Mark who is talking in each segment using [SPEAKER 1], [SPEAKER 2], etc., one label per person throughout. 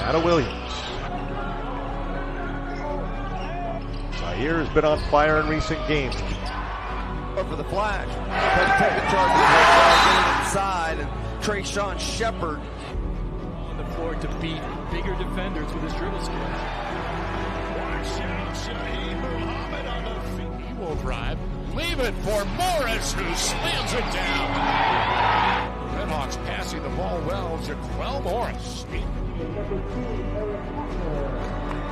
[SPEAKER 1] Anna Williams. Zaire has been on fire in recent games.
[SPEAKER 2] For the flash. Taking charge of the getting inside, and Trayshawn Shepard
[SPEAKER 3] on the floor to beat bigger defenders with his dribble skills. Watch out, Shaheed Muhammad on the feet. He will drive. Leave it for Morris, who slams it down. Redhawks passing the ball well to Quell Morris.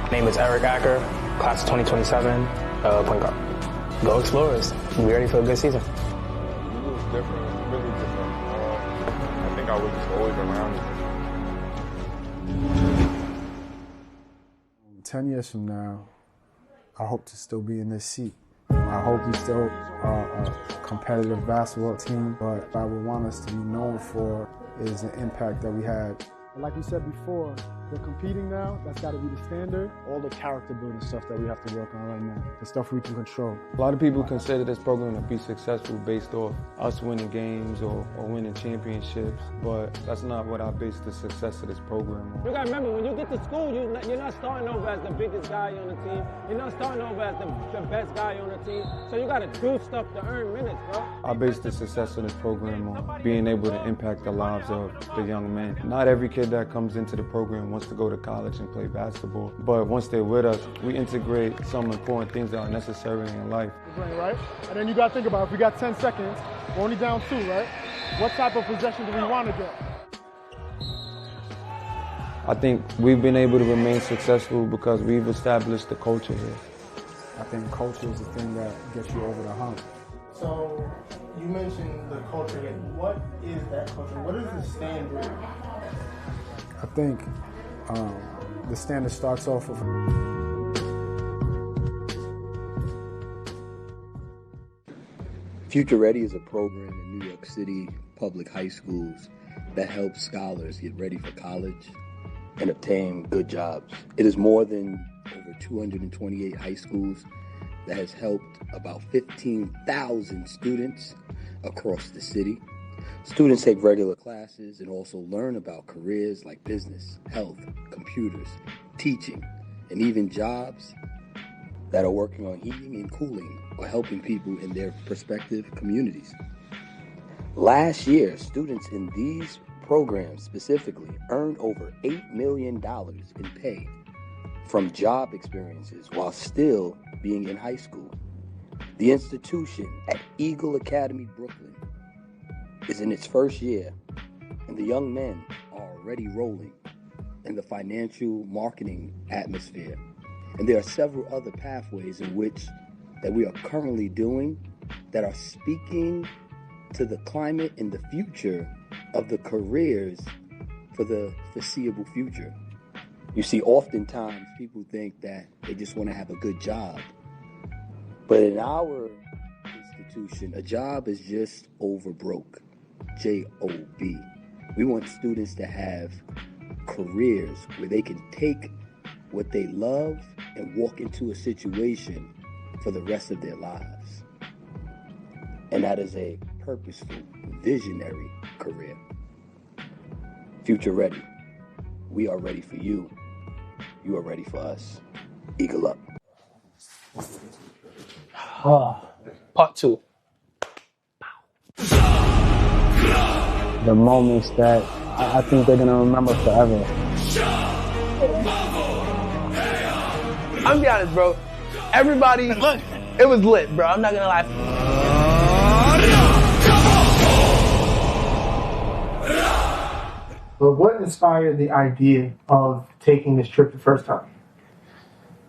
[SPEAKER 4] My name is Eric Acker, class of 2027, point guard. Go Explorers. We ready for a good season.
[SPEAKER 5] It was different, really different. I think I was just always around it.
[SPEAKER 6] 10 years from now, I hope to still be in this seat. I hope we still are a competitive basketball team, but what I would want us to be known for is the impact that we had.
[SPEAKER 7] Like you said before, we're competing now. That's got to be the standard. All the character building stuff that we have to work on right now, the stuff we can control.
[SPEAKER 5] A lot of people consider this program to be successful based off us winning games or winning championships, but that's not what I base the success of this program on.
[SPEAKER 8] You got to remember, when you get to school, you're not starting over as the biggest guy on the team. You're not starting over as the best guy on the team. So you got to do stuff to earn minutes, bro.
[SPEAKER 5] I base the success of this program on being able to impact the lives of the young men. Not every kid that comes into the program wants to go to college and play basketball, but once they're with us, we integrate some important things that are necessary in life.
[SPEAKER 7] Right? And then you got to think about, if we got 10 seconds, we're only down 2, right? What type of possession do we want to get?
[SPEAKER 5] I think we've been able to remain successful because we've established the culture here.
[SPEAKER 6] I think culture is the thing that gets you over the hump.
[SPEAKER 9] So you mentioned the culture. What is that culture? What is the standard?
[SPEAKER 6] I think the standard starts off with
[SPEAKER 10] Future Ready is a program in New York City public high schools that helps scholars get ready for college and obtain good jobs. It is more than over 228 high schools that has helped about 15,000 students across the city. Students take regular classes and also learn about careers like business, health, computers, teaching, and even jobs that are working on heating and cooling or helping people in their respective communities. Last year, students in these programs specifically earned over $8 million in pay from job experiences while still being in high school. The institution at Eagle Academy, Brooklyn, is in its first year, and the young men are already rolling in the financial marketing atmosphere. And there are several other pathways in which that we are currently doing that are speaking to the climate and the future of the careers for the foreseeable future. You see, oftentimes people think that they just want to have a good job. But in our institution, a job is just over broke. J-O-B. We want students to have careers where they can take what they love and walk into a situation for the rest of their lives. And that is a purposeful, visionary career. Future Ready. We are ready for you. You are ready for us. Eagle up.
[SPEAKER 4] Part 2. The moments that I think they're going to remember forever. I'm going to be honest, bro. Everybody, it was lit, bro. I'm not going to lie.
[SPEAKER 9] But what inspired the idea of taking this trip the first time?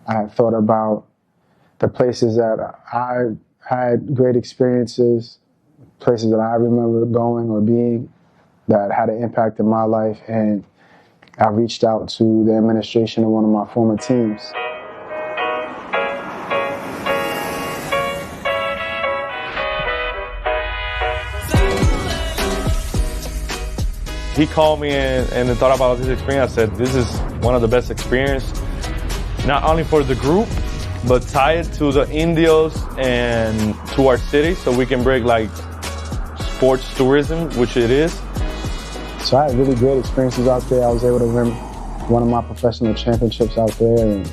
[SPEAKER 6] I had thought about the places that I had great experiences, places that I remember going or being that had an impact in my life, and I reached out to the administration of one of my former teams.
[SPEAKER 1] He called me and thought about this experience. I said, this is one of the best experiences, not only for the group, but tied to the Indios and to our city, so we can bring like sports tourism, which it is.
[SPEAKER 6] So I had really great experiences out there. I was able to one of my professional championships out there and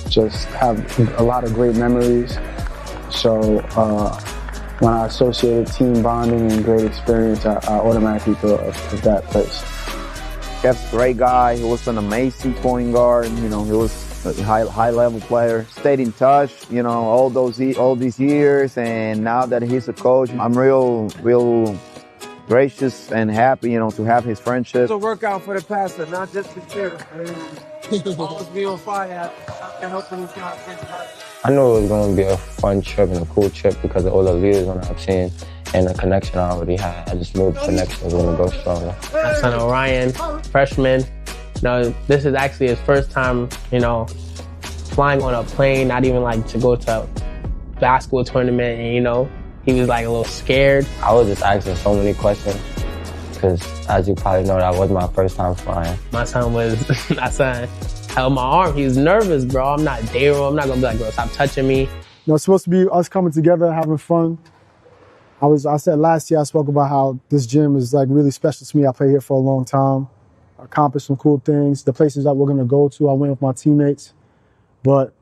[SPEAKER 6] just have a lot of great memories. So when I associated team bonding and great experience, I automatically thought of that place.
[SPEAKER 11] Kev's a great guy. He was an amazing point guard. You know, he was a high-level player. Stayed in touch, you know, all these years. And now that he's a coach, I'm real gracious and happy, you know, to have his friendship.
[SPEAKER 8] It's a workout for the pastor, not just the chair. Always be on fire.
[SPEAKER 12] I knew it was going to be a fun trip and a cool trip because of all the leaders on our team and the connection I already had. I just knew the connection was going to go stronger.
[SPEAKER 13] My son Orion, freshman. Now, this is actually his first time, you know, flying on a plane, not even like to go to a basketball tournament, and, you know, he was like a little scared.
[SPEAKER 12] I was just asking so many questions because, as you probably know, that was my first time flying.
[SPEAKER 13] My son held my arm. He was nervous, bro. I'm not Daryl. I'm not going to be like, bro, stop touching me.
[SPEAKER 7] You know, it's supposed to be us coming together, having fun. I said last year, I spoke about how this gym is like really special to me. I played here for a long time, accomplished some cool things. The places that we're going to go to, I went with my teammates. But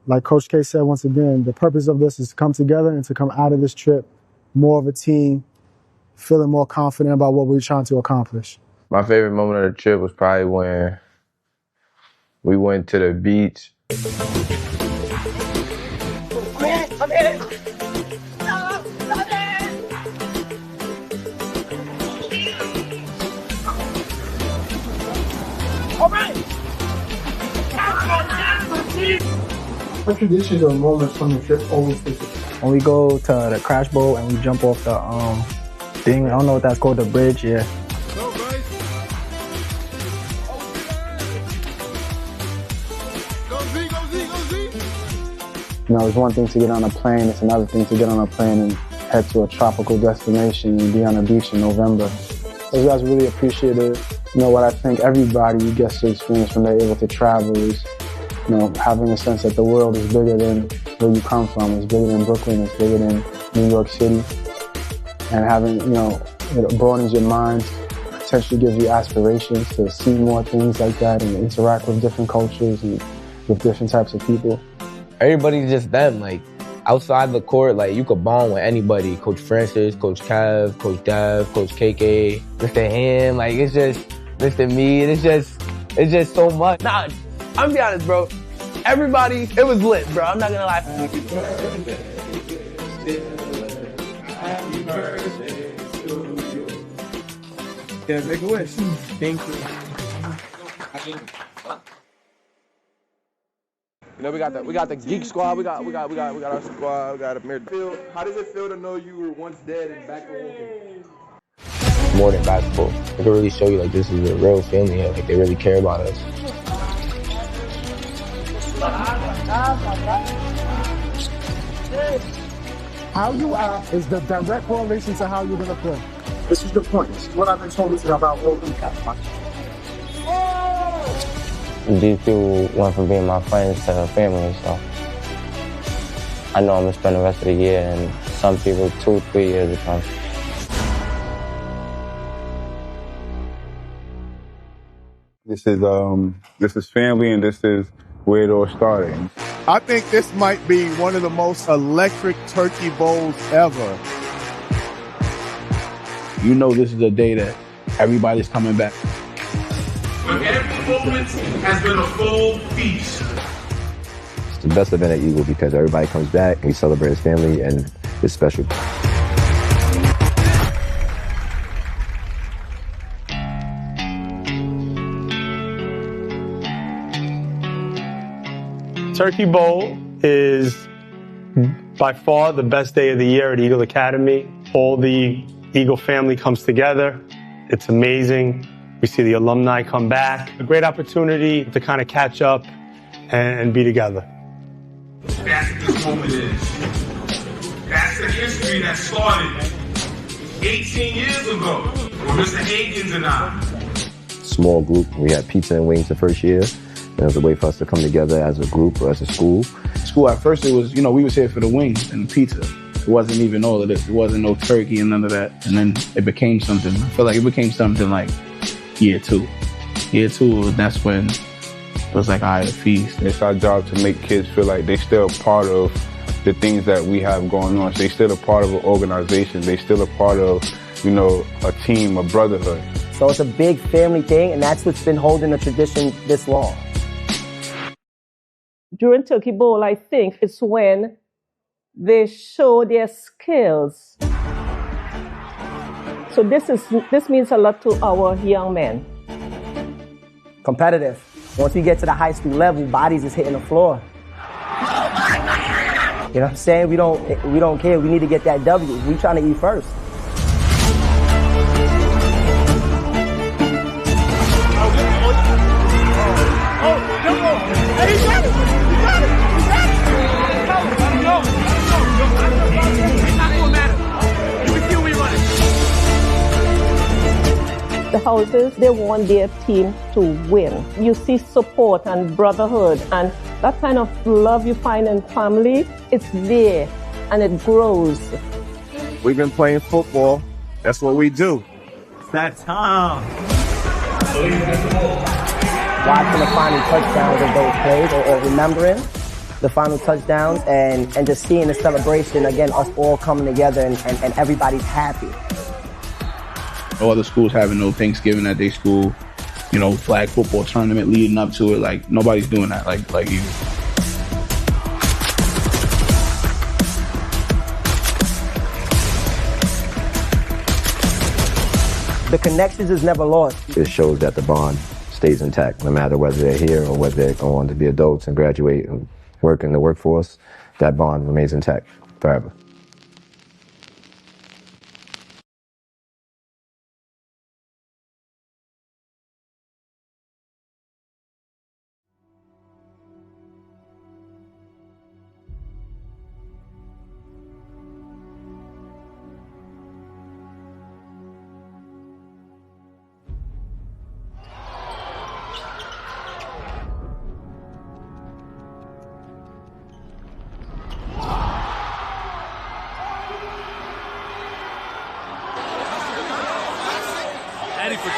[SPEAKER 7] like Coach K said, once again, the purpose of this is to come together and to come out of this trip more of a team, feeling more confident about what we're trying to accomplish.
[SPEAKER 14] My favorite moment of the trip was probably when we went to the beach.
[SPEAKER 8] I'm in. All right.
[SPEAKER 9] What traditions or moments from the trip always stick with you?
[SPEAKER 4] When we go to the crash boat and we jump off the thing, I don't know what that's called, the bridge, yeah.
[SPEAKER 6] You know, it's one thing to get on a plane, it's another thing to get on a plane and head to a tropical destination and be on a beach in November. Those guys really appreciate it. You know, what I think everybody gets to experience when they're able to travel is, you know, having a sense that the world is bigger than where you come from. It's bigger than Brooklyn, it's bigger than New York City. And having, you know, it broadens your mind, potentially gives you aspirations to see more things like that and interact with different cultures and with different types of people.
[SPEAKER 12] Everybody's just them. Like, outside the court, like, you could bond with anybody. Coach Francis, Coach Kev, Coach Dev, Coach KK, Mr. Ham. Like, it's just Mr. Mead. It's just so much. Nah, I'm be honest, bro. Everybody, it was lit, bro. I'm not gonna lie.
[SPEAKER 8] Happy birthday to you. Yeah, make a wish. Thank you.
[SPEAKER 15] You know, we got the geek squad. We got our squad. We got a mirror. How does it feel to know you were once dead and back to walking?
[SPEAKER 12] More than basketball. It can really show you, like, this is a real family here. Like, they really care about us.
[SPEAKER 7] How you act is the direct correlation to how you're going to play. This is the point. This is what I've been told about all the time.
[SPEAKER 12] These people went from being my friends to family, so I know I'm going to spend the rest of the year and some people 2-3 years to come.
[SPEAKER 16] This is family, and this is where it all started.
[SPEAKER 17] I think this might be one of the most electric turkey bowls ever.
[SPEAKER 18] You know this is a day that everybody's coming back.
[SPEAKER 19] But every moment has been a full feast.
[SPEAKER 20] It's the best event at Eagle because everybody comes back and we celebrate as family, and it's special.
[SPEAKER 1] Turkey Bowl is by far the best day of the year at Eagle Academy. All the Eagle family comes together. It's amazing. We see the alumni come back. A great opportunity to kind of catch up and be together.
[SPEAKER 19] That's what this moment is. That's the history that started 18 years ago with Mr. Higgins and I.
[SPEAKER 20] Small group. We had pizza and wings the first year. And it was a way for us to come together as a group or as a school.
[SPEAKER 18] School at first, it was, you know, we was here for the wings and the pizza. It wasn't even all of this. It wasn't no turkey and none of that. And then it became something. I feel like it became something like year 2. year 2, that's when it was like, all right, a feast.
[SPEAKER 16] It's our job to make kids feel like they're still part of the things that we have going on. So they're still a part of an organization. They're still a part of, you know, a team, a brotherhood.
[SPEAKER 21] So it's a big family thing, and that's what's been holding the tradition this long.
[SPEAKER 22] During Turkey Bowl, I think it's when they show their skills. So this means a lot to our young men.
[SPEAKER 21] Competitive. Once we get to the high school level, bodies is hitting the floor. You know what I'm saying? We don't care. We need to get that W. We trying to eat first.
[SPEAKER 22] The houses, they want their team to win. You see support and brotherhood, and that kind of love you find in family, it's there and it grows.
[SPEAKER 17] We've been playing football. That's what we do.
[SPEAKER 21] It's that time. Watching the final touchdowns of those plays or remembering the final touchdowns and just seeing the celebration, again, us all coming together and everybody's happy.
[SPEAKER 18] No other schools having no Thanksgiving at their school, you know, flag football tournament leading up to it. Like, nobody's doing that like you.
[SPEAKER 21] The connections is never lost.
[SPEAKER 20] It shows that the bond stays intact, no matter whether they're here or whether they go on to be adults and graduate and work in the workforce. That bond remains intact forever.
[SPEAKER 3] Eddie for 3.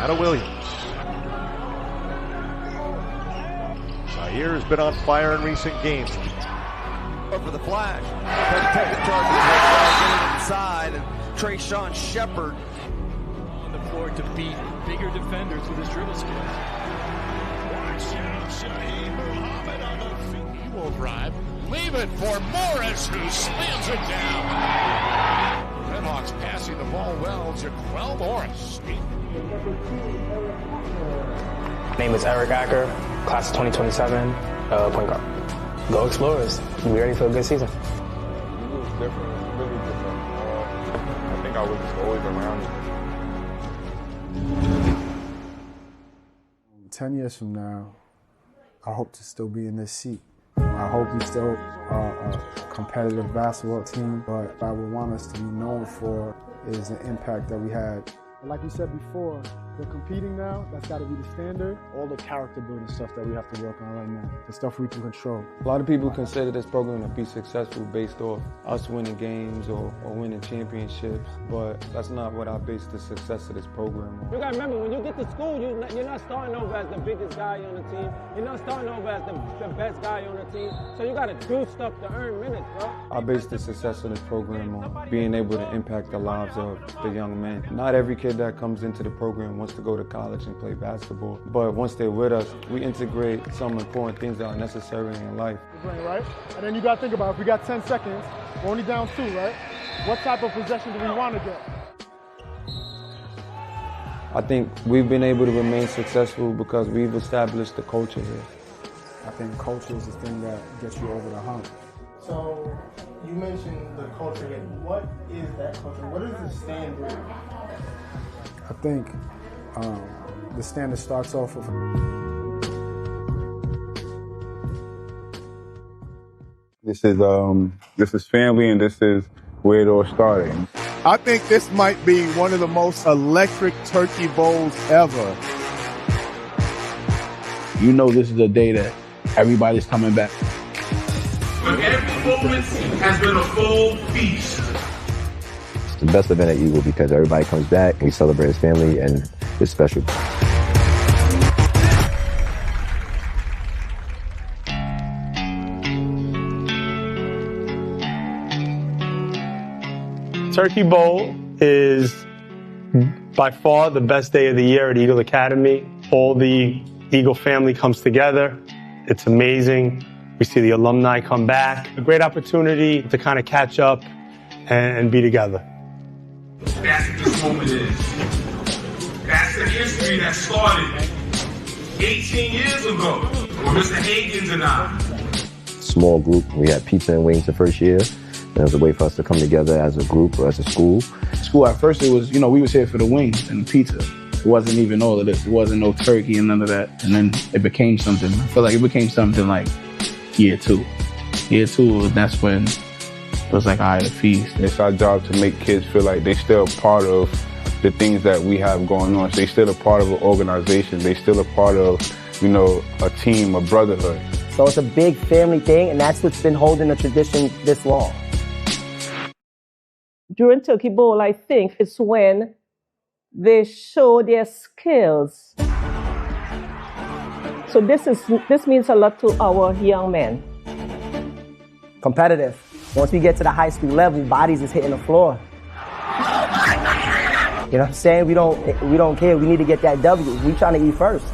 [SPEAKER 23] Atta Williams. Zaire has been on fire in recent games.
[SPEAKER 2] For the flash. Taking charge of the getting inside, and Trayshawn Shepard
[SPEAKER 3] on the floor to beat bigger defenders with his dribble skills. Watch out, Shaheed Muhammad on the feet. He will drive. Leave it for Morris, who slams it down. Redhawks passing the ball well. Jaquel Morris.
[SPEAKER 4] My name is Eric Acker, class of 2027, point guard. Go Explorers. Be ready for a good season.
[SPEAKER 5] It was different. It was really different. I think I was just always around it.
[SPEAKER 7] 10 years from now, I hope to still be in this seat. I hope we still are a competitive basketball team, but what I would want us to be known for is the impact that we had. Like you said before, we're competing now. That's got to be the standard. All the character building stuff that we have to work on right now, the stuff we can control.
[SPEAKER 5] A lot of people consider this program to be successful based off us winning games or winning championships, but that's not what I base the success of this program on.
[SPEAKER 8] You got to remember, when you get to school, you're not starting over as the biggest guy on the team. You're not starting over as the best guy on the team. So you got to do stuff to earn minutes, bro.
[SPEAKER 5] I base the success of this program on being able to impact the lives of the young men. Not every kid that comes into the program wants to go to college and play basketball, but once they're with us, we integrate some important things that are necessary in life.
[SPEAKER 7] Right? And then you got to think about, if we got 10 seconds, we're only down 2, right? What type of possession do we want to get?
[SPEAKER 5] I think we've been able to remain successful because we've established the culture here.
[SPEAKER 7] I think culture is the thing that gets you over the hump.
[SPEAKER 9] So you mentioned the culture. What is that culture? What is the standard?
[SPEAKER 7] I think the standard starts off with
[SPEAKER 16] This is family, and this is where it all started.
[SPEAKER 17] I think this might be one of the most electric turkey bowls ever.
[SPEAKER 18] You know this is a day that everybody's coming back.
[SPEAKER 19] But every moment has been a full feast.
[SPEAKER 20] It's the best event at Eagle because everybody comes back and we celebrate as family, and it's special.
[SPEAKER 10] Turkey Bowl is by far the best day of the year at Eagle Academy. All the Eagle family comes together. It's amazing. We see the alumni come back. A great opportunity to kind of catch up and be together.
[SPEAKER 19] That's what this moment is. That's the history that started 18 years ago with Mr. Higgins and I.
[SPEAKER 20] Small group. We had pizza and wings the first year. And it was a way for us to come together as a group or as a school.
[SPEAKER 18] School at first, it was, we was here for the wings and the pizza. It wasn't even all of this. It wasn't no turkey and none of that. And then it became something. I feel like it became something like year two. Year two, that's when it was like, all right, a feast.
[SPEAKER 16] It's our job to make kids feel like they're still part of the things that we have going on. So they're still a part of an organization. They're still a part of, a team, a brotherhood.
[SPEAKER 21] So it's a big family thing, and that's what's been holding the tradition this long.
[SPEAKER 22] During Turkey Bowl, I think it's when they show their skills. So this means a lot to our young men.
[SPEAKER 21] Competitive. Once we get to the high school level, bodies is hitting the floor. You know what I'm saying? We don't care. We need to get that W. We trying to eat first.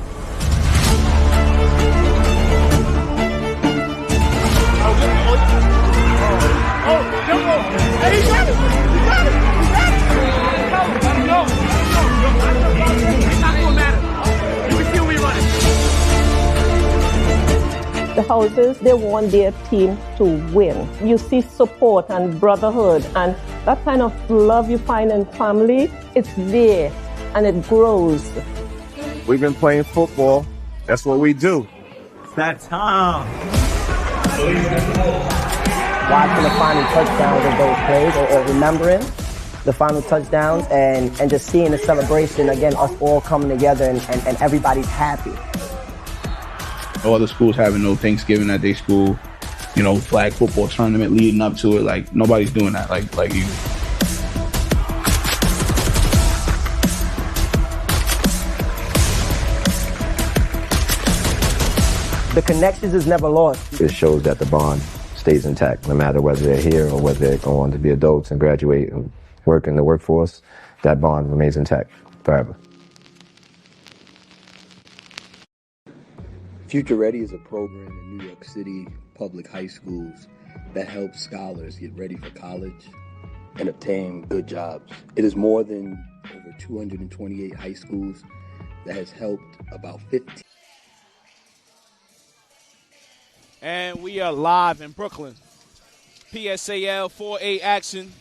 [SPEAKER 22] The houses, they want their team to win. You see support and brotherhood, and that kind of love you find in family, it's there, and it grows.
[SPEAKER 17] We've been playing football. That's what we do.
[SPEAKER 8] It's that time.
[SPEAKER 21] Watching the final touchdowns of those plays, or remembering the final touchdowns, and just seeing the celebration, again, us all coming together and everybody's happy.
[SPEAKER 18] All the schools having no Thanksgiving at their school, flag football tournament leading up to it. Like, nobody's doing that like you.
[SPEAKER 21] The connections is never lost.
[SPEAKER 20] It shows that the bond stays intact, no matter whether they're here or whether they go on to be adults and graduate and work in the workforce. That bond remains intact forever.
[SPEAKER 11] Future Ready is a program in New York City public high schools that helps scholars get ready for college and obtain good jobs. It is more than over 228 high schools that has helped about 15.
[SPEAKER 13] And we are live in Brooklyn. PSAL 4A action.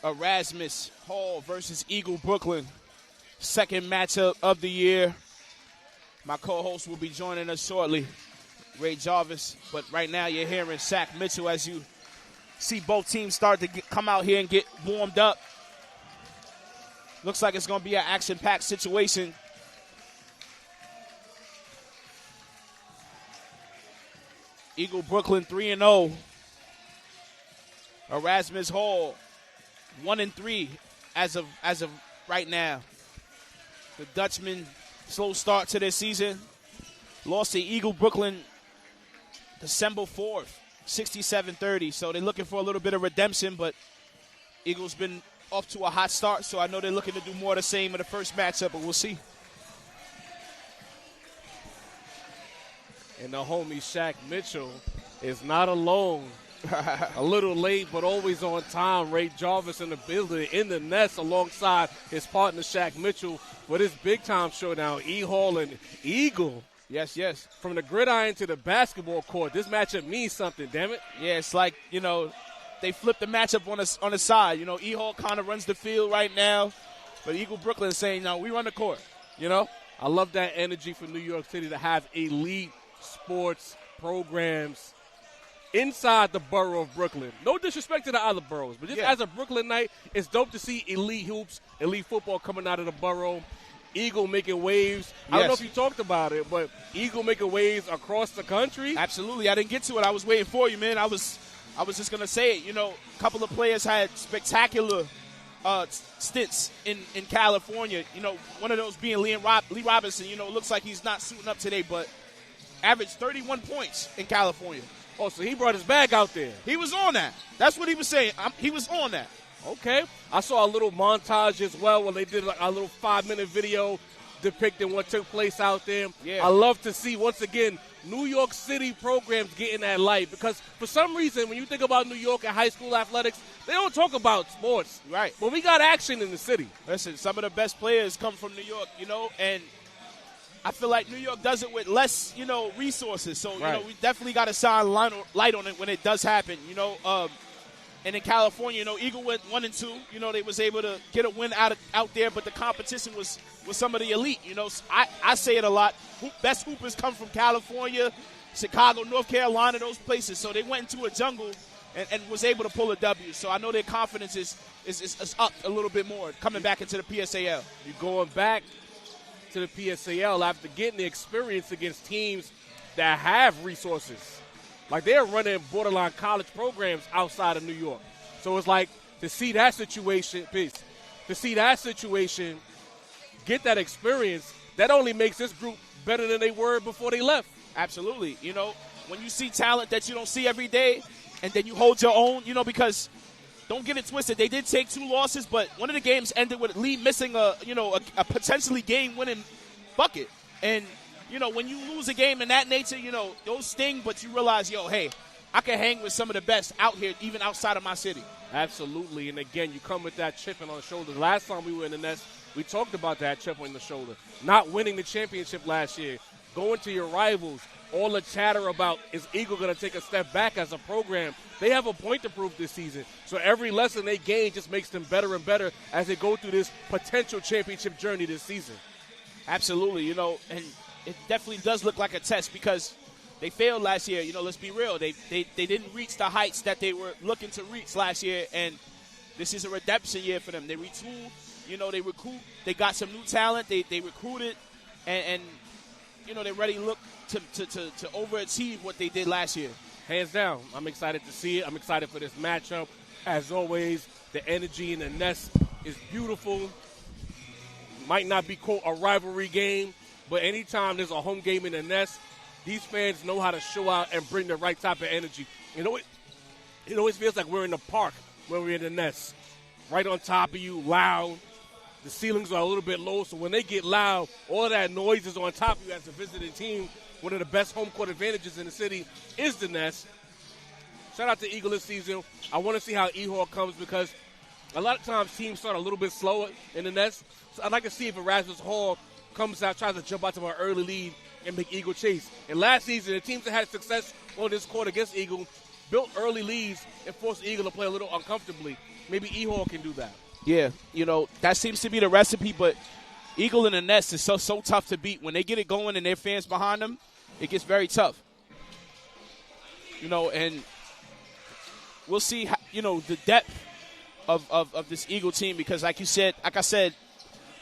[SPEAKER 13] Erasmus Hall versus Eagle Brooklyn. Second matchup of the year. My co-host will be joining us shortly, Ray Jarvis. But right now you're hearing Shaq Mitchell as you see both teams start to come out here and get warmed up. Looks like it's going to be an action-packed situation. Eagle Brooklyn 3-0. Erasmus Hall 1-3 as of right now. The Dutchman, slow start to their season. Lost to Eagle Brooklyn December 4th, 67-30. So they're looking for a little bit of redemption, but Eagles been off to a hot start, so I know they're looking to do more of the same in the first matchup, but we'll see.
[SPEAKER 24] And the homie Shaq Mitchell is not alone. A little late, but always on time. Ray Jarvis in the building, in the nest, alongside his partner Shaq Mitchell for this big-time showdown. E-Hall and Eagle.
[SPEAKER 13] Yes, yes.
[SPEAKER 24] From the gridiron to the basketball court, this matchup means something, damn it.
[SPEAKER 13] Yeah, it's like, they flipped the matchup on the side. E-Hall kind of runs the field right now. But Eagle Brooklyn is saying, no, we run the court, you know?
[SPEAKER 24] I love that energy for New York City to have elite sports programs inside the borough of Brooklyn. No disrespect to the other boroughs, but just as a Brooklynite, it's dope to see elite hoops, elite football coming out of the borough. Eagle making waves. I don't know if you talked about it, but Eagle making waves across the country.
[SPEAKER 13] Absolutely. I didn't get to it. I was waiting for you, man. I was just going to say it. You know, a couple of players had spectacular stints in California. You know, one of those being Lee Robinson. You know, looks like he's not suiting up today, but averaged 31 points in California.
[SPEAKER 24] Oh, so he brought his bag out there.
[SPEAKER 13] He was on that. That's what he was saying. He was on that.
[SPEAKER 24] Okay. I saw a little montage as well where they did a little 5-minute video depicting what took place out there.
[SPEAKER 13] Yeah.
[SPEAKER 24] I love to see, once again, New York City programs getting that light because for some reason, when you think about New York and high school athletics, they don't talk about sports.
[SPEAKER 13] Right.
[SPEAKER 24] But we got action in the city.
[SPEAKER 13] Listen, some of the best players come from New York, you know, and I feel like New York does it with less, you know, resources. So, you know, we definitely got to shine light on it when it does happen, you know. And in California, you know, Eagle went 1-2. You know, they was able to get a win out there, but the competition was some of the elite. You know, I say it a lot. Best hoopers come from California, Chicago, North Carolina, those places. So they went into a jungle and was able to pull a W. So I know their confidence is up a little bit more coming back into the PSAL.
[SPEAKER 24] You're going back to the PSAL after getting the experience against teams that have resources. Like, they're running borderline college programs outside of New York. So it's like to see that situation, get that experience, that only makes this group better than they were before they left.
[SPEAKER 13] Absolutely. You know, when you see talent that you don't see every day and then you hold your own, you know, because don't get it twisted. They did take 2 losses, but one of the games ended with Lee missing a potentially game-winning bucket. And you know, when you lose a game in that nature, you know, those sting, but you realize, yo, hey, I can hang with some of the best out here, even outside of my city.
[SPEAKER 24] Absolutely. And, again, you come with that chip on the shoulder. Last time we were in the nest, we talked about that chip on the shoulder. Not winning the championship last year, going to your rivals, all the chatter about is Eagle going to take a step back as a program. They have a point to prove this season. So every lesson they gain just makes them better and better as they go through this potential championship journey this season.
[SPEAKER 13] Absolutely. You know, and it definitely does look like a test because they failed last year. You know, let's be real. They didn't reach the heights that they were looking to reach last year, and this is a redemption year for them. They retooled. You know, they recruit. They got some new talent. They recruited, and you know, they're ready to look to overachieve what they did last year.
[SPEAKER 24] Hands down. I'm excited to see it. I'm excited for this matchup. As always, the energy in the nest is beautiful. Might not be, quote, a rivalry game, but anytime there's a home game in the nest, these fans know how to show out and bring the right type of energy. You know, it always feels like we're in the park when we're in the nest. Right on top of you, loud. The ceilings are a little bit low, so when they get loud, all that noise is on top of you as a visiting team. One of the best home court advantages in the city is the nest. Shout out to Eagle this season. I want to see how E-Hawk comes because a lot of times teams start a little bit slower in the nest. So I'd like to see if Erasmus Hall comes out, tries to jump out to an early lead and make Eagle chase. And last season, the teams that had success on this court against Eagle built early leads and forced Eagle to play a little uncomfortably. Maybe E-Hall can do that.
[SPEAKER 13] Yeah, you know, that seems to be the recipe, but Eagle in the nest is so tough to beat. When they get it going and their fans behind them, it gets very tough. You know, and we'll see, how, you know, the depth of this Eagle team because, like I said,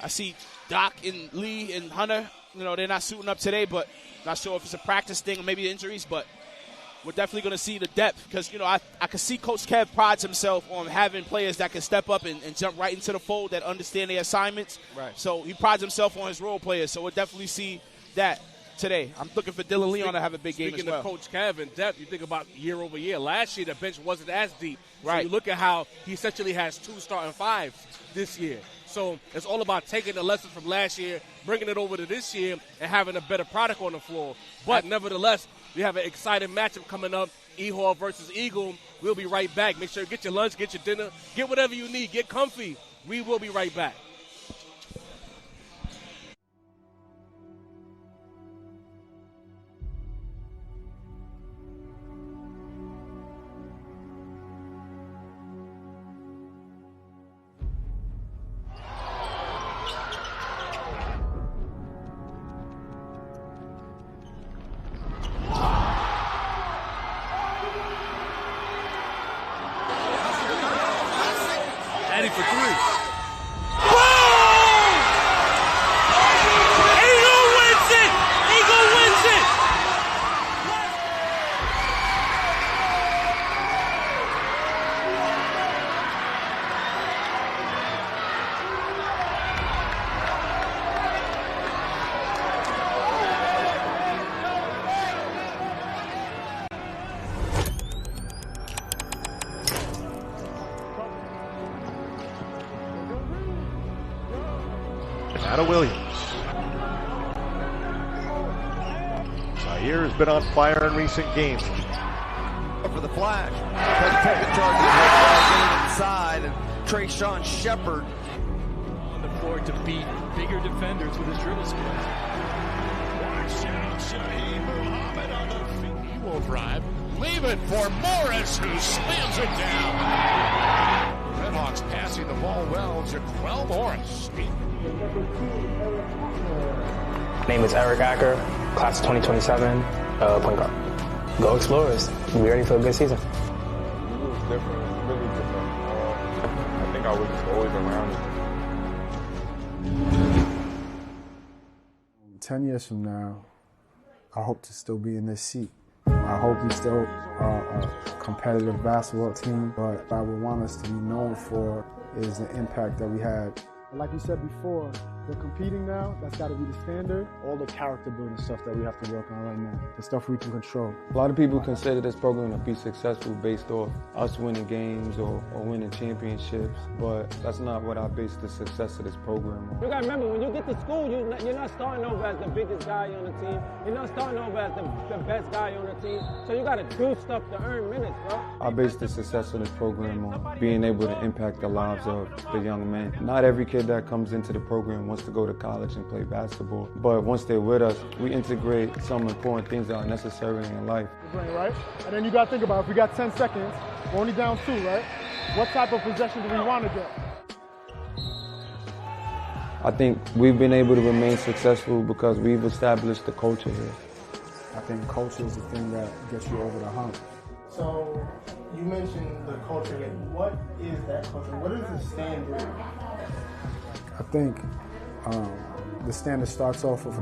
[SPEAKER 13] I see Doc and Lee and Hunter, you know, they're not suiting up today, but not sure if it's a practice thing or maybe injuries, but we're definitely going to see the depth because, you know, I can see Coach Kev prides himself on having players that can step up and jump right into the fold that understand their assignments.
[SPEAKER 24] Right.
[SPEAKER 13] So he prides himself on his role players, so we'll definitely see that today. I'm looking for Dylan Leon to have a big game as well.
[SPEAKER 24] Speaking of Coach Kev in depth, you think about year over year. Last year, the bench wasn't as deep.
[SPEAKER 13] Right.
[SPEAKER 24] So you look at how he essentially has 2 starting fives this year. So it's all about taking the lessons from last year, bringing it over to this year, and having a better product on the floor. But nevertheless, we have an exciting matchup coming up, E-Hall versus Eagle. We'll be right back. Make sure you get your lunch, get your dinner, get whatever you need, get comfy. We will be right back.
[SPEAKER 3] ready for three.
[SPEAKER 19] Eagle wins it! Eagle wins it!
[SPEAKER 23] Anna Williams. Zaire has been on fire in recent games.
[SPEAKER 2] For the flash. Doesn't take the charge. Getting inside. And Trayshawn Shepard
[SPEAKER 3] On the floor to beat bigger defenders with his dribble skills. Watch out, Shaheed Muhammad on the feet. He won't drive. Leave it for Morris, who slams it down. Redhawks passing the ball well. Jaquel Morris.
[SPEAKER 4] My name is Eric Acker, class of 2027, point guard. Go Explorers. Be ready for a good season.
[SPEAKER 16] It was different, really different. I think I was just always around it.
[SPEAKER 7] 10 years from now, I hope to still be in this seat. I hope we still are a competitive basketball team, but what I would want us to be known for is the impact that we had. Like you said before, we're competing now. That's got to be the standard. All the character building stuff that we have to work on right now, the stuff we can control.
[SPEAKER 5] A lot of people consider this program to be successful based off us winning games or winning championships, but that's not what I base the success of this program on.
[SPEAKER 8] You gotta remember, when you get to school, you're not starting over as the biggest guy on the team. You're not starting over as the best guy on the team. So you gotta do stuff to earn minutes, bro.
[SPEAKER 5] I base the success of this program on being able to impact the lives of the young men. Not every kid that comes into the program wants to go to college and play basketball, but once they're with us, we integrate some important things that are necessary in life.
[SPEAKER 9] Right? And then you got to think about, if we got 10 seconds, we're only down 2, right? What type of possession do we want to get?
[SPEAKER 5] I think we've been able to remain successful because we've established the culture here.
[SPEAKER 7] I think culture is the thing that gets you over the hump.
[SPEAKER 9] So you mentioned the culture. What is that culture? What is the standard?
[SPEAKER 7] I think the standard starts off with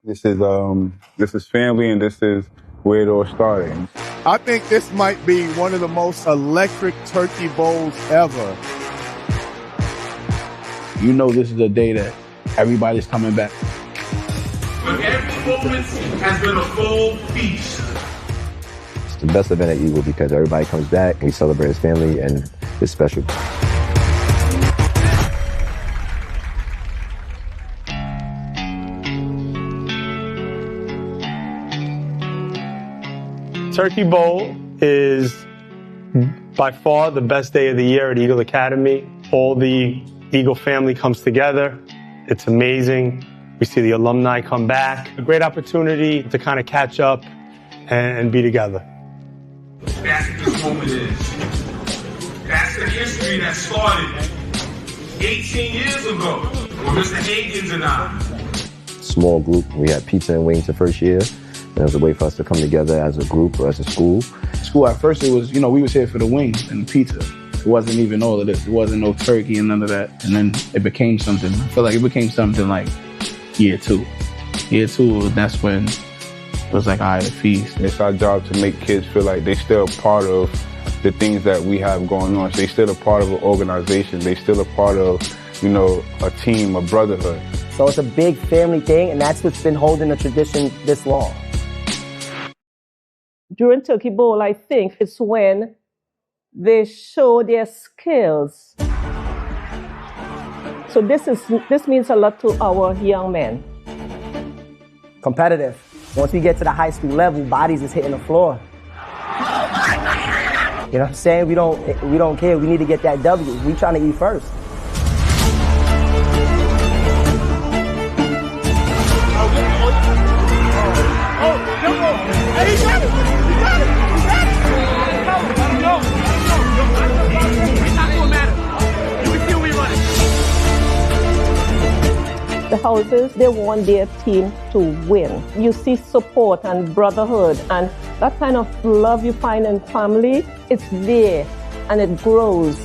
[SPEAKER 16] This is family, and this is where it all started.
[SPEAKER 17] I think this might be one of the most electric turkey bowls ever.
[SPEAKER 18] You know this is a day that everybody's coming back.
[SPEAKER 19] But every moment has been a full feast.
[SPEAKER 20] It's the best event at Eagle because everybody comes back, we celebrate as family, and it's special.
[SPEAKER 10] Turkey Bowl is by far the best day of the year at Eagle Academy. All the Eagle family comes together. It's amazing. We see the alumni come back. A great opportunity to kind of catch up and be together.
[SPEAKER 19] That's what this moment is. That's the history that started 18 years ago with Mr. Higgins and I.
[SPEAKER 20] Small group. We had pizza and wings the first year. And it was a way for us to come together as a group or as a school.
[SPEAKER 18] School at first, it was, we was here for the wings and the pizza. It wasn't even all of this. It wasn't no turkey and none of that. And then it became something. I feel like it became something like year two. Year two, that's when it was like, all right, a feast.
[SPEAKER 16] It's our job to make kids feel like they're still part of the things that we have going on. So they're still a part of an organization. They're still a part of, a team, a brotherhood.
[SPEAKER 21] So it's a big family thing, and that's what's been holding the tradition this long.
[SPEAKER 22] During Turkey Bowl, I think it's when they show their skills. So this means a lot to our young men.
[SPEAKER 21] Competitive. Once we get to the high school level, bodies is hitting the floor. You know what I'm saying? We don't care. We need to get that W. We trying to eat first.
[SPEAKER 22] The houses, they want their team to win. You see support and brotherhood, and That kind of love you find in family, it's there and it grows.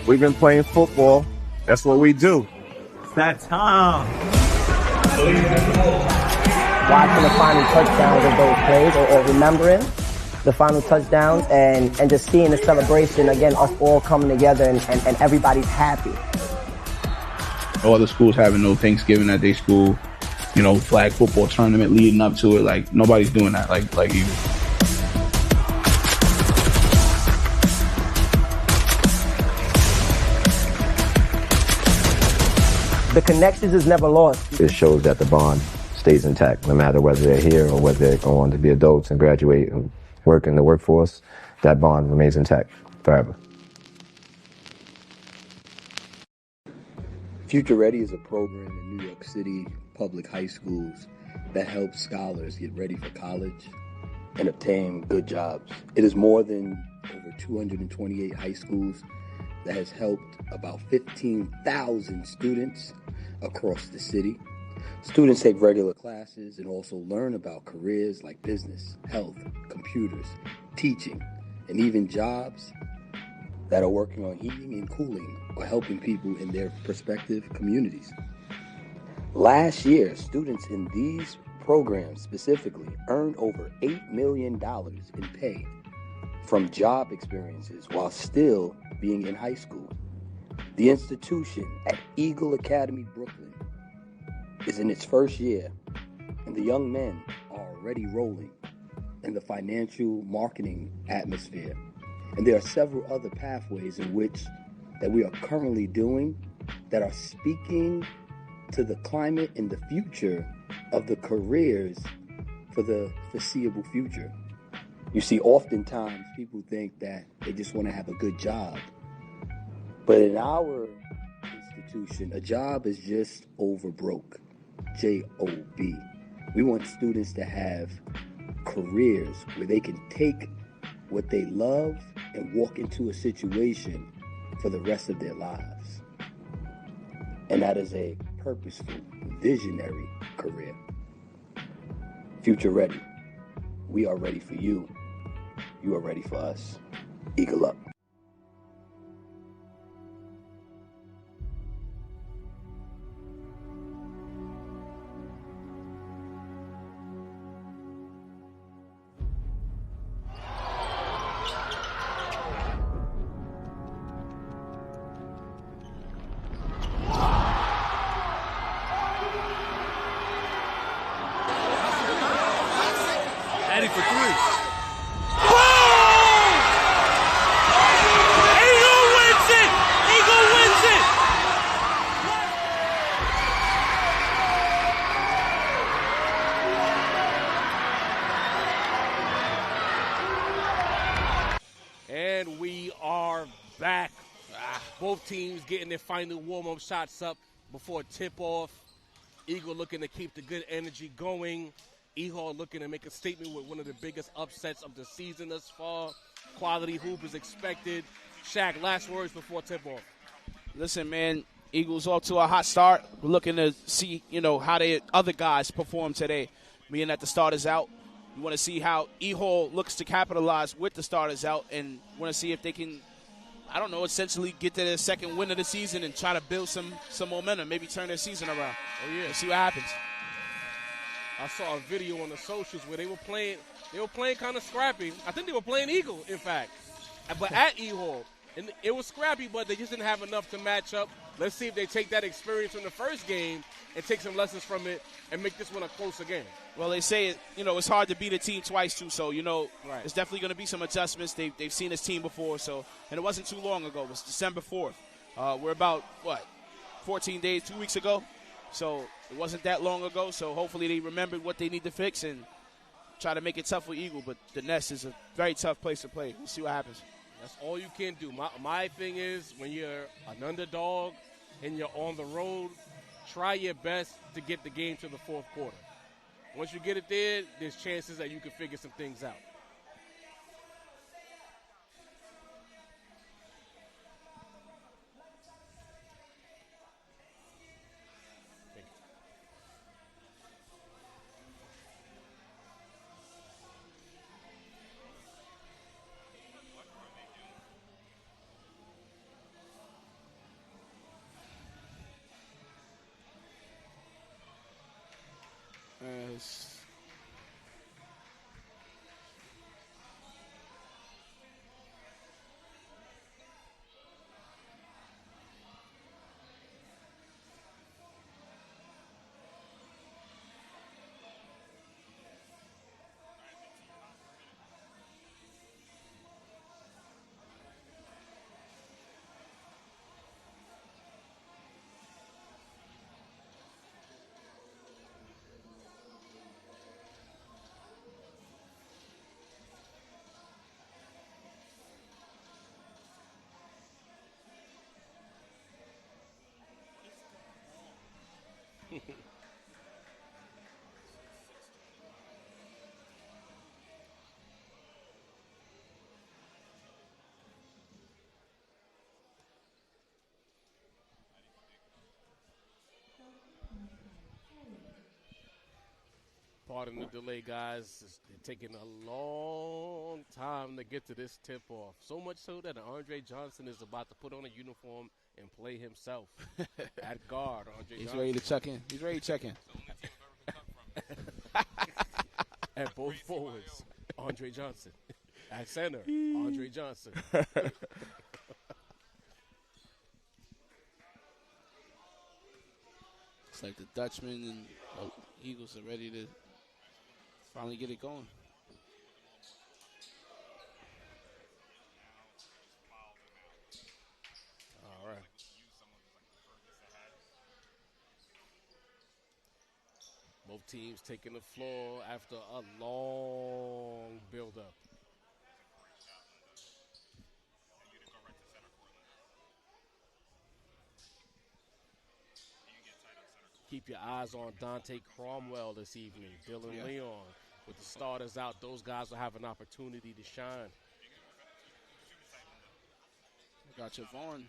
[SPEAKER 17] We've been playing football. That's what we do.
[SPEAKER 6] It's that time.
[SPEAKER 21] Watching the final touchdowns of those plays or remembering the final touchdowns and just seeing the celebration, again, us all coming together and everybody's happy.
[SPEAKER 18] All the schools having no Thanksgiving at their school, you know, flag football tournament leading up to it. Like, nobody's doing that like you.
[SPEAKER 21] The connections is never lost.
[SPEAKER 20] It shows that the bond stays intact, no matter whether they're here or whether they go on to be adults and graduate and work in the workforce. That bond remains intact forever.
[SPEAKER 11] Future Ready is a program in New York City public high schools that helps scholars get ready for college and obtain good jobs. It is more than over 228 high schools that has helped about 15,000 students across the city. Students take regular classes and also learn about careers like business, health, computers, teaching, and even jobs that are working on heating and cooling or helping people in their prospective communities. Last year, students in these programs specifically earned over $8 million in pay from job experiences while still being in high school. The institution at Eagle Academy, Brooklyn, is in its first year, and the young men are already rolling in the financial marketing atmosphere. And there are several other pathways in which that we are currently doing that are speaking to the climate and the future of the careers for the foreseeable future. You see, oftentimes people think that they just want to have a good job. But in our institution, a job is just over broke. J-O-B. We want students to have careers where they can take what they love and walk into a situation for the rest of their lives. And that is a purposeful, visionary career. Future Ready. We are ready for you. You are ready for us. Eagle up.
[SPEAKER 3] Ready for three. Eagle wins it! Eagle wins it! And we are back. Both teams getting their final warm-up shots up before tip-off. Eagle looking to keep the good energy going. E-Hall looking to make a statement with one of the biggest upsets of the season thus far. Quality hoop is expected. Shaq, last words before tip-off.
[SPEAKER 13] Listen, man, Eagles off to a hot start. We're looking to see, how the other guys perform today. Being that the starters out, we want to see how E-Hall looks to capitalize with the starters out, and want to see if they can, essentially get to their second win of the season and try to build some momentum, maybe turn their season around.
[SPEAKER 24] Oh, yeah.
[SPEAKER 13] And see what happens.
[SPEAKER 24] I saw a video on the socials where they were playing kind of scrappy. I think they were playing Eagle, in fact, but at E-Hall. And it was scrappy, but they just didn't have enough to match up. Let's see if they take that experience from the first game and take some lessons from it and make this one a closer game.
[SPEAKER 13] Well, they say, it's hard to beat a team twice, too, so,
[SPEAKER 24] Right.
[SPEAKER 13] It's definitely going to be some adjustments. They've seen this team before, and it wasn't too long ago. It was December 4th. We're about, 14 days, 2 weeks ago? So it wasn't that long ago, so hopefully they remembered what they need to fix and try to make it tough for Eagle. But the Nest is a very tough place to play. We'll see what happens.
[SPEAKER 24] That's all you can do. My thing is, when you're an underdog and you're on the road, try your best to get the game to the fourth quarter. Once you get it there, there's chances that you can figure some things out. Pardon the delay, guys. It's taking a long time to get to this tip-off. So much so that Andre Johnson is about to put on a uniform and play himself at guard.
[SPEAKER 1] He's ready to check in. He's ready to check in.
[SPEAKER 24] At both forwards, Andre Johnson. At center, Andre Johnson.
[SPEAKER 1] It's like the Dutchman and Eagles are ready to finally get it going.
[SPEAKER 24] All right. Both teams taking the floor after a long build-up. Keep your eyes on Dante Cromwell this evening. Dylan Leon. With the starters out, those guys will have an opportunity to shine.
[SPEAKER 1] Got Javon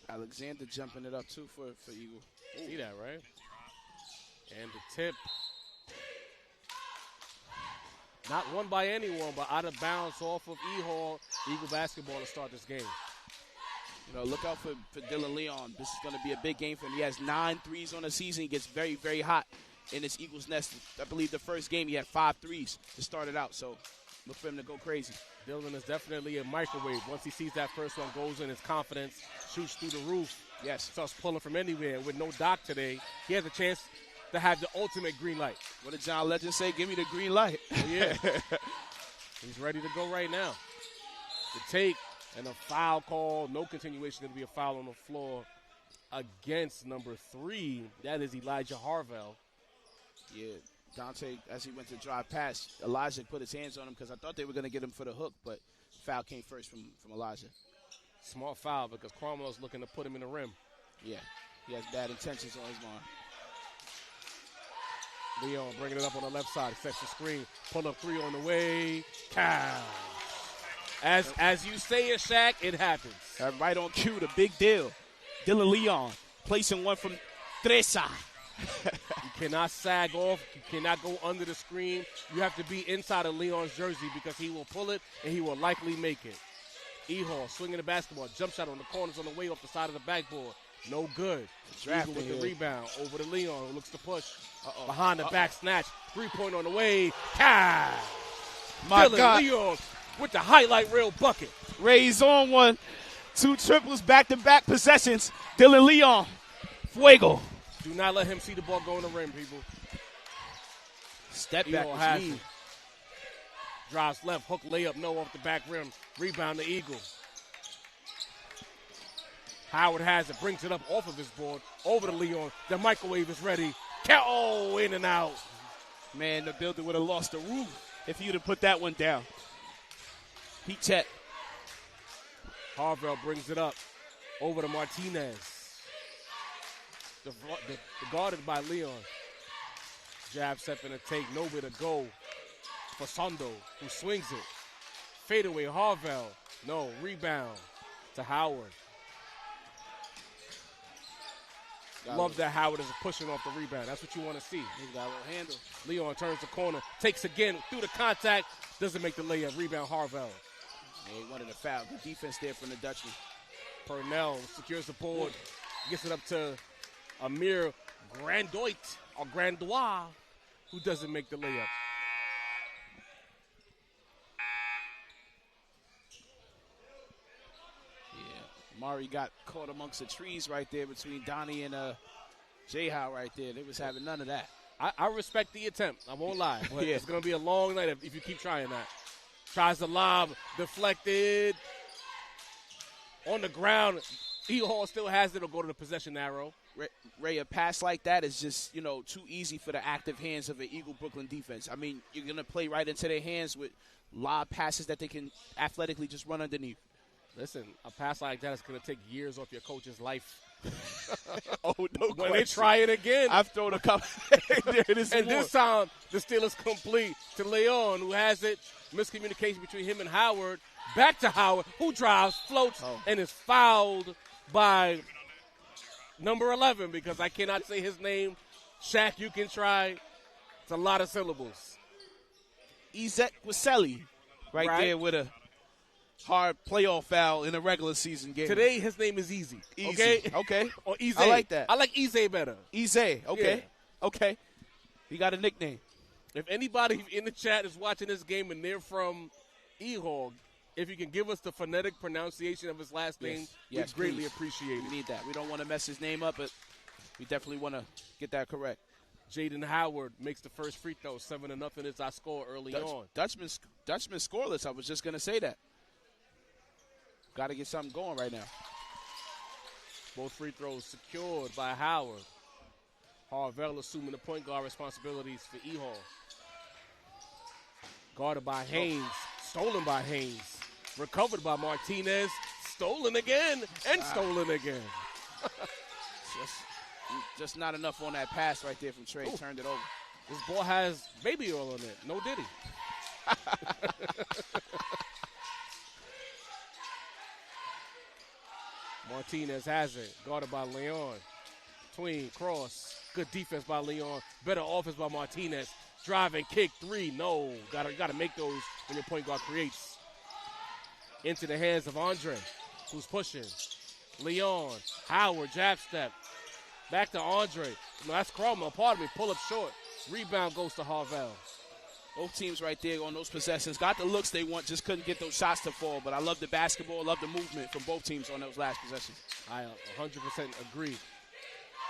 [SPEAKER 1] Alexander jumping it up, too, for Eagle.
[SPEAKER 24] See that, right? And the tip. Not won by anyone, but out of bounds off of E-Hall. Eagle basketball to start this game.
[SPEAKER 1] You know, look out for Dylan Leon. This is going to be a big game for him. He has 9 threes on the season. He gets very, very hot in this Eagles nest. I believe the first game he had 5 threes to start it out. So look for him to go crazy.
[SPEAKER 24] Dylan is definitely a microwave. Once he sees that first one, goes in, his confidence shoots through the roof.
[SPEAKER 1] Yes.
[SPEAKER 24] Starts pulling from anywhere. With no Doc today, he has a chance to have the ultimate green light.
[SPEAKER 1] What did John Legend say? Give me the green light.
[SPEAKER 24] Oh, yeah. He's ready to go right now. The take and a foul call. No continuation. Going to be a foul on the floor against number 3. That is Elijah Harvell.
[SPEAKER 1] Yeah, Dante, as he went to drive past, Elijah put his hands on him because I thought they were going to get him for the hook, but foul came first from Elijah.
[SPEAKER 24] Small foul because Cromwell's looking to put him in the rim.
[SPEAKER 1] Yeah, he has bad intentions on his mind.
[SPEAKER 24] Leon bringing it up on the left side, sets the screen, pull up 3 on the way, cow. As you say it, Shaq, it happens.
[SPEAKER 1] Right on cue, the big deal. Dylan Leon placing one from Tresa.
[SPEAKER 24] You cannot sag off. You cannot go under the screen. You have to be inside of Leon's jersey because he will pull it and he will likely make it. E-Hall swinging the basketball. Jump shot on the corners on the way off the side of the backboard. No good. Eagle with the rebound. Over to Leon who looks to push. Behind the back snatch. 3-point on the way. Cash.
[SPEAKER 1] My
[SPEAKER 24] Dylan
[SPEAKER 1] God.
[SPEAKER 24] Leon with the highlight reel bucket.
[SPEAKER 1] Ray's on one. 2 triples, back-to-back possessions. Dylan Leon. Fuego.
[SPEAKER 24] Do not let him see the ball go in the rim, people.
[SPEAKER 1] Step back
[SPEAKER 24] has it. Drives left, hook, layup, no off the back rim. Rebound the Eagle. Howard has it, brings it up off of his board. Over to Leon. The microwave is ready. Oh, in and out.
[SPEAKER 1] Man, the building would have lost the roof if he would have put that one down. Heat check.
[SPEAKER 24] Harvell brings it up. Over to Martinez. The guarded by Leon. Jab step and a take, nowhere to go for Sondo, who swings it. Fadeaway, Harvell. No, rebound to Howard. Love that Howard is pushing off the rebound. That's what you want to see.
[SPEAKER 1] He's got a little handle.
[SPEAKER 24] Leon turns the corner, takes again through the contact, doesn't make the layup. Rebound, Harvell.
[SPEAKER 1] He wanted a foul. Good defense there from the Dutchman.
[SPEAKER 24] Purnell secures the board, gets it up to Amir Grandoit, or Grandois, who doesn't make the layup.
[SPEAKER 1] Yeah, Mari got caught amongst the trees right there between Donnie and J-How right there. They was having none of that.
[SPEAKER 24] I respect the attempt. I won't lie. But It's going to be a long night if you keep trying that. Tries to lob, deflected. On the ground, E-Hall still has it. It'll go to the possession arrow.
[SPEAKER 1] Ray, a pass like that is just, too easy for the active hands of an Eagle Brooklyn defense. I mean, you're going to play right into their hands with lob passes that they can athletically just run underneath.
[SPEAKER 24] Listen, a pass like that is going to take years off your coach's life.
[SPEAKER 1] Oh, no
[SPEAKER 24] When
[SPEAKER 1] question.
[SPEAKER 24] they try it again.
[SPEAKER 1] I've thrown a couple. There it is.
[SPEAKER 24] And this time, the steal is complete to Leon, who has it. Miscommunication between him and Howard. Back to Howard, who drives, floats, and is fouled by number 11 because I cannot say his name. Shaq, you can try. It's a lot of syllables.
[SPEAKER 1] Ezek Waselli right there with a hard playoff foul in a regular season game.
[SPEAKER 24] Today, his name is Easy.
[SPEAKER 1] Okay. Okay.
[SPEAKER 24] Or Easy.
[SPEAKER 1] I like that.
[SPEAKER 24] I like Easy better.
[SPEAKER 1] Easy. Okay.
[SPEAKER 24] Yeah.
[SPEAKER 1] Okay. He got a nickname.
[SPEAKER 24] If anybody in the chat is watching this game and they're from Ehog, if you can give us the phonetic pronunciation of his last name, we'd greatly appreciate it.
[SPEAKER 1] We need that. We don't want to mess his name up, but we definitely want to get that correct.
[SPEAKER 24] Jaden Howard makes the first free throw. 7-0 is our score early on.
[SPEAKER 1] Dutchman scoreless. I was just going to say that. Got to get something going right now.
[SPEAKER 24] Both free throws secured by Howard. Harvell assuming the point guard responsibilities for Ehall. Guarded by Haynes. Stolen by Haynes. Recovered by Martinez. Stolen again and stolen again.
[SPEAKER 1] Just not enough on that pass right there from Trey. Ooh. Turned it over.
[SPEAKER 24] This ball has baby oil on it. No diddy. Martinez has it. Guarded by Leon. Tween, cross. Good defense by Leon. Better offense by Martinez. Driving, kick, three. No. Gotta make those when your point guard creates. Into the hands of Andre, who's pushing. Leon. Howard, jab step. Back to Andre. No, that's Cromwell. Pardon me. Pull up short. Rebound goes to Harvell.
[SPEAKER 1] Both teams right there on those possessions got the looks they want, just couldn't get those shots to fall. But I love the basketball, love the movement from both teams on those last possessions.
[SPEAKER 24] I 100% agree.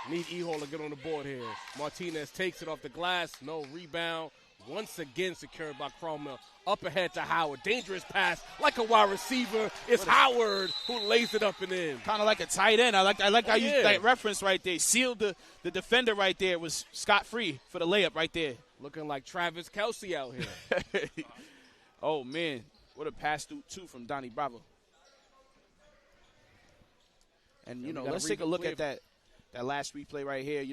[SPEAKER 24] Need Ehall to get on the board here. Martinez takes it off the glass. No rebound. Once again secured by Cromwell. Up ahead to Howard. Dangerous pass like a wide receiver. It's Howard who lays it up and in.
[SPEAKER 1] Kind of like a tight end. I like how you that reference right there. Sealed the defender right there. Was scot-free for the layup right there.
[SPEAKER 24] Looking like Travis Kelce out here.
[SPEAKER 1] Oh, man. What a pass through, too, from Donnie Bravo. And, let's take a look at that last replay right here.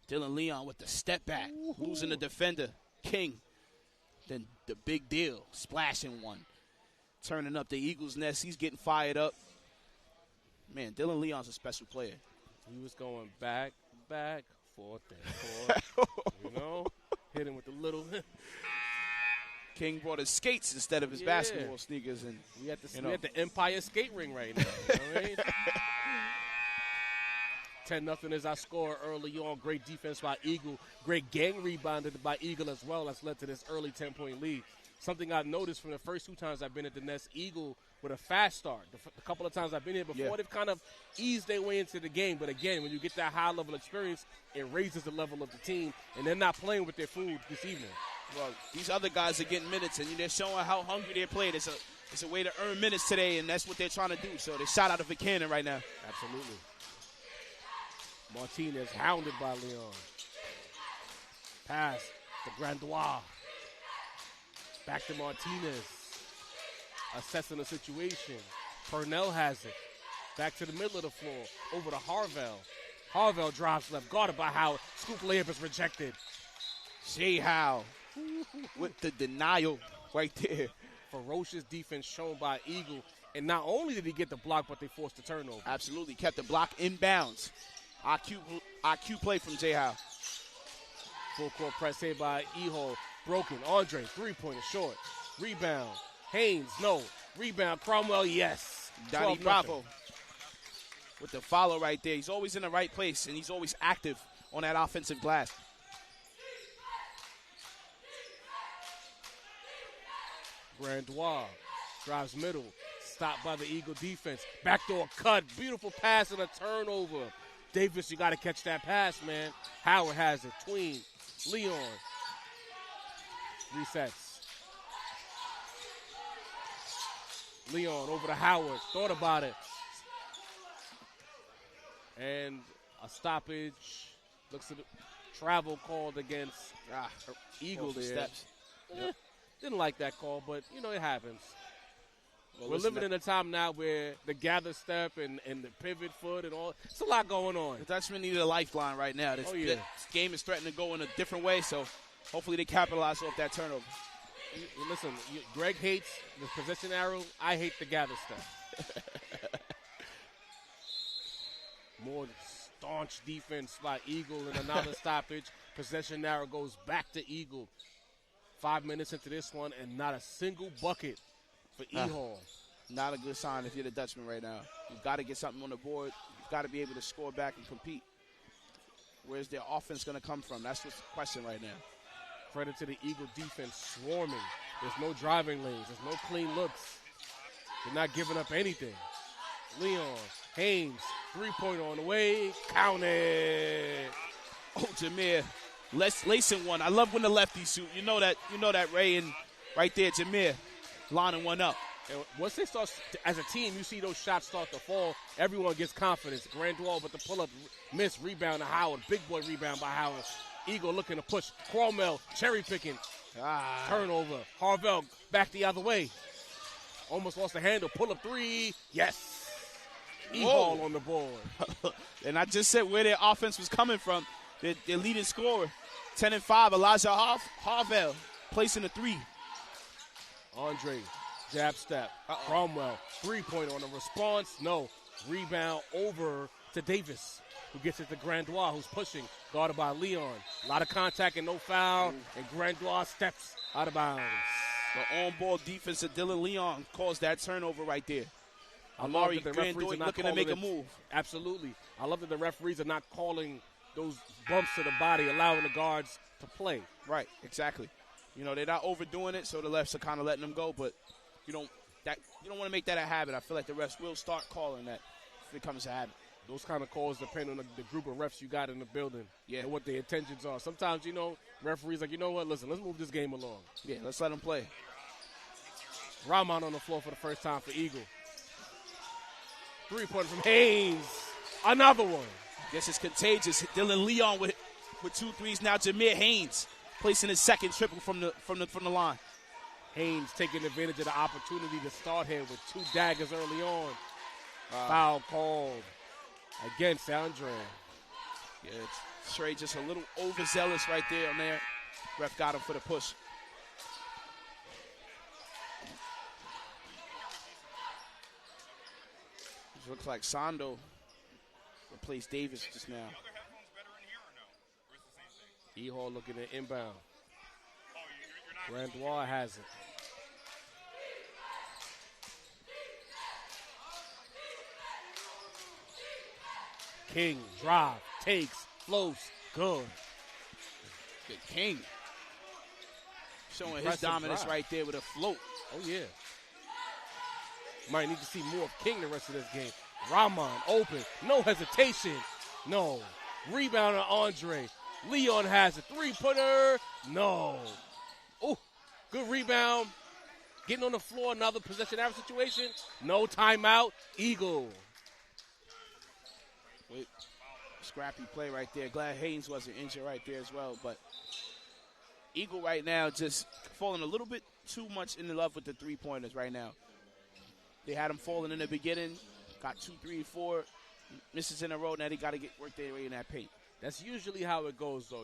[SPEAKER 1] Dylan Leon with the step back. Losing the defender. King. Then the big deal. Splashing one. Turning up the Eagles' nest. He's getting fired up. Man, Dylan Leon's a special player.
[SPEAKER 24] He was going back, forth, and forth. Hit him with the little.
[SPEAKER 1] King brought his skates instead of his basketball sneakers, and
[SPEAKER 24] we at the Empire skate ring right now. You know what I mean? 10-0 is our score early on. Great defense by Eagle. Great gang rebounded by Eagle as well. That's led to this early 10-point lead. Something I've noticed from the first 2 times I've been at the Nest, Eagle with a fast start. The couple of times I've been here before, they've kind of eased their way into the game. But again, when you get that high-level experience, it raises the level of the team, and they're not playing with their food this evening.
[SPEAKER 1] Well, these other guys are getting minutes, and they're showing how hungry they're playing. It's a way to earn minutes today, and that's what they're trying to do. So they shot out of a cannon right now.
[SPEAKER 24] Absolutely. Martinez hounded by Leon. Pass to Grandois. Back to Martinez. Assessing the situation. Purnell has it. Back to the middle of the floor. Over to Harvell. Harvell drives left. Guarded by Howard. Scoop layup is rejected.
[SPEAKER 1] Jay Howe with the denial right there.
[SPEAKER 24] Ferocious defense shown by Eagle. And not only did he get the block, but they forced the turnover.
[SPEAKER 1] Absolutely. Kept the block in bounds. IQ play from Jay Howe.
[SPEAKER 24] Full court press here by Ehall. Broken. Andre, 3-pointer short. Rebound. Haynes, no. Rebound. Cromwell, yes.
[SPEAKER 1] Donnie Bravo with the follow right there. He's always in the right place, and he's always active on that offensive glass.
[SPEAKER 24] Grandois drives middle. Stopped by the Eagle defense. Backdoor cut. Beautiful pass and a turnover. Davis, you got to catch that pass, man. Howard has it. Tween. Leon. Resets. Leon over to Howard. Thought about it. And a stoppage. Looks at the travel called against Eagle there.
[SPEAKER 1] Steps.
[SPEAKER 24] Didn't like that call, but, it happens. Well, we're living in a time now where the gather step and the pivot foot and all. It's a lot going on.
[SPEAKER 1] The Dutchman needed a lifeline right now. This game is threatening to go in a different way, so hopefully they capitalize off that turnover.
[SPEAKER 24] Listen, Greg hates the position arrow. I hate the gather step. Moore staunch defense by Eagle and another stoppage. Possession narrow goes back to Eagle. 5 minutes into this one and not a single bucket for E-Hall.
[SPEAKER 1] Not a good sign if you're the Dutchman right now. You've got to get something on the board. You've got to be able to score back and compete. Where's their offense going to come from? That's what's the question right now.
[SPEAKER 24] Credit to the Eagle defense swarming. There's no driving lanes. There's no clean looks. They're not giving up anything. Leon, Haynes, three-pointer on the way. Count it.
[SPEAKER 1] Oh, Jameer. Lacing one. I love when the lefties shoot. You know that, Ray, and right there, Jameer lining one up.
[SPEAKER 24] And once they start, as a team, you see those shots start to fall, everyone gets confidence. Grandois, but the pull-up miss, rebound to Howard. Big boy rebound by Howard. Eagle looking to push. Cromwell cherry-picking. Turnover. Harvell back the other way. Almost lost the handle. Pull-up three. Yes. E-Hall on the board.
[SPEAKER 1] And I just said where their offense was coming from. Their leading scorer, 10-5, Elijah Harvell, placing the three.
[SPEAKER 24] Andre, jab step. Cromwell, three-point on the response. No. Rebound over to Davis, who gets it to Grandois, who's pushing. Guarded by Leon. A lot of contact and no foul. And Grandois steps out of bounds.
[SPEAKER 1] The on-ball defense of Dylan Leon caused that turnover right there.
[SPEAKER 24] I love that the
[SPEAKER 1] Grandois
[SPEAKER 24] referees are not
[SPEAKER 1] looking to make a move.
[SPEAKER 24] Absolutely. I love that the referees are not calling those bumps to the body, allowing the guards to play.
[SPEAKER 1] Right, exactly. They're not overdoing it, so the refs are kind of letting them go, but you don't want to make that a habit. I feel like the refs will start calling that if it becomes a habit.
[SPEAKER 24] Those kind of calls depend on the group of refs you got in the building and what their intentions are. Sometimes, referees like, you know what, listen, let's move this game along.
[SPEAKER 1] Yeah, let's let them play.
[SPEAKER 24] Rahman on the floor for the first time for Eagle. Three-pointer from Haynes. Another one.
[SPEAKER 1] Guess it's contagious. Dylan Leon with 2 threes. Now Jameer Haynes placing his second triple from the line.
[SPEAKER 24] Haynes taking advantage of the opportunity to start here with 2 daggers early on. Foul called against Andre.
[SPEAKER 1] Yeah, Trey just a little overzealous right there on there. Ref got him for the push. It looks like Sando replaced Davis just now.
[SPEAKER 24] E-Hall looking at inbound. Grandois has it. King, drive, takes, floats, good.
[SPEAKER 1] Good King. Showing
[SPEAKER 24] Impressive
[SPEAKER 1] his dominance
[SPEAKER 24] drive.
[SPEAKER 1] right there with a float.
[SPEAKER 24] Oh, yeah. Might need to see more of King the rest of this game. Rahman open, no hesitation. No. Rebound on Andre. Leon has a three-pointer. No. Oh, good rebound. Getting on the floor, another possession average situation. No timeout. Eagle.
[SPEAKER 1] Wait. Scrappy play right there. Glad Haynes wasn't injured right there as well. But Eagle right now just falling a little bit too much in love with the three-pointers right now. They had them falling in the beginning. Got 2, 3, 4 misses in a row. Now they got to work their way in that paint.
[SPEAKER 24] That's usually how it goes, though.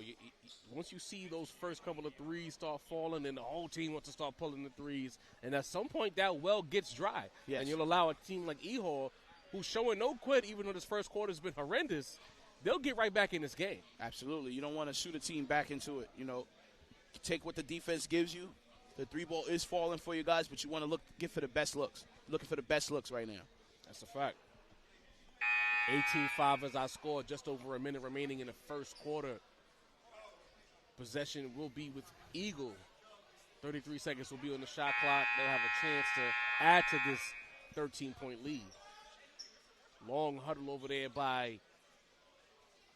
[SPEAKER 24] Once you see those first couple of threes start falling, then the whole team wants to start pulling the threes. And at some point, that well gets dry.
[SPEAKER 1] Yes.
[SPEAKER 24] And you'll allow a team like E-Hall, who's showing no quit, even though this first quarter's been horrendous, they'll get right back in this game.
[SPEAKER 1] Absolutely. You don't want to shoot a team back into it. Take what the defense gives you. The three ball is falling for you guys, but you want to get for the best looks. Looking for the best looks right now.
[SPEAKER 24] That's a fact. 18-5 as I score, just over a minute remaining in the first quarter. Possession will be with Eagle. 33 seconds will be on the shot clock. They'll have a chance to add to this 13-point lead. Long huddle over there by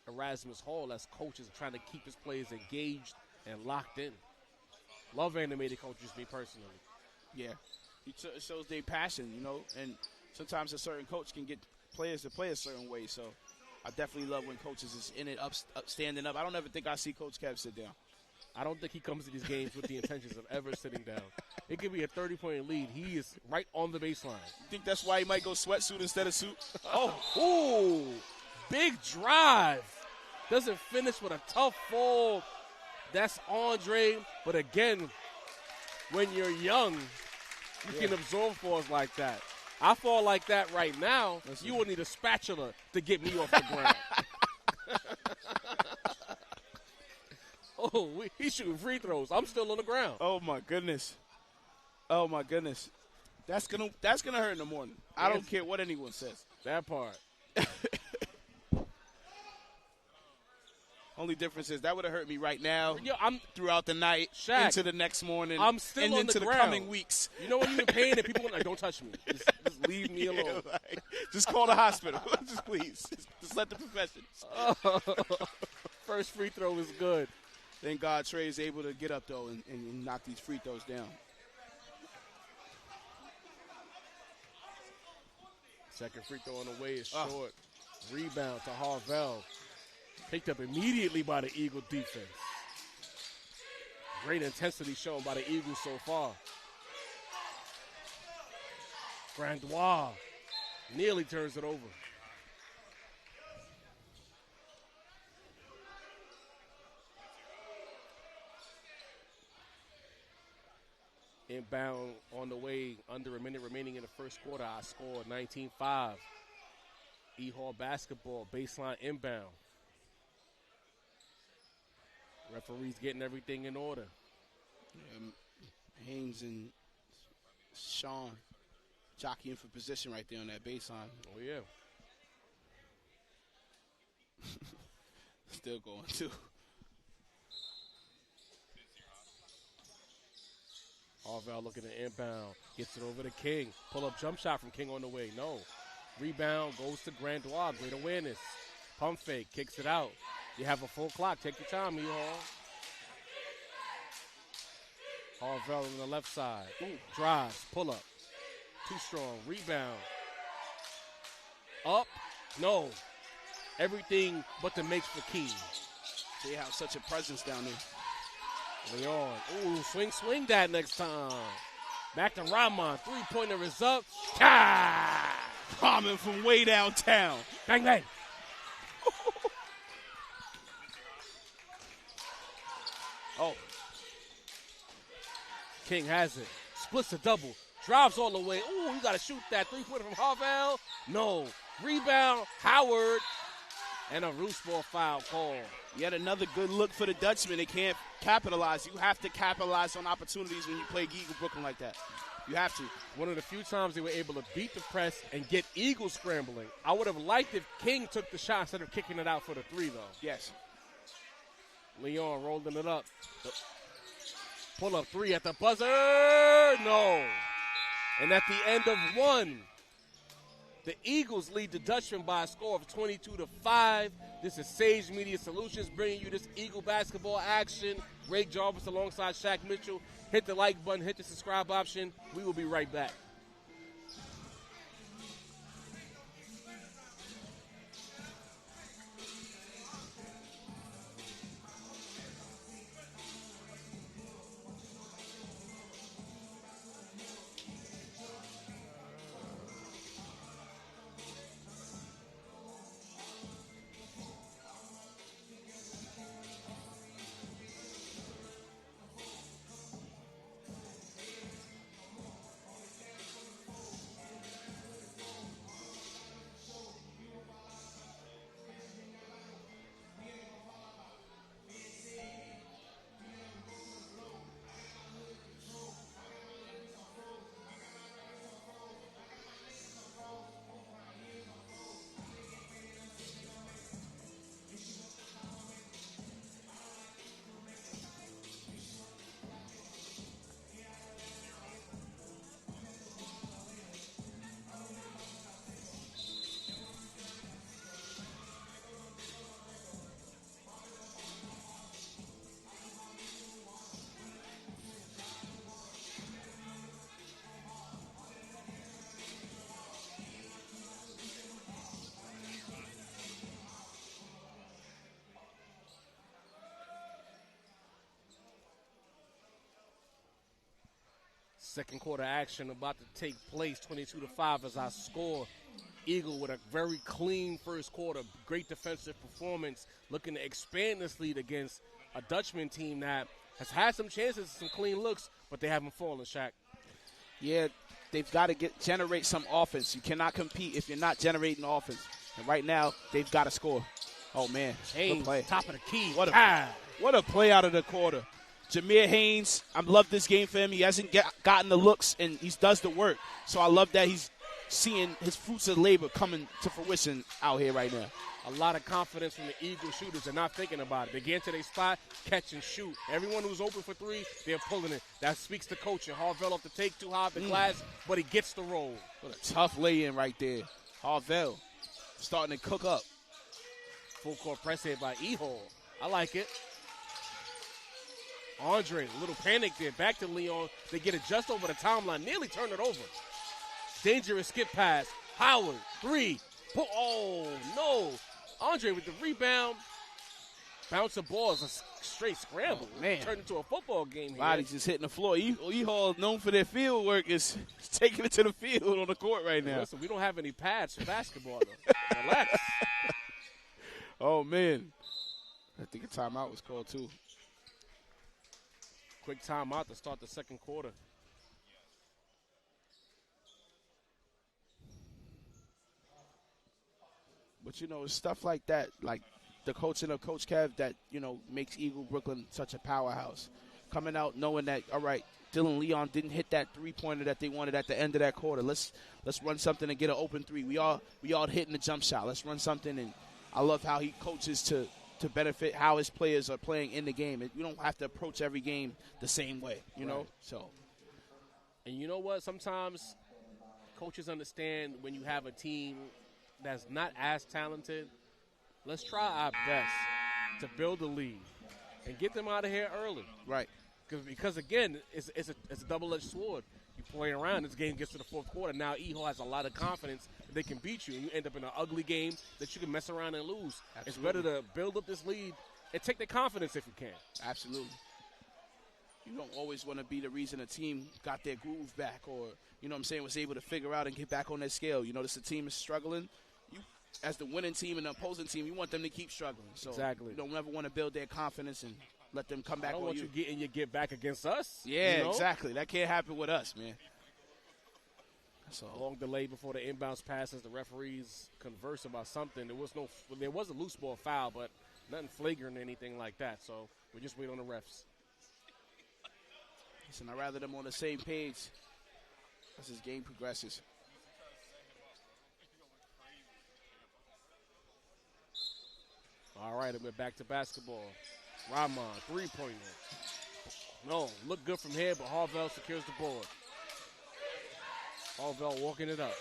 [SPEAKER 24] Erasmus Hall as coaches trying to keep his players engaged and locked in. Love animated coaches, me personally.
[SPEAKER 1] Yeah. It shows their passion, and sometimes a certain coach can get players to play a certain way. So I definitely love when coaches is in it, up standing up. I don't ever think I see Coach Kev sit down.
[SPEAKER 24] I don't think he comes to these games with the intentions of ever sitting down. It could be a 30-point lead. He is right on the baseline.
[SPEAKER 1] You think that's why he might go sweatsuit instead of suit?
[SPEAKER 24] Ooh, big drive. Doesn't finish with a tough fall. That's Andre. But again, when you're young, you can absorb falls like that. I fall like that right now. You will need a spatula to get me off the ground. Oh, he's shooting free throws. I'm still on the ground.
[SPEAKER 13] Oh my goodness. Oh my goodness. That's gonna hurt in the morning. I don't care what anyone says.
[SPEAKER 24] That part.
[SPEAKER 13] Only difference is that would have hurt me right now.
[SPEAKER 24] Yo, I'm
[SPEAKER 13] throughout the night,
[SPEAKER 24] Shaq,
[SPEAKER 13] into the next morning,
[SPEAKER 24] I'm still
[SPEAKER 13] and
[SPEAKER 24] on
[SPEAKER 13] into
[SPEAKER 24] the
[SPEAKER 13] the
[SPEAKER 24] ground.
[SPEAKER 13] coming weeks.
[SPEAKER 24] You know when you're in pain and people like, don't touch me. Just leave me alone.
[SPEAKER 13] Like, just call the hospital. Just please. Just let the professionals.
[SPEAKER 24] First free throw is good.
[SPEAKER 13] Thank God Trey is able to get up, though, and knock these free throws down.
[SPEAKER 24] Second free throw on the way is short. Rebound to Harvell. Picked up immediately by the Eagle defense. Great intensity shown by the Eagles so far. Grandois nearly turns it over. Inbound on the way, under a minute remaining in the first quarter. I scored 19-5. E-Hall basketball, baseline inbound. Referees getting everything in order.
[SPEAKER 13] Haynes and Sean jockeying for position right there on that baseline.
[SPEAKER 24] Oh, yeah.
[SPEAKER 13] Still going, too.
[SPEAKER 24] Harvell looking at inbound. Gets it over to King. Pull-up jump shot from King on the way. No. Rebound goes to Grandois. Great awareness. Pump fake. Kicks it out. You have a full clock. Take your time, E-Hall. Harvell on the left side. Drives. Pull up. Too strong. Rebound. Up. No. Everything but the makes for King.
[SPEAKER 13] They have such a presence down there.
[SPEAKER 24] Leon. Ooh, swing that next time. Back to Rahman. Three-pointer is up.
[SPEAKER 13] Rahman from way downtown.
[SPEAKER 24] Bang, bang. Oh. King has it. Splits a double. Drives all the way. Ooh, you got to shoot that. Three-pointer from Harvell. No. Rebound. Howard. And a loose ball foul call.
[SPEAKER 13] Yet another good look for the Dutchman. They can't capitalize. You have to capitalize on opportunities when you play Eagle Brooklyn like that. You have to.
[SPEAKER 24] One of the few times they were able to beat the press and get Eagles scrambling. I would have liked if King took the shot instead of kicking it out for the three, though.
[SPEAKER 13] Yes.
[SPEAKER 24] Leon rolling it up. Pull-up three at the buzzer. No. And at the end of one, the Eagles lead the Dutchman by a score of 22-5. This is Sage Media Solutions bringing you this Eagle basketball action. Ray Jarvis alongside Shaq Mitchell. Hit the like button, hit the subscribe option. We will be right back. Second quarter action about to take place, 22-5 as I score. Eagle with a very clean first quarter, great defensive performance, looking to expand this lead against a Dutchman team that has had some chances, some clean looks, but they haven't fallen, Shaq.
[SPEAKER 13] Yeah, they've got to generate some offense. You cannot compete if you're not generating offense. And right now, they've got to score. Oh, man.
[SPEAKER 24] Haynes,
[SPEAKER 13] good play.
[SPEAKER 24] Top of the key.
[SPEAKER 13] What a
[SPEAKER 1] What a play out of the quarter. Jameer Haynes, I love this game for him. He hasn't gotten the looks, and he does the work. So I love that he's seeing his fruits of labor coming to fruition out here right now.
[SPEAKER 24] A lot of confidence from the Eagle shooters. They're not thinking about it. They get into their spot, catch and shoot. Everyone who's open for three, they're pulling it. That speaks to coaching. Harvell off the take too high off the glass, but he gets the roll.
[SPEAKER 1] What a tough lay-in right there. Harvell starting to cook up.
[SPEAKER 24] Full court press here by Ehol. I like it. Andre, a little panic there. Back to Leon. They get it just over the timeline. Nearly turned it over. Dangerous skip pass. Howard, three. Oh, no. Andre with the rebound. Bounce the ball is a straight scramble.
[SPEAKER 1] Oh, man.
[SPEAKER 24] Turned into a football game here.
[SPEAKER 1] Body's just hitting the floor. Ehall, known for their field work, is taking it to the field on the court right now.
[SPEAKER 24] Listen, we don't have any pads for basketball, though. Relax.
[SPEAKER 1] Oh, man. I think a timeout was called, too.
[SPEAKER 24] Quick timeout to start the second quarter.
[SPEAKER 1] But, it's stuff like that, like the coaching of Coach Kev that, makes Eagle Brooklyn such a powerhouse. Coming out knowing that, all right, Dylan Leon didn't hit that three-pointer that they wanted at the end of that quarter. Let's run something and get an open three. We all hitting the jump shot. Let's run something. And I love how he coaches to benefit how his players are playing in the game. We don't have to approach every game the same way, you know? So.
[SPEAKER 24] And you know what? Sometimes coaches understand when you have a team that's not as talented, let's try our best to build a lead and get them out of here early.
[SPEAKER 1] Right.
[SPEAKER 24] Because again, it's a double-edged sword. You play around, this game gets to the fourth quarter. Now Ehol has a lot of confidence that they can beat you, and you end up in an ugly game that you can mess around and lose. Absolutely. It's better to build up this lead and take the confidence if you can.
[SPEAKER 1] Absolutely. You don't always want to be the reason a team got their groove back or, was able to figure out and get back on that scale. This team is struggling. You, as the winning team and the opposing team, you want them to keep struggling. So
[SPEAKER 24] exactly.
[SPEAKER 1] You don't ever want to build their confidence and let them come back on you.
[SPEAKER 24] I don't want you getting your get back against us.
[SPEAKER 1] Yeah, exactly. That can't happen with us, man.
[SPEAKER 24] So long delay before the inbounds passes. The referees converse about something. There was a loose ball foul, but nothing flagrant or anything like that. So we just wait on the refs.
[SPEAKER 1] Listen, I'd rather them on the same page as this game progresses.
[SPEAKER 24] All right, and we're back to basketball. Rahman, three-pointer. No, look good from here, but Harvell secures the board. Harvell walking it up.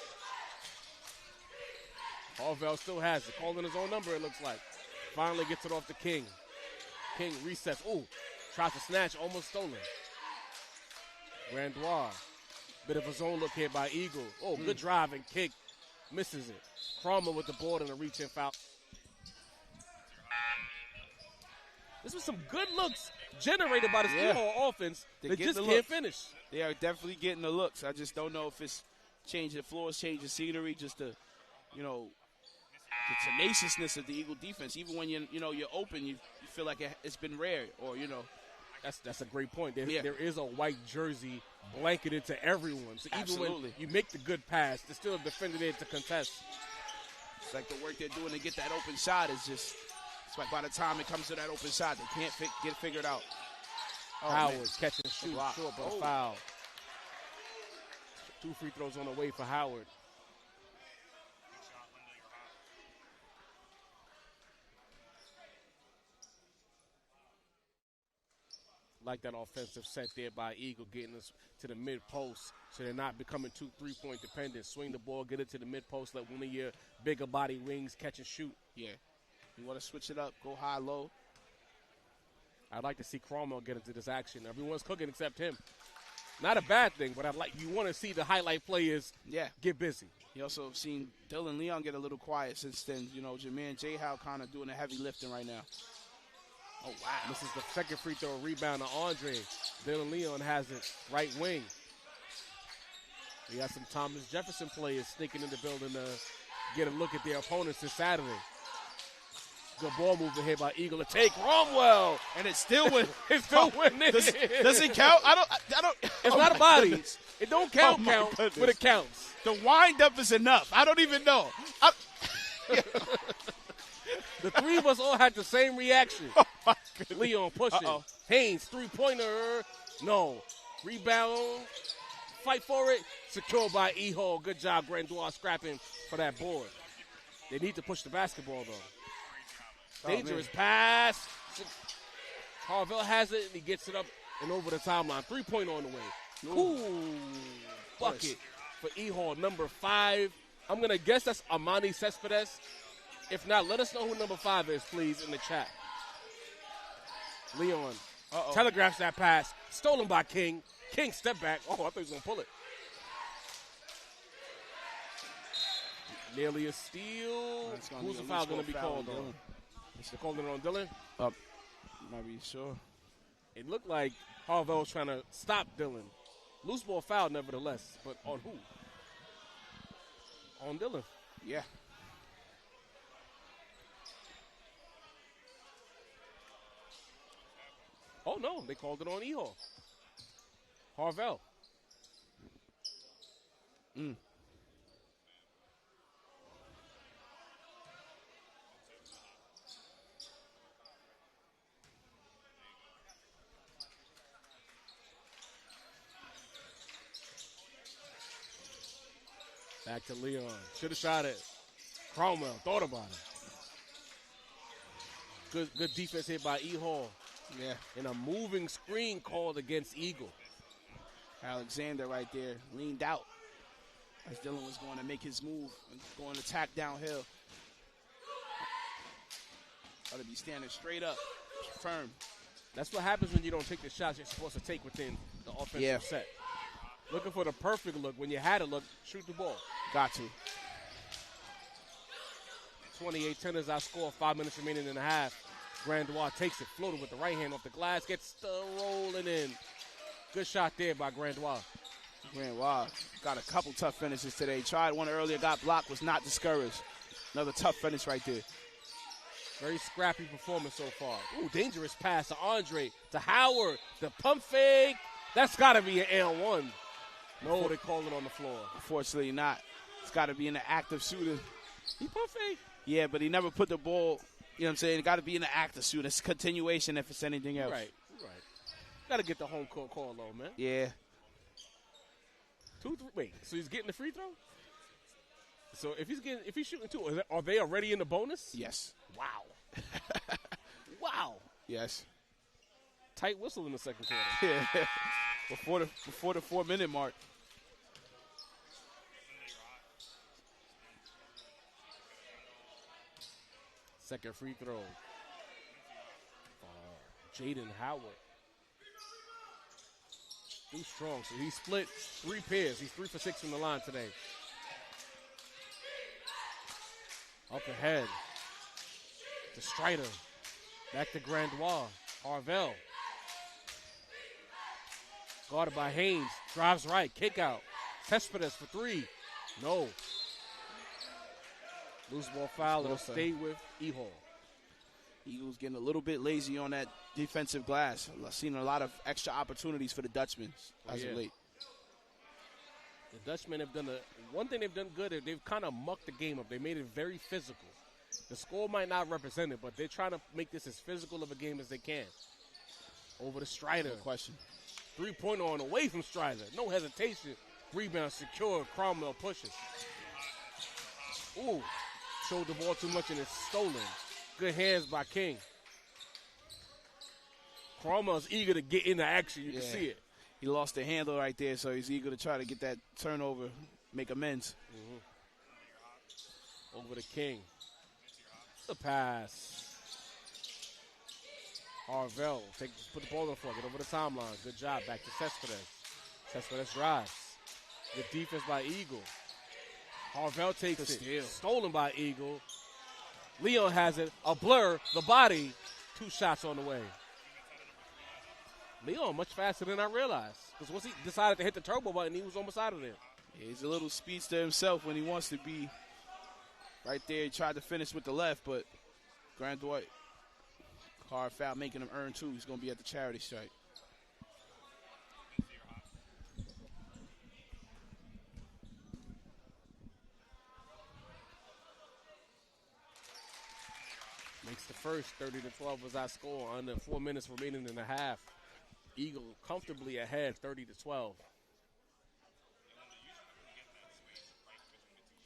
[SPEAKER 24] Harvell still has it. Calling his own number, it looks like. Finally gets it off to King. King resets. Ooh, tries to snatch, almost stolen. Grandois. Bit of a zone look here by Eagle. Oh, good drive and kick. Misses it. Cromer with the board and a reach-in foul. This was some good looks generated by the Steelhawk offense. They just can't finish.
[SPEAKER 1] They are definitely getting the looks. I just don't know if it's changing the floors, changing scenery, just the tenaciousness of the Eagle defense. Even when you're open, you feel like it's been rare, or
[SPEAKER 24] That's a great point. There is a white jersey blanketed to everyone. So even when you make the good pass, there's still a defender there to contest.
[SPEAKER 1] It's like the work they're doing to get that open shot is just. It's like by the time it comes to that open shot, they can't get it figured out.
[SPEAKER 24] Howard catch and shoot short, but a foul. 2 free throws on the way for Howard. Like that offensive set there by Eagle, getting us to the mid-post so they're not becoming too three-point dependent. Swing the ball, get it to the mid-post, let one of your bigger body wings catch and shoot.
[SPEAKER 1] Yeah. You want to switch it up, go high, low.
[SPEAKER 24] I'd like to see Cromwell get into this action. Everyone's cooking except him. Not a bad thing, but you want to see the highlight players get busy.
[SPEAKER 1] You also seen Dylan Leon get a little quiet since then. Jameer and J-Howe kind of doing the heavy lifting right now. Oh, wow.
[SPEAKER 24] This is the second free throw rebound to Andre. Dylan Leon has it right wing. We got some Thomas Jefferson players sneaking in the building to get a look at their opponents this Saturday. Good ball movement here by Eagle to take Cromwell,
[SPEAKER 1] and it's still win.
[SPEAKER 24] It's still winning.
[SPEAKER 1] Does it count? I don't.
[SPEAKER 24] It's not a body. Goodness. It don't count, but it counts.
[SPEAKER 1] The wind up is enough. I don't even know.
[SPEAKER 24] The three of us all had the same reaction. Leon pushing. Haynes, three-pointer. No. Rebound. Fight for it. Secured by E-Hall. Good job, Grandois, scrapping for that board. They need to push the basketball, though. Dangerous pass. Harvell has it, and he gets it up and over the timeline. Three-pointer on the way. Ooh. Bucket for E-Hall, number 5. I'm going to guess that's Amani Cespedes. If not, let us know who number 5 is, please, in the chat. Leon telegraphs that pass. Stolen by King. King, step back. Oh, I thought he was going to pull it. Nearly a steal. Who's the foul going to be called on? Is it called on Dylan?
[SPEAKER 1] Not be sure.
[SPEAKER 24] It looked like Harvell was trying to stop Dylan. Loose ball foul, nevertheless. But on who? On Dylan.
[SPEAKER 1] Yeah.
[SPEAKER 24] Oh, no. They called it on E-Hall. Harvell. Back to Leon. Should have shot it. Cromwell thought about it. Good defense here by E-Hall.
[SPEAKER 1] Yeah.
[SPEAKER 24] And a moving screen called against Eagle.
[SPEAKER 1] Alexander right there leaned out as Dylan was going to make his move and going to attack downhill. Got to be standing straight up, firm.
[SPEAKER 24] That's what happens when you don't take the shots you're supposed to take within the offensive set. Looking for the perfect look. When you had a look, shoot the ball.
[SPEAKER 1] Got to.
[SPEAKER 24] 28-10 as I score. 5 minutes remaining in the half. Grandois takes it, floated with the right hand off the glass, gets the rolling in. Good shot there by Grandois.
[SPEAKER 1] Grandois got a couple tough finishes today. Tried one earlier, got blocked, was not discouraged. Another tough finish right there.
[SPEAKER 24] Very scrappy performance so far. Ooh, dangerous pass to Andre, to Howard, the pump fake. That's got to be an L1. No, they call it on the floor.
[SPEAKER 1] Unfortunately not. It's got to be in the active shooter.
[SPEAKER 24] He pump fake?
[SPEAKER 1] Yeah, but he never put the ball, you know what I'm saying? It got to be in the active shooter. It's continuation if it's anything else.
[SPEAKER 24] Right. Got to get the home court call, though, man.
[SPEAKER 1] Yeah.
[SPEAKER 24] 2, 3. Wait, so he's getting the free throw? So if he's shooting 2, are they already in the bonus?
[SPEAKER 1] Yes.
[SPEAKER 24] Wow. Wow.
[SPEAKER 1] Yes.
[SPEAKER 24] Tight whistle in the second quarter.
[SPEAKER 1] Yeah. Before the 4-minute mark.
[SPEAKER 24] Second free throw. Jaden Howard. Too strong. So he split 3 pairs. He's 3 for 6 from the line today. Up ahead to Strider. Back to Grandois. Harvell. Guarded by Haynes. Drives right. Kick out. Cespedes for 3. No. Loose ball foul. It'll stay with E-Hall.
[SPEAKER 1] Eagles getting a little bit lazy on that defensive glass. I've seen a lot of extra opportunities for the Dutchmen as of late.
[SPEAKER 24] The Dutchmen have done one thing they've done good. They've kind of mucked the game up. They made it very physical. The score might not represent it, but they're trying to make this as physical of a game as they can. Over to Strider.
[SPEAKER 1] No question.
[SPEAKER 24] 3-pointer on away from Strider. No hesitation. Rebound secure. Cromwell pushes. Ooh. Showed the ball too much and it's stolen. Good hands by King. Cromwell's eager to get into action. You can see it.
[SPEAKER 1] He lost the handle right there, so he's eager to try to get that turnover, make amends.
[SPEAKER 24] Over to King. The pass. Harvell put the ball on the floor, get over the timeline. Good job. Back to Cespedes. Cespedes drives. Good defense by Eagle. Harvell takes it.
[SPEAKER 1] Steal.
[SPEAKER 24] Stolen by Eagle. Leon has it. A blur. The body. 2 shots on the way. Leon much faster than I realized. Because once he decided to hit the turbo button, he was almost out of there.
[SPEAKER 1] Yeah, he's a little speedster himself when he wants to be. Right there, he tried to finish with the left, but Grandois, hard foul, making him earn 2. He's going to be at the charity strike.
[SPEAKER 24] Makes the first 30-12 was our score under 4 minutes remaining in the half. Eagle comfortably ahead, 30-12.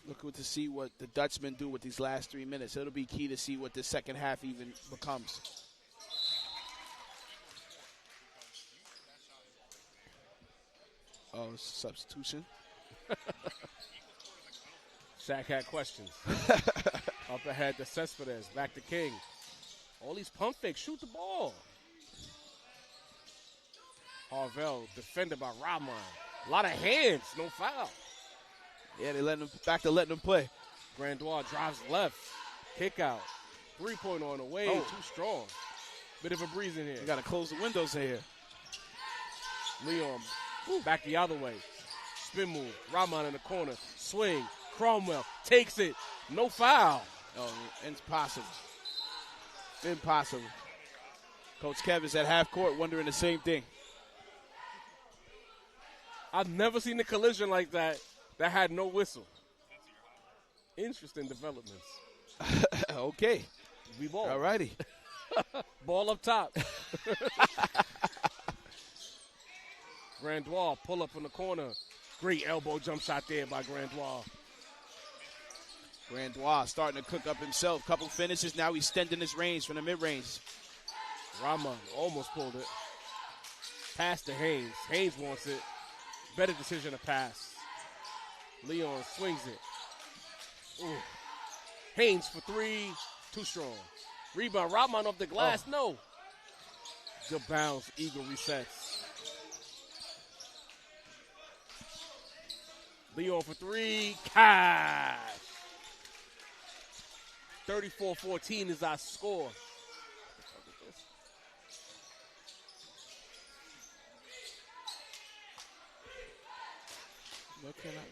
[SPEAKER 1] Looking to see what the Dutchmen do with these last 3 minutes. It'll be key to see what the second half even becomes. Oh, substitution.
[SPEAKER 24] Shaq had questions. Up ahead to Cespedes, back to King. All these pump fakes, shoot the ball. Harvell defended by Rahman. A lot of hands, no foul.
[SPEAKER 1] Yeah, they letting him back to letting him play.
[SPEAKER 24] Grandois drives left, kick out. 3-point on the way, too strong. Bit of a breeze in here.
[SPEAKER 1] You got to close the windows in here.
[SPEAKER 24] Leon back the other way. Spin move. Rahman in the corner. Swing. Cromwell takes it. No foul.
[SPEAKER 1] Oh, impossible. Impossible. Coach Kev is at half court wondering the same thing.
[SPEAKER 24] I've never seen a collision like that had no whistle. Interesting developments.
[SPEAKER 1] Okay.
[SPEAKER 24] We ball.
[SPEAKER 1] All righty.
[SPEAKER 24] Ball up top. Grandois pull up in the corner. Great elbow jump shot there by Grandois.
[SPEAKER 1] Grandois starting to cook up himself. Couple finishes. Now he's extending his range from the mid-range.
[SPEAKER 24] Rahman almost pulled it. Pass to Haynes. Haynes wants it. Better decision to pass. Leon swings it. Ooh. Haynes for three. Too strong. Rebound. Rahman off the glass. No. Good bounce. Eagle resets. Leon for three. Cash. 34-14 is our score.
[SPEAKER 1] What can I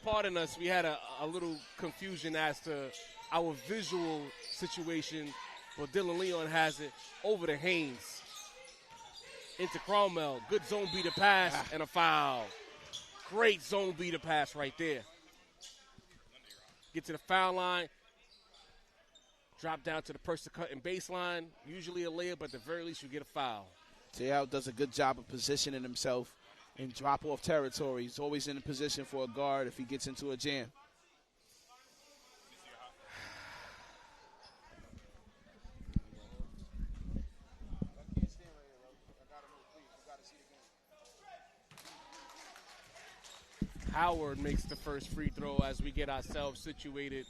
[SPEAKER 24] Pardon us, we had a little confusion as to our visual situation, but Dylan Leon has it over to Haynes. Into Cromwell. Good zone beater pass and a foul. Great zone beater pass right there. Get to the foul line. Drop down to the person cutting baseline. Usually a layup, but at the very least you get a foul.
[SPEAKER 1] Te'o does a good job of positioning himself in drop-off territory. He's always in a position for a guard if he gets into a jam.
[SPEAKER 24] Howard makes the first free throw as we get ourselves situated.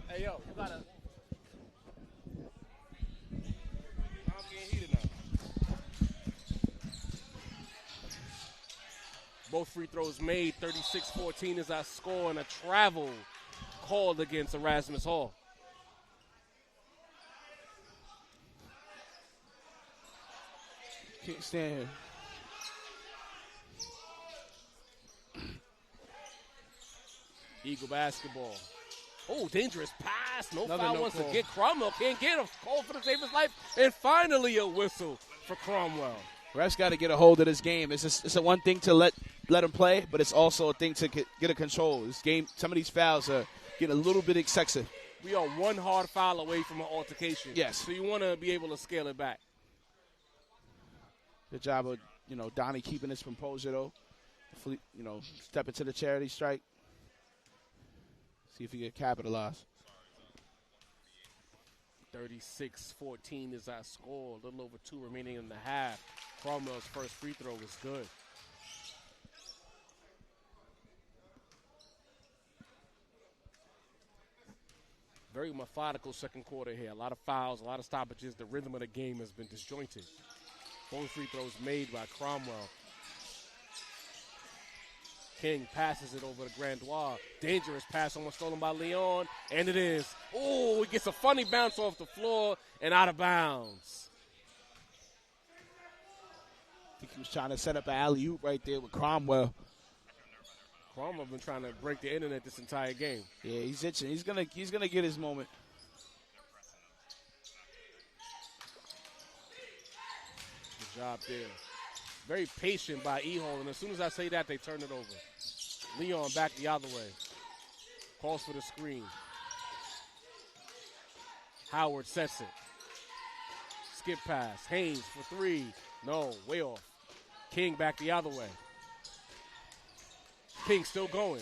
[SPEAKER 24] Hey, yo, you gotta. I'm getting heated now. Both free throws made. 36-14 is our score, and a travel called against Erasmus Hall.
[SPEAKER 1] Can't stand here.
[SPEAKER 24] Eagle basketball. Oh, dangerous pass. No
[SPEAKER 1] Another
[SPEAKER 24] foul
[SPEAKER 1] no
[SPEAKER 24] once
[SPEAKER 1] call.
[SPEAKER 24] again. Cromwell can't get a call for the save of his life. And finally a whistle for Cromwell.
[SPEAKER 1] Refs got to get a hold of this game. It's a one thing to let him play, but it's also a thing to get a control. This game, some of these fouls are getting a little bit excessive.
[SPEAKER 24] We are one hard foul away from an altercation.
[SPEAKER 1] Yes.
[SPEAKER 24] So you want to be able to scale it back.
[SPEAKER 1] Good job of, Donnie keeping his composure, though. Step into the charity strike. See if he can capitalize.
[SPEAKER 24] 36-14 is our score. A little over 2 remaining in the half. Cromwell's first free throw was good. Very methodical second quarter here. A lot of fouls, a lot of stoppages. The rhythm of the game has been disjointed. Both free throws made by Cromwell. King passes it over to Grandois. Dangerous pass, almost stolen by Leon, and it is. Oh, he gets a funny bounce off the floor and out of bounds.
[SPEAKER 1] I think he was trying to set up an alley-oop right there with Cromwell.
[SPEAKER 24] Cromwell been trying to break the internet this entire game.
[SPEAKER 1] Yeah, he's itching. He's gonna get his moment.
[SPEAKER 24] job there. Very patient by E-Hall, and as soon as I say that, they turn it over. Leon back the other way. Calls for the screen. Howard sets it. Skip pass. Haynes for three. No, way off. King back the other way. King still going.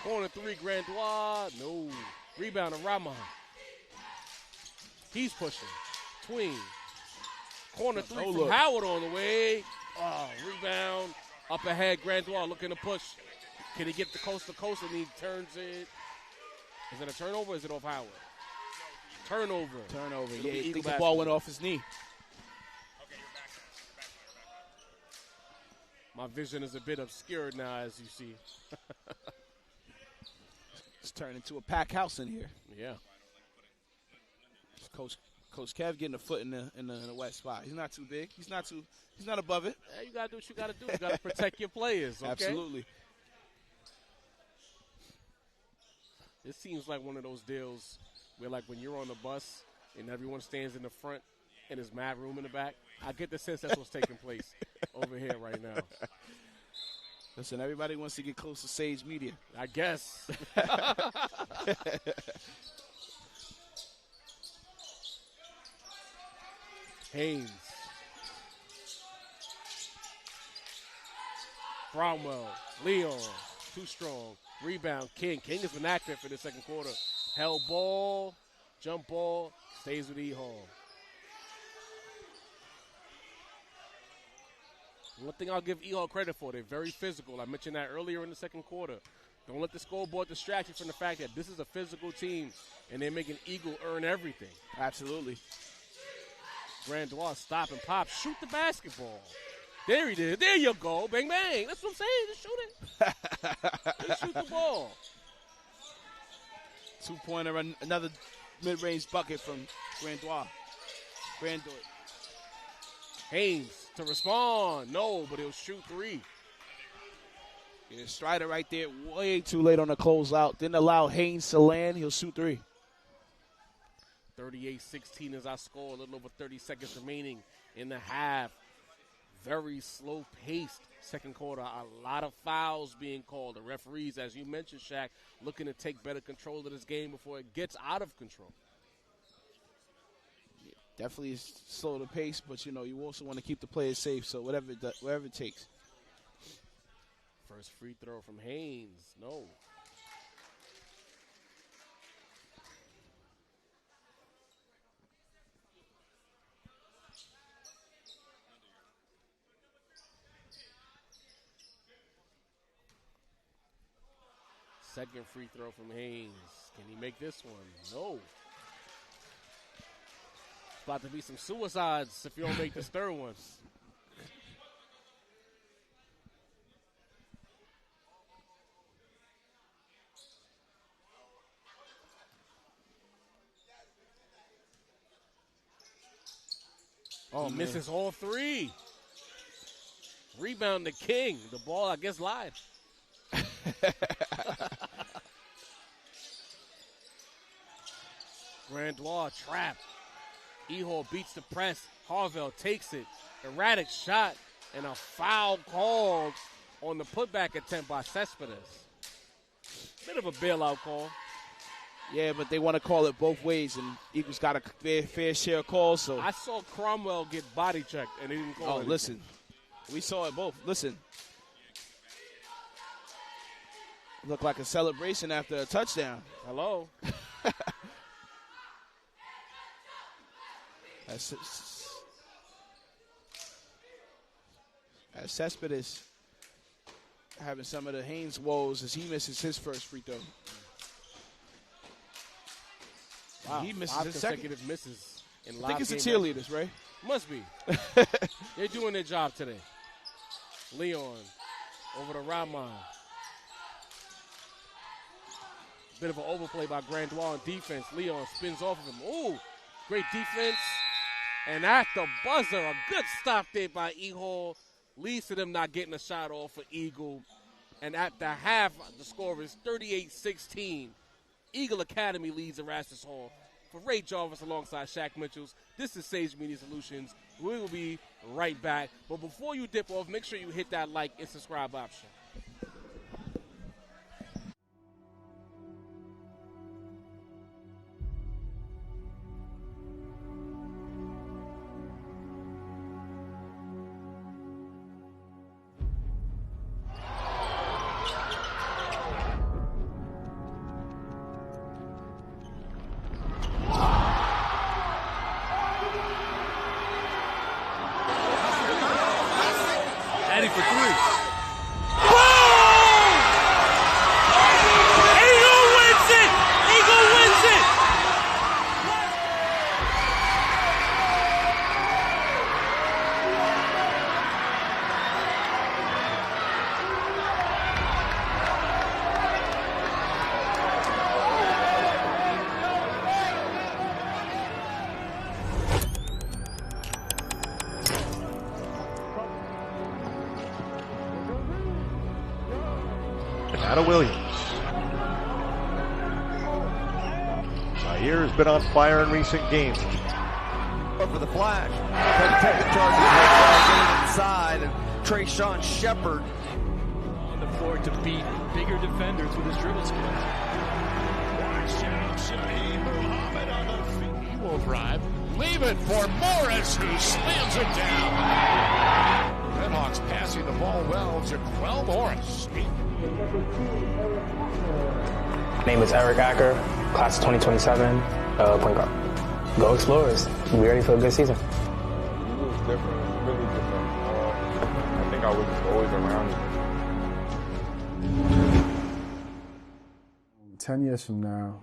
[SPEAKER 24] Corner three, Grandois. No. Rebound to Rahman. He's pushing. Tween. Corner three from Howard on the way. Oh, rebound. Up ahead, Grandois looking to push. Can he get the coast to coast and he turns it? Is it a turnover or is it off Howard? Turnover.
[SPEAKER 1] Turnover. Yeah, I think the ball went off his knee.
[SPEAKER 24] My vision is a bit obscured now, as you see.
[SPEAKER 1] It's turned into a pack house in here.
[SPEAKER 24] Yeah.
[SPEAKER 1] Coach Kev getting a foot in the wet spot. He's not too big. He's not above it.
[SPEAKER 24] Yeah, you gotta do what you gotta do. You gotta protect your players. Okay?
[SPEAKER 1] Absolutely.
[SPEAKER 24] It seems like one of those deals where, like, when you're on the bus and everyone stands in the front and there's mad room in the back. I get the sense that's what's taking place over here right now.
[SPEAKER 1] Listen, everybody wants to get close to Sage Media.
[SPEAKER 24] I guess. Haynes. Cromwell. Leon. Too strong. Rebound. King. King has been active for the second quarter. Held ball. Jump ball. Stays with E-Hall. One thing I'll give E-Hall credit for, they're very physical. I mentioned that earlier in the second quarter. Don't let the scoreboard distract you from the fact that this is a physical team, and they're making Eagle earn everything.
[SPEAKER 1] Absolutely.
[SPEAKER 24] Grandois, stop and pop. Shoot the basketball. There he did. There you go. Bang, bang. That's what I'm saying. Just shoot it. Just shoot the ball.
[SPEAKER 1] 2-pointer, another mid-range bucket from Grandois.
[SPEAKER 24] Haynes to respond. No, but he'll shoot three.
[SPEAKER 1] Yeah, Strider right there, way too late on the closeout. Didn't allow Haynes to land. He'll shoot three.
[SPEAKER 24] 38-16 is our score. A little over 30 seconds remaining in the half. Very slow-paced second quarter. A lot of fouls being called. The referees, as you mentioned, Shaq, looking to take better control of this game before it gets out of control.
[SPEAKER 1] Definitely slow the pace, but, you also want to keep the players safe, so whatever it takes.
[SPEAKER 24] First free throw from Haynes. No. Second free throw from Haynes. Can he make this one? No. About to be some suicides if you don't make this third one. Oh, misses all three. Rebound to King. The ball, I guess, live. Grandois trapped. E-Hall beats the press. Harvell takes it. Erratic shot and a foul called on the putback attempt by Cespedes. Bit of a bailout call.
[SPEAKER 1] Yeah, but they want to call it both ways, and Eagles got a fair share of calls. So
[SPEAKER 24] I saw Cromwell get body checked, and they didn't call it.
[SPEAKER 1] Oh, listen. We saw it both. Listen. Looked like a celebration after a touchdown.
[SPEAKER 24] Hello.
[SPEAKER 1] As Cespedes having some of the Haynes woes as he misses his first free throw.
[SPEAKER 24] Wow,
[SPEAKER 1] he misses
[SPEAKER 24] 5
[SPEAKER 1] his
[SPEAKER 24] consecutive
[SPEAKER 1] second.
[SPEAKER 24] misses in live
[SPEAKER 1] I think it's the
[SPEAKER 24] game
[SPEAKER 1] cheerleaders, right?
[SPEAKER 24] Must be. They're doing their job today. Leon over to Rahman. Bit of an overplay by Grandois on defense. Leon spins off of him. Ooh, great defense. And at the buzzer, a good stop there by E-Hall. Leads to them not getting a shot off for Eagle. And at the half, the score is 38-16. Eagle Academy leads Erasmus Hall For Ray Jarvis alongside Shaq Mitchell, this is Sage Media Solutions. We will be right back. But before you dip off, make sure you hit that like and subscribe option. Eddie for three. Eagle wins it! Eagle wins it!
[SPEAKER 12] Anna Williams. Zaire has been on fire in recent games.
[SPEAKER 2] For the Flash. Taking charge inside, and Trayshawn Shepard
[SPEAKER 3] on the floor to beat bigger defenders with his dribble skills. Watch out, Shaheed Muhammad on the feet. He will drive. Leave it for Morris, who slams it down. Redhawks passing the ball well to Quell Morris.
[SPEAKER 4] My name is Eric Acker, class of 2027, point guard. Go Explorers. Be ready for a good season.
[SPEAKER 16] It was different. It was really different. I think I was just always around it.
[SPEAKER 7] 10 years from now,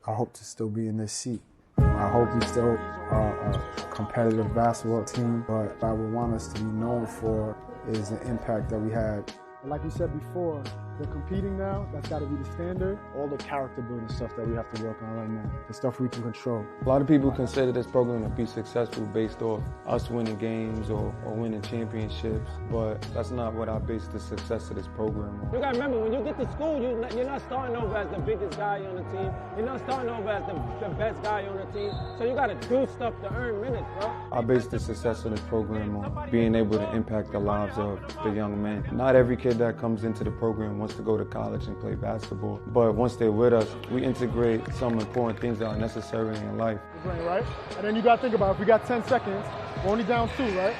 [SPEAKER 7] I hope to still be in this seat. I hope we still are a competitive basketball team, but what I would want us to be known for is the impact that we had. Like you said before, we're competing now. That's got to be the standard. All the character building stuff that we have to work on right now, the stuff we can control.
[SPEAKER 5] A lot of people consider this program to be successful based off us winning games or winning championships, but that's not what I base the success of this program on.
[SPEAKER 8] You got to remember, when you get to school, you're not starting over as the biggest guy on the team. You're not starting over as the best guy on the team. So you got to do stuff to earn minutes, bro.
[SPEAKER 5] I base the success of this program on being able to impact the lives of the young men. Not every kid that comes into the program wants to go to college and play basketball, but once they're with us, we integrate some important things that are necessary in life.
[SPEAKER 9] Right? And then you got to think about, if we got 10 seconds, we're only down 2, right?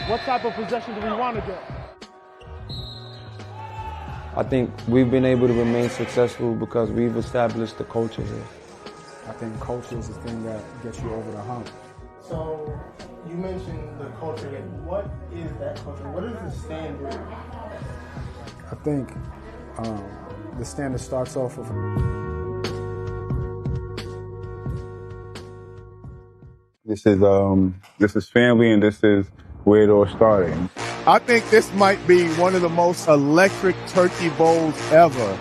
[SPEAKER 9] What type of possession do we want to get?
[SPEAKER 5] I think we've been able to remain successful because we've established the culture here.
[SPEAKER 7] I think culture is the thing that gets you over the hump.
[SPEAKER 14] So you mentioned the culture. What is that culture? What is the standard?
[SPEAKER 7] I think the standard starts off with
[SPEAKER 16] This is family, and this is where it all started.
[SPEAKER 17] I think this might be one of the most electric turkey bowls ever.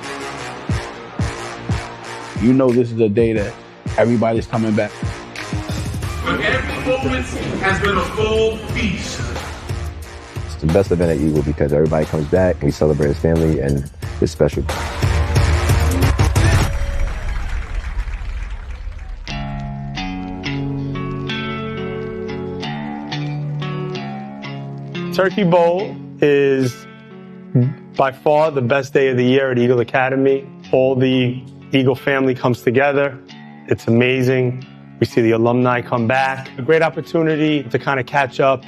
[SPEAKER 18] You know this is a day that everybody's coming back.
[SPEAKER 19] But every moment has been a full feast.
[SPEAKER 20] It's the best event at Eagle because everybody comes back, we celebrate as family, and it's special.
[SPEAKER 10] Turkey Bowl is by far the best day of the year at Eagle Academy. All the Eagle family comes together. It's amazing. We see the alumni come back. A great opportunity to kind of catch up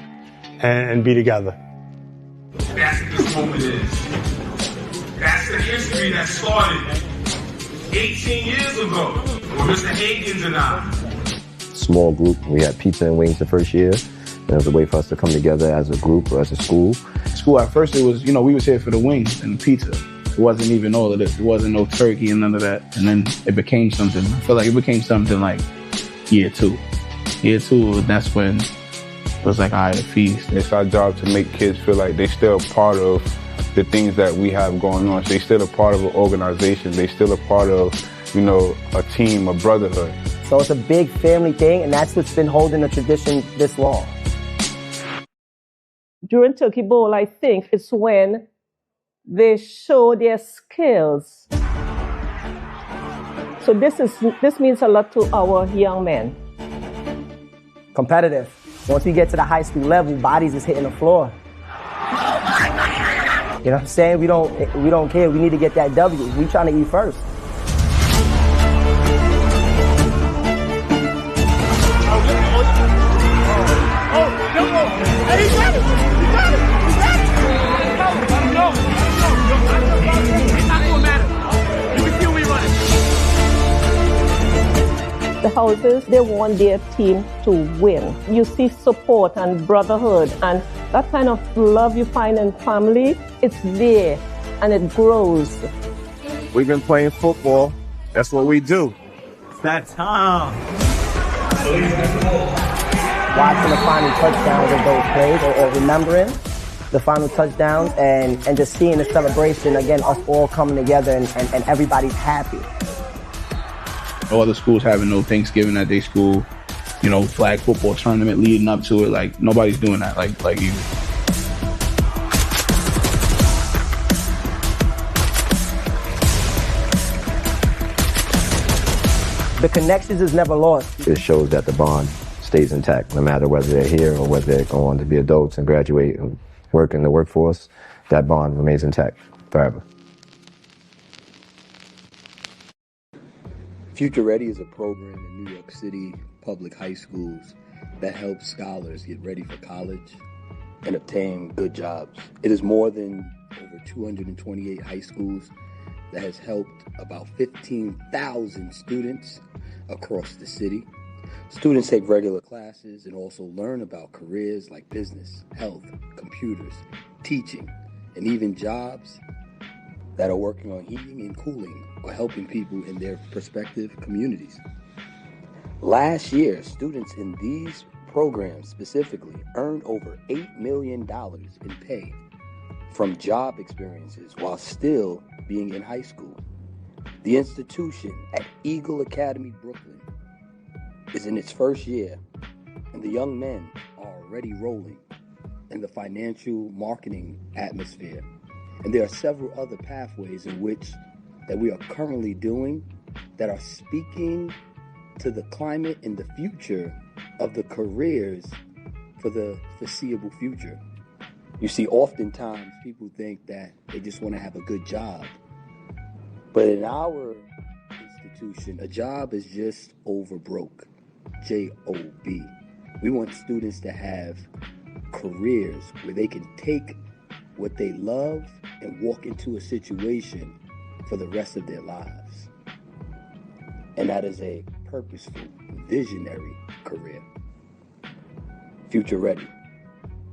[SPEAKER 10] and be together.
[SPEAKER 19] That's what this moment is. That's the history that started 18 years ago with Mr. Higgins and I.
[SPEAKER 20] Small group. We had pizza and wings the first year. And it was a way for us to come together as a group or as a school.
[SPEAKER 18] School at first, it was, we was here for the wings and the pizza. It wasn't even all of this. It wasn't no turkey and none of that. And then it became something. I feel like it became something like year two. Year two, that's when it was like, all right, a feast.
[SPEAKER 16] It's our job to make kids feel like they're still part of the things that we have going on. They're still a part of an organization. They're still a part of, a team, a brotherhood.
[SPEAKER 21] So it's a big family thing, and that's what's been holding the tradition this long.
[SPEAKER 22] During Turkey Bowl, I think it's when they show their skills. So this means a lot to our young men.
[SPEAKER 21] Competitive. Once we get to the high school level, bodies is hitting the floor. You know what I'm saying? We don't care. We need to get that W. We trying to eat first.
[SPEAKER 22] The houses, they want their team to win. You see support and brotherhood, and that kind of love you find in family, it's there and it grows.
[SPEAKER 17] We've been playing football. That's what we do. It's that time.
[SPEAKER 21] Watching the final touchdowns of those plays or remembering the final touchdowns and just seeing the celebration, again, us all coming together and everybody's happy.
[SPEAKER 18] All the schools having no Thanksgiving at their school, you know, flag football tournament leading up to it. Like, nobody's doing that like you.
[SPEAKER 21] The connections is never lost.
[SPEAKER 20] It shows that the bond stays intact, no matter whether they're here or whether they go on to be adults and graduate and work in the workforce. That bond remains intact forever.
[SPEAKER 6] Future Ready is a program in New York City public high schools that helps scholars get ready for college and obtain good jobs. It is more than over 228 high schools that has helped about 15,000 students across the city. Students take regular classes and also learn about careers like business, health, computers, teaching, and even jobs that are working on heating and cooling or helping people in their prospective communities. Last year, students in these programs specifically earned over $8 million in pay from job experiences while still being in high school. The institution at Eagle Academy, Brooklyn, is in its first year, and the young men are already rolling in the financial marketing atmosphere. And there are several other pathways in which that we are currently doing that are speaking to the climate and the future of the careers for the foreseeable future. You see, oftentimes people think that they just want to have a good job. But in our institution, a job is just over broke. J-O-B. We want students to have careers where they can take what they love and walk into a situation for the rest of their lives. And that is a purposeful, visionary career. Future Ready.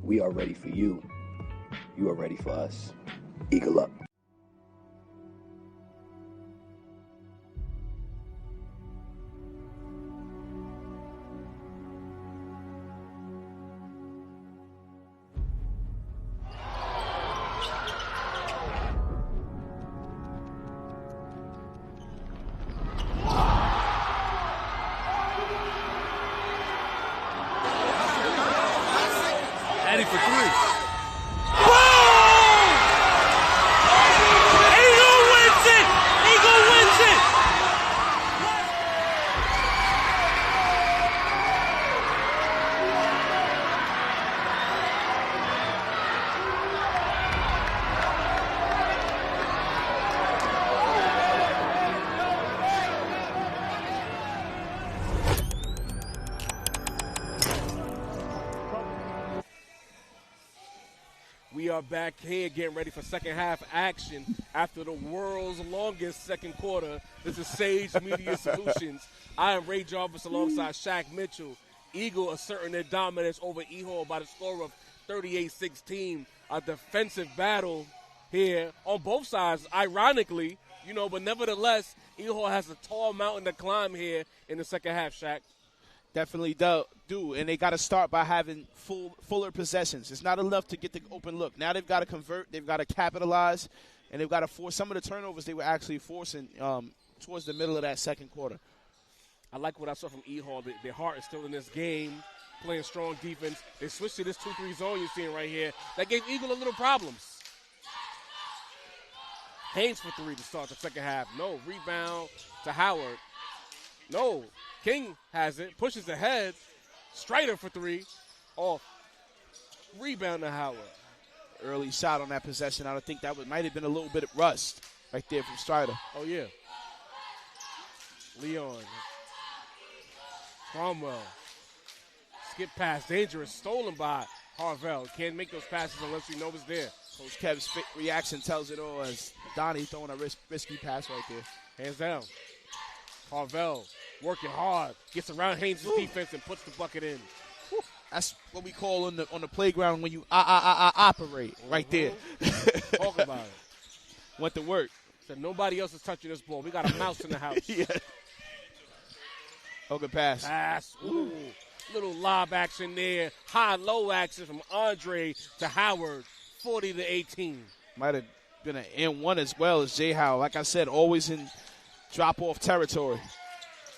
[SPEAKER 6] We are ready for you. You are ready for us. Eagle up.
[SPEAKER 3] Eddie for three.
[SPEAKER 11] Eagle wins it! Eagle wins it!
[SPEAKER 24] We are back here getting ready for second half action after the world's longest second quarter. This is Sage Media Solutions. I am Ray Jarvis alongside Shaq Mitchell. Eagle asserting their dominance over E-Hall by the score of 38-16. A defensive battle here on both sides, ironically, but nevertheless, E-Hall has a tall mountain to climb here in the second half, Shaq.
[SPEAKER 1] Definitely do, and they got to start by having fuller possessions. It's not enough to get the open look. Now they've got to convert, they've got to capitalize, and they've got to force some of the turnovers they were actually forcing towards the middle of that second quarter.
[SPEAKER 24] I like what I saw from E-Hall. Their heart is still in this game, playing strong defense. They switched to this 2-3 zone you're seeing right here. That gave Eagle a little problems. Haynes for 3 to start the second half. No. Rebound to Howard. No. King has it. Pushes ahead. Strider for 3. Off. Rebound to Howard.
[SPEAKER 1] Early shot on that possession. I don't think that might have been a little bit of rust right there from Strider.
[SPEAKER 24] Oh, yeah. Leon. Cromwell. Skip pass. Dangerous. Stolen by Harvell. Can't make those passes unless you know it's there.
[SPEAKER 1] Coach Kev's reaction tells it all as Donnie throwing a risky pass right there.
[SPEAKER 24] Hands down. Harvell working hard. Gets around Haynes' defense and puts the bucket in.
[SPEAKER 1] That's what we call on the playground when you operate right there.
[SPEAKER 24] Talk about it.
[SPEAKER 1] Went to work.
[SPEAKER 24] Said nobody else is touching this ball. We got a mouse in the house.
[SPEAKER 1] Yeah. Oh, good pass.
[SPEAKER 24] Pass. Ooh. Little lob action there. High-low action from Andre to Howard. 40-18.
[SPEAKER 1] Might have been an N1 as well as Jay Howard. Like I said, always in drop-off territory.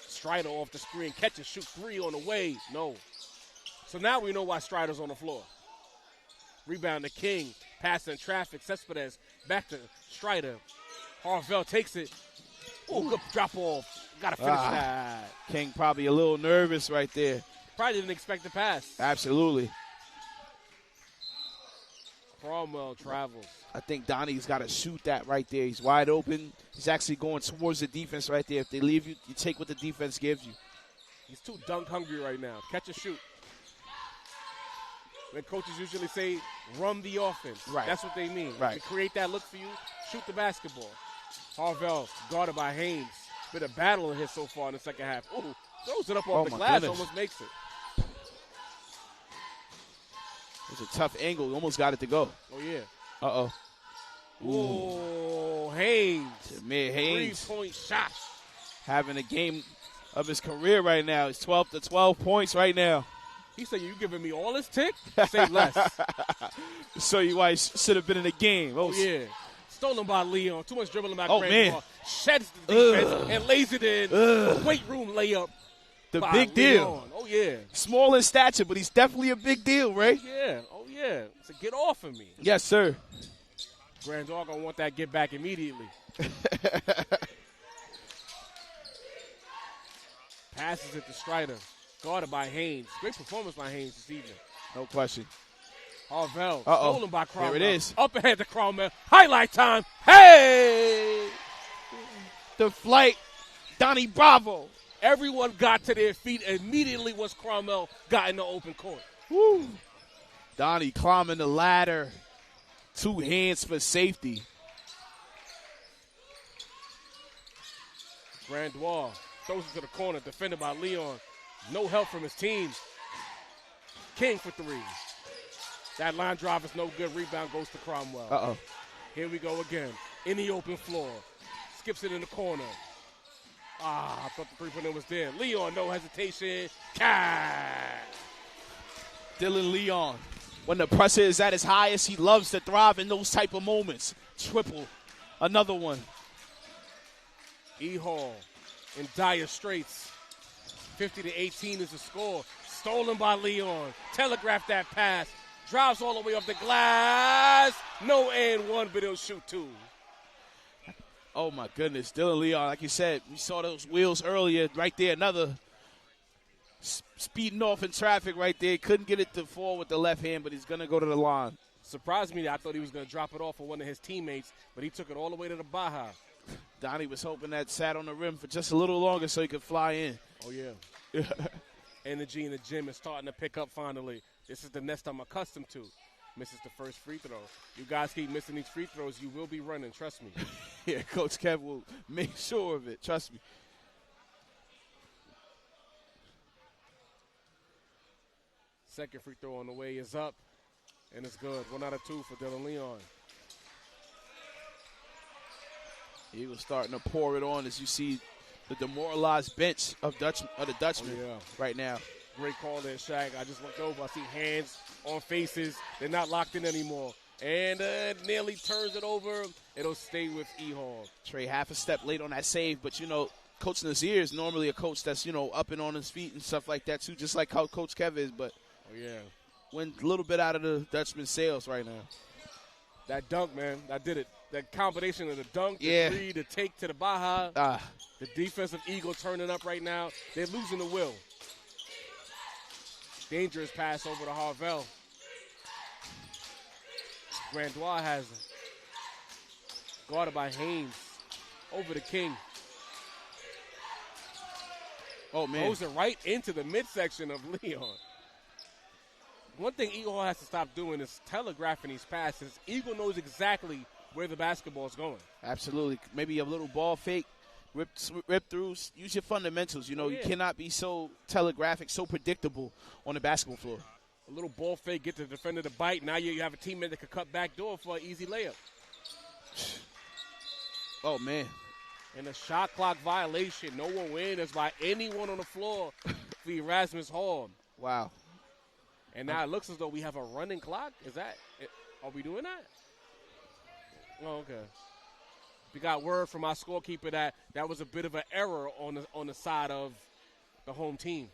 [SPEAKER 24] Strider off the screen. Catch and shoot 3 on the way. No. So now we know why Strider's on the floor. Rebound to King. Pass in traffic. Cespedes back to Strider. Harvell takes it. Oh, good drop off. Got to finish that.
[SPEAKER 1] King probably a little nervous right there.
[SPEAKER 24] Probably didn't expect the pass.
[SPEAKER 1] Absolutely.
[SPEAKER 24] Cromwell travels.
[SPEAKER 1] I think Donnie's got to shoot that right there. He's wide open. He's actually going towards the defense right there. If they leave you, you take what the defense gives you.
[SPEAKER 24] He's too dunk hungry right now. Catch and shoot. When coaches usually say, run the offense.
[SPEAKER 1] Right.
[SPEAKER 24] That's what they mean.
[SPEAKER 1] Right.
[SPEAKER 24] To create that look for you, shoot the basketball. Harvell guarded by Haynes. Been a battle in here so far in the second half. Ooh, throws it up off the glass,
[SPEAKER 1] goodness.
[SPEAKER 24] almost makes it.
[SPEAKER 1] It was a tough angle. Almost got it to go.
[SPEAKER 24] Oh, yeah.
[SPEAKER 1] Uh-oh.
[SPEAKER 24] Oh, Haynes.
[SPEAKER 1] Jameer Haynes.
[SPEAKER 24] 3-point shot.
[SPEAKER 1] Having a game of his career right now. He's 12 to 12 points right now.
[SPEAKER 24] He said, you giving me all this tick? Say less.
[SPEAKER 1] So you why he should have been in the game.
[SPEAKER 24] Oh, yeah. Stolen by Leon. Too much dribbling by
[SPEAKER 1] man.
[SPEAKER 24] Sheds the defense and lays it in. Weight room layup.
[SPEAKER 1] The big deal.
[SPEAKER 24] Leon. Oh, yeah.
[SPEAKER 1] Small in stature, but he's definitely a big deal, right?
[SPEAKER 24] Yeah. Oh, yeah. So get off of me.
[SPEAKER 1] Yes, sir.
[SPEAKER 24] Grand Dog going to want that get back immediately. Passes it to Strider. Guarded by Haynes. Great performance by Haynes this evening.
[SPEAKER 1] No question.
[SPEAKER 24] Harvell.
[SPEAKER 1] Uh-oh.
[SPEAKER 24] Stolen by Cromwell.
[SPEAKER 1] There it is.
[SPEAKER 24] Up ahead to Cromwell. Highlight time. Hey!
[SPEAKER 1] The flight. Donnie Bravo.
[SPEAKER 24] Everyone got to their feet immediately once Cromwell got in the open court.
[SPEAKER 1] Woo. Donnie climbing the ladder. 2 hands for safety.
[SPEAKER 24] Grandois throws it to the corner. Defended by Leon. No help from his team. King for 3. That line drive is no good. Rebound goes to Cromwell.
[SPEAKER 1] Uh-oh.
[SPEAKER 24] Here we go again. In the open floor. Skips it in the corner. I thought the three-pointer was there. Leon, no hesitation.
[SPEAKER 1] Dylan Leon. When the pressure is at its highest, he loves to thrive in those type of moments. Triple. Another one.
[SPEAKER 24] E. Hall in dire straits. 50-18 is the score. Stolen by Leon. Telegraphed that pass. Drives all the way up the glass. No and 1, but he'll shoot 2.
[SPEAKER 1] Oh, my goodness. Dylan Leon, like you said, we saw those wheels earlier. Right there, another speeding off in traffic right there. Couldn't get it to fall with the left hand, but he's going to go to the line.
[SPEAKER 24] Surprised me that I thought he was going to drop it off for one of his teammates, but he took it all the way to the Baja.
[SPEAKER 1] Donnie was hoping that sat on the rim for just a little longer so he could fly in.
[SPEAKER 24] Oh, yeah. Energy in the gym is starting to pick up finally. This is the nest I'm accustomed to. Misses the first free throw. You guys keep missing these free throws, you will be running, trust me.
[SPEAKER 1] Yeah, Coach Kev will make sure of it, trust me.
[SPEAKER 24] Second free throw on the way is up, and it's good. 1 out of 2 for Dylan Leon.
[SPEAKER 1] He was starting to pour it on as you see the demoralized bench of the Dutchman right now.
[SPEAKER 24] Great call there, Shaq. I just looked over. I see hands on faces. They're not locked in anymore. And nearly turns it over. It'll stay with E. Hall.
[SPEAKER 1] Trey half a step late on that save, but, you know, Coach Nazir is normally a coach that's, you know, up and on his feet and stuff like that, too, just like how Coach Kev is. But went a little bit out of the Dutchman's sails right now.
[SPEAKER 24] That dunk, man, that did it. that combination of the dunk,
[SPEAKER 1] Yeah.
[SPEAKER 24] the three, the take to the Baja. The defensive Eagle turning up right now. They're losing the will. Dangerous pass over to Harvell. Grandois has it. Guarded by Haynes. Over to King.
[SPEAKER 1] Oh, man.
[SPEAKER 24] Goes it right into the midsection of Leon. One thing Eagle has to stop doing is telegraphing these passes. Eagle knows exactly where the basketball is going.
[SPEAKER 1] Absolutely. Maybe a little ball fake, rip throughs. Use your fundamentals. You know, you cannot be so telegraphic, so predictable on the basketball floor.
[SPEAKER 24] A little ball fake, get the defender to bite. Now you have a teammate that could cut back door for an easy layup.
[SPEAKER 1] Oh, man.
[SPEAKER 24] And a shot clock violation. No one wins by anyone on the floor for Erasmus Hall.
[SPEAKER 1] Wow.
[SPEAKER 24] And now it looks as though we have a running clock. Is that it? Are we doing that? Oh, okay. We got word from our scorekeeper that was a bit of an error on the side of the home team.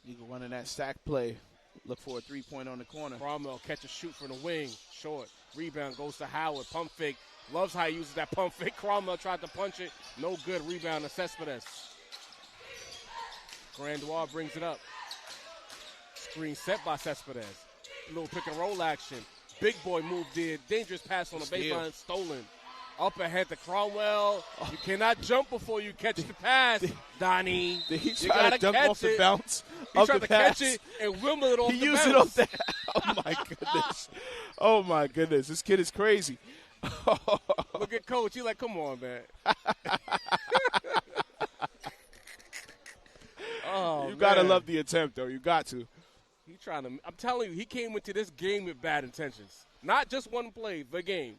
[SPEAKER 1] Eagle running that stack play. Look for a three-point on the corner.
[SPEAKER 24] Cromwell catch a shoot from the wing. Short. Rebound goes to Howard. Pump fake. Loves how he uses that pump fake. Cromwell tried to punch it. No good. Rebound to Cespedes. Grandois brings it up. Screen set by Cespedes. Little pick and roll action. Big boy move did. Dangerous pass on the baseline. Stolen. Up ahead to Cromwell. You cannot jump before you catch the pass, Donnie.
[SPEAKER 1] He
[SPEAKER 24] you
[SPEAKER 1] tried
[SPEAKER 24] gotta
[SPEAKER 1] to dunk
[SPEAKER 24] catch
[SPEAKER 1] off
[SPEAKER 24] it.
[SPEAKER 1] the bounce.
[SPEAKER 24] He tried to catch it and wimble it off the bounce.
[SPEAKER 1] He used it off that. Oh, my goodness. Oh, my goodness. This kid is crazy.
[SPEAKER 24] Look at Coach. He's like, come on, man.
[SPEAKER 1] You got to love the attempt, though. You got to.
[SPEAKER 24] I'm telling you, he came into this game with bad intentions. Not just one play, the game.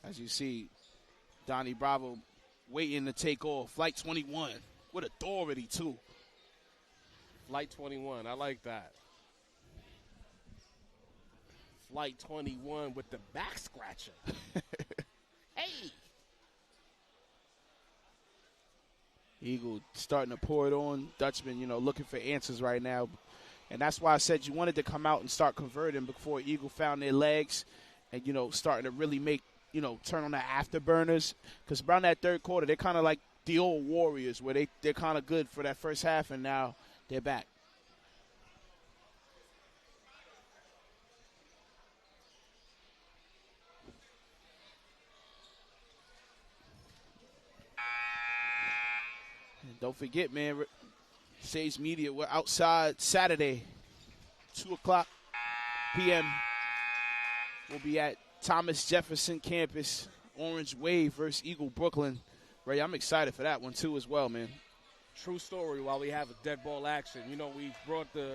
[SPEAKER 1] As you see, Donnie Bravo waiting to take off. Flight 21 with authority, too.
[SPEAKER 24] Flight 21, I like that. Flight 21 with the back scratcher. Hey!
[SPEAKER 1] Eagle starting to pour it on. Dutchman, looking for answers right now. And that's why I said you wanted to come out and start converting before Eagle found their legs and, starting to really make, turn on the afterburners. Because around that third quarter, they're kind of like the old Warriors where they're kind of good for that first half, and now they're back. And don't forget, man, Sage Media, we're outside Saturday, 2 o'clock p.m. We'll be at Thomas Jefferson campus, Orange Wave versus Eagle Brooklyn. Ray, I'm excited for that one, too, as well, man.
[SPEAKER 24] True story while we have a dead ball action. We brought the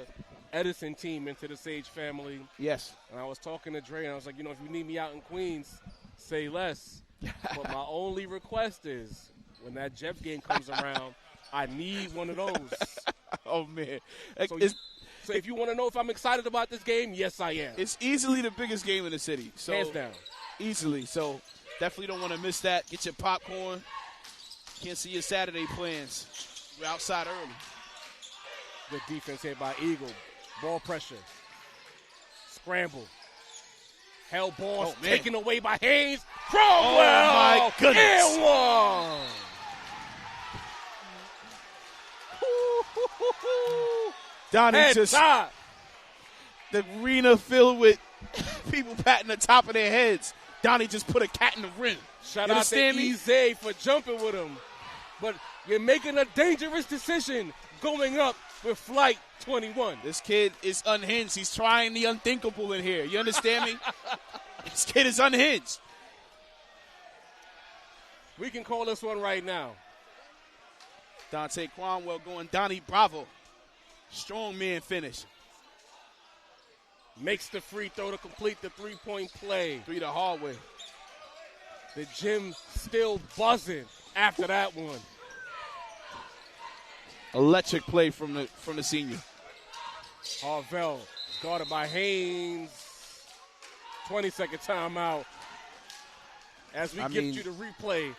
[SPEAKER 24] Edison team into the Sage family.
[SPEAKER 1] Yes.
[SPEAKER 24] And I was talking to Dre, and I was like, if you need me out in Queens, say less. But my only request is when that Jeff game comes around, I need one of those.
[SPEAKER 1] Oh, man.
[SPEAKER 24] So if you want to know if I'm excited about this game, yes, I am.
[SPEAKER 1] It's easily the biggest game in the city. So
[SPEAKER 24] hands down.
[SPEAKER 1] Easily. So definitely don't want to miss that. Get your popcorn. Can't see your Saturday plans. We're outside early.
[SPEAKER 24] Good defense here by Eagle. Ball pressure. Scramble. Hell ball taken away by Haynes. Cromwell!
[SPEAKER 1] Oh, my goodness.
[SPEAKER 24] And one!
[SPEAKER 1] Donnie just the arena filled with people patting the top of their heads. Donnie just put a cat in the ring.
[SPEAKER 24] Shout out to Eze for jumping with him. But you're making a dangerous decision going up with Flight 21.
[SPEAKER 1] This kid is unhinged. He's trying the unthinkable in here. You understand me? This kid is unhinged.
[SPEAKER 24] We can call this one right now.
[SPEAKER 1] Dante Cromwell going Donnie Bravo. Strong man finish.
[SPEAKER 24] Makes the free throw to complete the three-point play.
[SPEAKER 1] 3 the hard way.
[SPEAKER 24] The gym still buzzing after that one.
[SPEAKER 1] Electric play from the senior.
[SPEAKER 24] Harvell guarded by Haynes. 20-second timeout. As we get you the replay.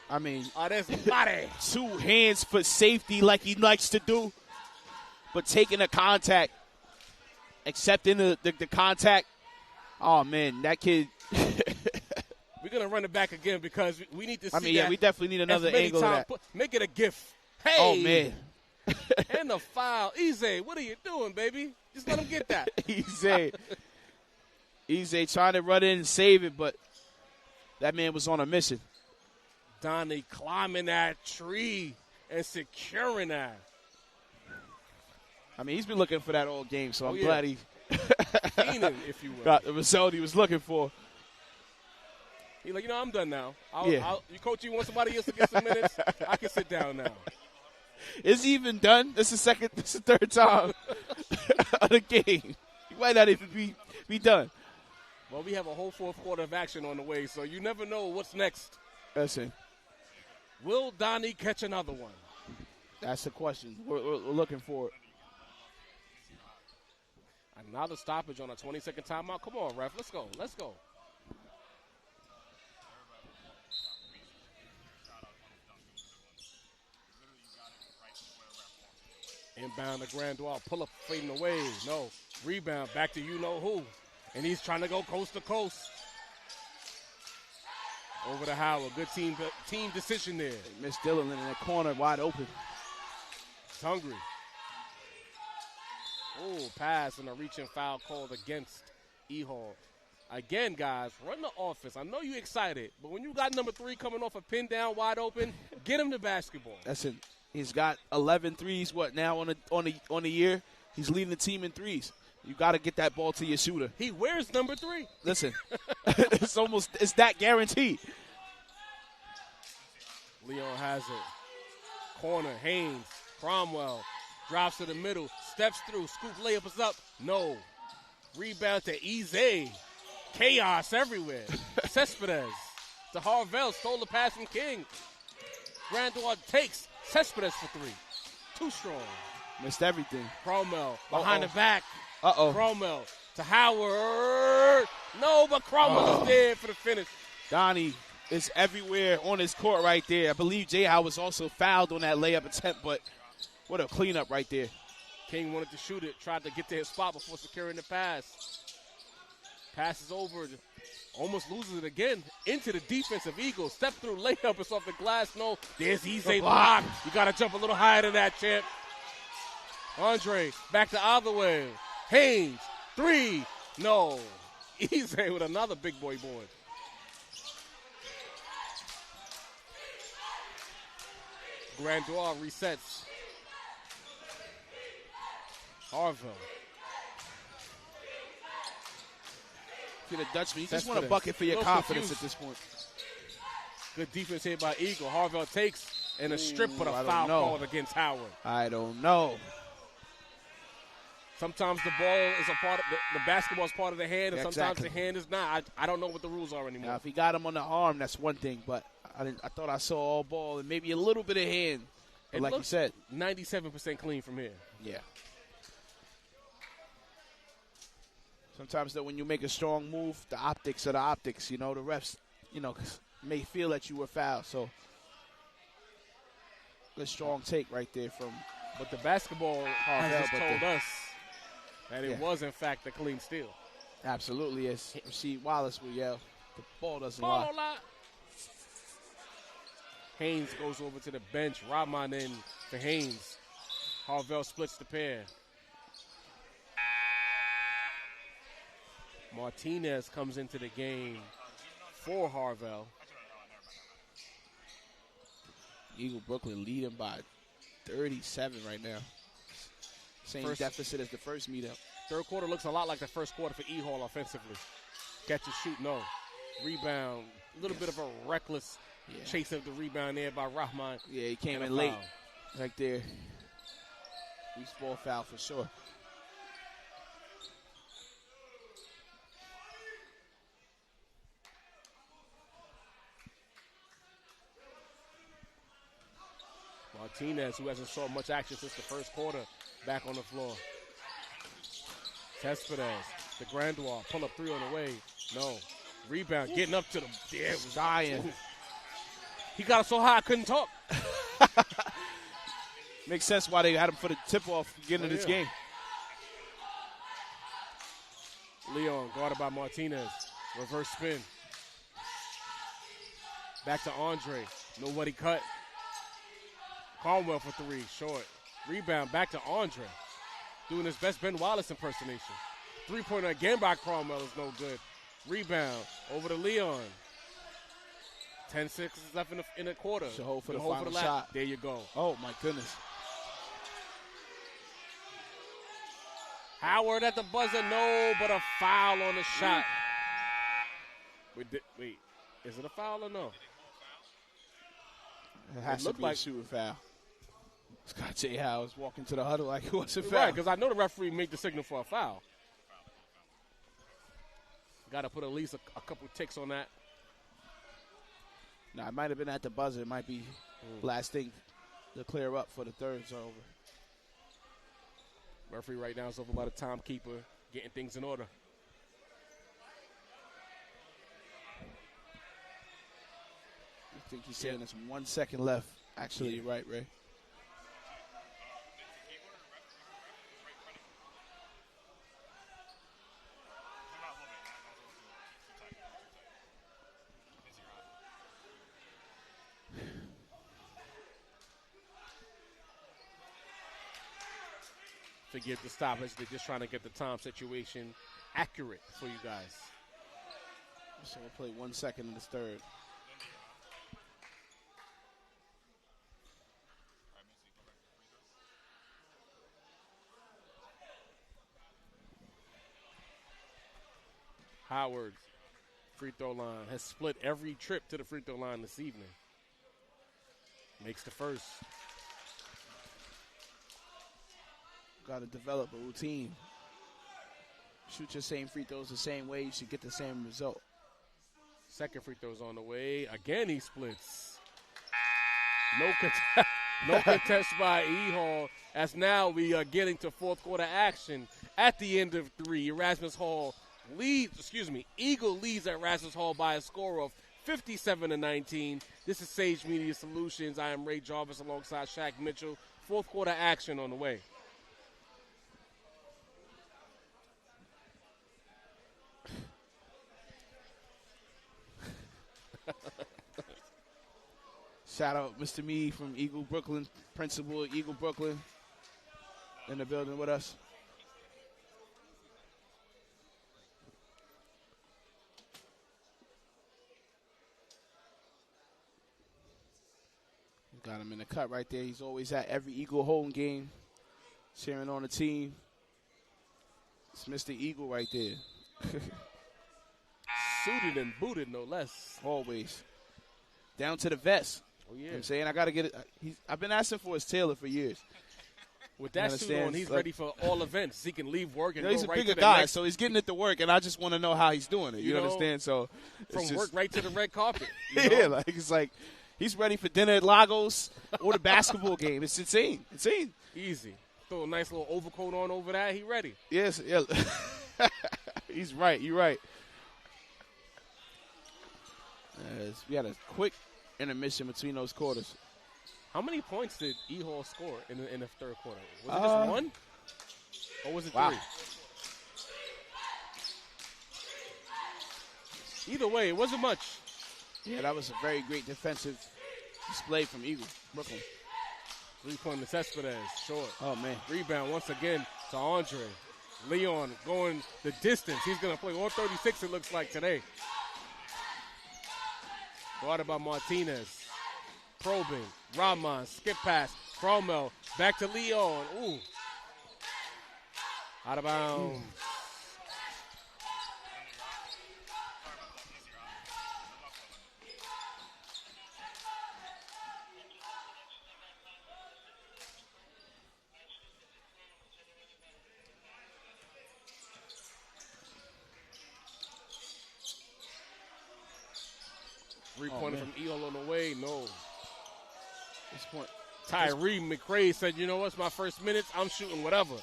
[SPEAKER 24] That's body.
[SPEAKER 1] 2 hands for safety like he likes to do. But taking a contact. accepting the contact. Oh, man, that kid.
[SPEAKER 24] We're going to run it back again because we need to see
[SPEAKER 1] yeah, we definitely need another angle of that.
[SPEAKER 24] Make it a GIF. Hey!
[SPEAKER 1] Oh, man.
[SPEAKER 24] And the foul. Easy, what are you doing, baby? Just let him get that.
[SPEAKER 1] Easy trying to run in and save it, but that man was on a mission.
[SPEAKER 24] Donnie climbing that tree and securing that.
[SPEAKER 1] I mean, he's been looking for that all game, so I'm glad he
[SPEAKER 24] if you will.
[SPEAKER 1] got the result he was looking for.
[SPEAKER 24] He's like, I'm done now. You coach, you want somebody else to get some minutes? I can sit down now.
[SPEAKER 1] Is he even done? This is the third time of the game. He might not even be done.
[SPEAKER 24] Well, we have a whole fourth quarter of action on the way, so you never know what's next.
[SPEAKER 1] Listen.
[SPEAKER 24] Will Donnie catch another one?
[SPEAKER 1] That's the question. We're looking for it.
[SPEAKER 24] Another stoppage on a 20-second timeout. Come on, ref. Let's go. Let's go. Inbound to Grandois. Pull up, fading away. No. Rebound. Back to you-know-who. And he's trying to go coast to coast. Over to Howard. Good team decision there.
[SPEAKER 1] Miss Dillon in that corner, wide open.
[SPEAKER 24] He's hungry. Oh, pass and a reaching foul called against E-Hall. Again, guys, run the offense. I know you're excited, but when you got number 3 coming off a pin down wide open, get him the basketball.
[SPEAKER 1] That's it. He's got 11 threes, now on the year? He's leading the team in threes. You got to get that ball to your shooter.
[SPEAKER 24] He wears number 3.
[SPEAKER 1] Listen, it's that guaranteed.
[SPEAKER 24] Leon has it. Corner, Haynes, Cromwell, drops to the middle, steps through, scoop layup is up. No. Rebound to Eze. Chaos everywhere. Cespedes to Harvell, stole the pass from King. Grandois takes Cespedes for 3. Too strong.
[SPEAKER 1] Missed everything.
[SPEAKER 24] Cromwell behind the back.
[SPEAKER 1] Uh-oh.
[SPEAKER 24] Cromwell to Howard. No, but Cromwell is there for the finish.
[SPEAKER 1] Donnie is everywhere on his court right there. I believe Jay Howard was also fouled on that layup attempt, but what a cleanup right there.
[SPEAKER 24] King wanted to shoot it, tried to get to his spot before securing the pass. Passes over, almost loses it again into the defensive Eagles. Step through layup, it's off the glass. No, there's Eze block. You got to jump a little higher than that, champ. Andre, back to Otherway. Haynes, 3. No. Eze with another big boy board. Grandois resets. Harvell.
[SPEAKER 1] To the Dutchman. You just want a bucket for your confidence at this point.
[SPEAKER 24] Good defense here by Eagle. Harvell takes and a strip for the foul called against Howard.
[SPEAKER 1] I don't know.
[SPEAKER 24] Sometimes the ball is a part of the basketball is part of the hand, and sometimes the hand is not. I don't know what the rules are anymore.
[SPEAKER 1] Now, if he got him on the arm, that's one thing, but I thought I saw all ball and maybe a little bit of hand. But like you said,
[SPEAKER 24] 97% clean from here.
[SPEAKER 1] Yeah. Sometimes when you make a strong move, the optics are the optics. The refs, may feel that you were fouled. So, good strong take right there from.
[SPEAKER 24] But the basketball has just told us that it was, in fact, a clean steal.
[SPEAKER 1] Absolutely. As Rasheed Wallace will yell, the ball doesn't lie.
[SPEAKER 24] Haynes goes over to the bench. Rahman in for Haynes. Harvell splits the pair. Martinez comes into the game for Harvell.
[SPEAKER 1] Eagle Brooklyn leading by 37 right now. Same deficit as the first meetup.
[SPEAKER 24] Third quarter looks a lot like the first quarter for E-Hall offensively. Catch and shoot, no. Rebound, a little bit of a reckless chase of the rebound there by Rahman.
[SPEAKER 1] Yeah, he came in late right there. Loose ball foul for sure.
[SPEAKER 24] Martinez, who hasn't saw much action since the first quarter, back on the floor. Cespedes, the Grandois, pull up 3 on the way. No. Rebound, getting up to the
[SPEAKER 1] dying.
[SPEAKER 24] He got it so high I couldn't talk.
[SPEAKER 1] Makes sense why they had him for the tip-off beginning of this game.
[SPEAKER 24] Leon guarded by Martinez. Reverse spin. Back to Andre. Nobody cut. Cromwell for three. Short. Rebound back to Andre. Doing his best Ben Wallace impersonation. Three-pointer again by Cromwell is no good. Rebound over to Leon. 10 seconds left in the quarter.
[SPEAKER 1] Should hold for the final shot.
[SPEAKER 24] There you go.
[SPEAKER 1] Oh, my goodness.
[SPEAKER 24] Howard at the buzzer. No, but a foul on the shot. Wait. Is it a foul or no?
[SPEAKER 1] It has to be a shooting foul. Scott J. Howard was walking to the huddle like it was a foul.
[SPEAKER 24] Right, because I know the referee made the signal for a foul. Got to put at least a couple ticks on that.
[SPEAKER 1] Nah, it might have been at the buzzer. It might be last thing to clear up for the third's over.
[SPEAKER 24] Referee right now is over by the timekeeper, getting things in order.
[SPEAKER 1] I think he's saying there's 1 second left. Actually, you're right, Ray.
[SPEAKER 24] To get the stoppage, they're just trying to get the time situation accurate for you guys.
[SPEAKER 1] So we'll play 1 second in this third.
[SPEAKER 24] Howard, free throw line, has split every trip to the free throw line this evening. Makes the first.
[SPEAKER 1] Got to develop a routine. Shoot your same free throws the same way, you should get the same result.
[SPEAKER 24] Second free throw's on the way. Again, he splits. No contest by E-Hall, as now we are getting to fourth quarter action at the end of three. Eagle leads at Erasmus Hall by a score of 57-19. This is Sage Media Solutions. I am Ray Jarvis alongside Shaq Mitchell. Fourth quarter action on the way.
[SPEAKER 1] Shout out Mr. Meade from Eagle Brooklyn, principal of Eagle Brooklyn, in the building with us. Got him in the cut right there. He's always at every Eagle home game, cheering on the team. It's Mr. Eagle right there.
[SPEAKER 24] Suited and booted, no less.
[SPEAKER 1] Always. Down to the vest.
[SPEAKER 24] Oh, yeah.
[SPEAKER 1] You know what I'm saying? I got to get it. I've been asking for his tailor for years.
[SPEAKER 24] With that suit on, he's ready for all events. He can leave work and go right to the
[SPEAKER 1] He's a bigger guy, so he's getting it to work, and I just want to know how he's doing it. You understand? So
[SPEAKER 24] from work right to the red carpet.
[SPEAKER 1] Yeah, it's like he's ready for dinner at Lagos or the basketball game. It's insane.
[SPEAKER 24] Easy. Throw a nice little overcoat on over that. He ready.
[SPEAKER 1] Yes. Yeah. He's right. You're right. We had a quick intermission between those quarters.
[SPEAKER 24] How many points did E-Hall score in the third quarter? Was it just one? Or was it three? Either way, it wasn't much.
[SPEAKER 1] Yeah, that was a very great defensive display from Eagle Brooklyn.
[SPEAKER 24] 3-point Cespedes, short.
[SPEAKER 1] Oh, man.
[SPEAKER 24] Rebound once again to Andre. Leon going the distance. He's going to play 136, it looks like, today. Guarded by Martinez. Probing. Rahman, skip pass. Cromwell, back to Leon. Ooh. Out of bounds. 3-pointer from E-Hall on the way. No.
[SPEAKER 1] This point,
[SPEAKER 24] Tyree McRae said, you know what's my first minutes? I'm shooting whatever.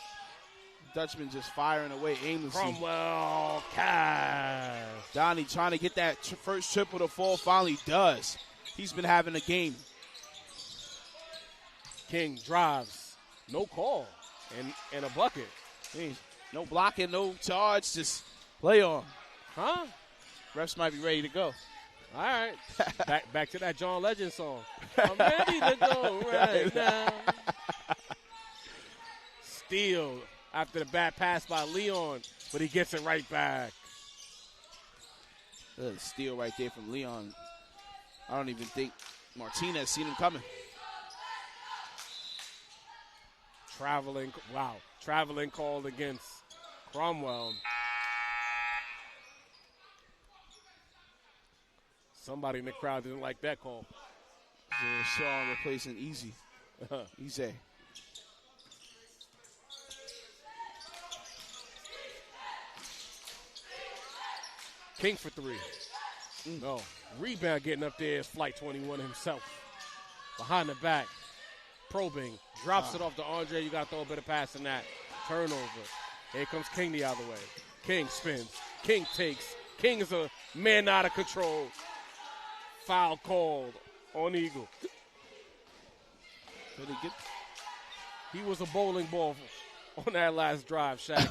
[SPEAKER 1] Dutchman just firing away aimlessly.
[SPEAKER 24] Cromwell, Cash.
[SPEAKER 1] Donnie trying to get that first triple to fall. Finally does. He's been having a game.
[SPEAKER 24] King drives. No call. And a bucket.
[SPEAKER 1] No blocking, no charge. Just Play on.
[SPEAKER 24] Huh?
[SPEAKER 1] Refs might be ready to go.
[SPEAKER 24] All right. back to that John Legend song. I'm ready to go right now. Steal after the bad pass by Leon, but he gets it right back.
[SPEAKER 1] Steal right there from Leon. I don't even think Martinez seen him coming.
[SPEAKER 24] Traveling called against Cromwell. Somebody in the crowd didn't like that call.
[SPEAKER 1] Shaw replacing Easy. Easy.
[SPEAKER 24] King for 3. No. Rebound getting up there is Flight 21 himself. Behind the back. Probing. Drops it off to Andre. You got to throw a bit of pass in that. Turnover. Here comes King the other way. King spins. King takes. King is a man out of control. Foul called on Eagle. He was a bowling ball on that last drive, Shaq.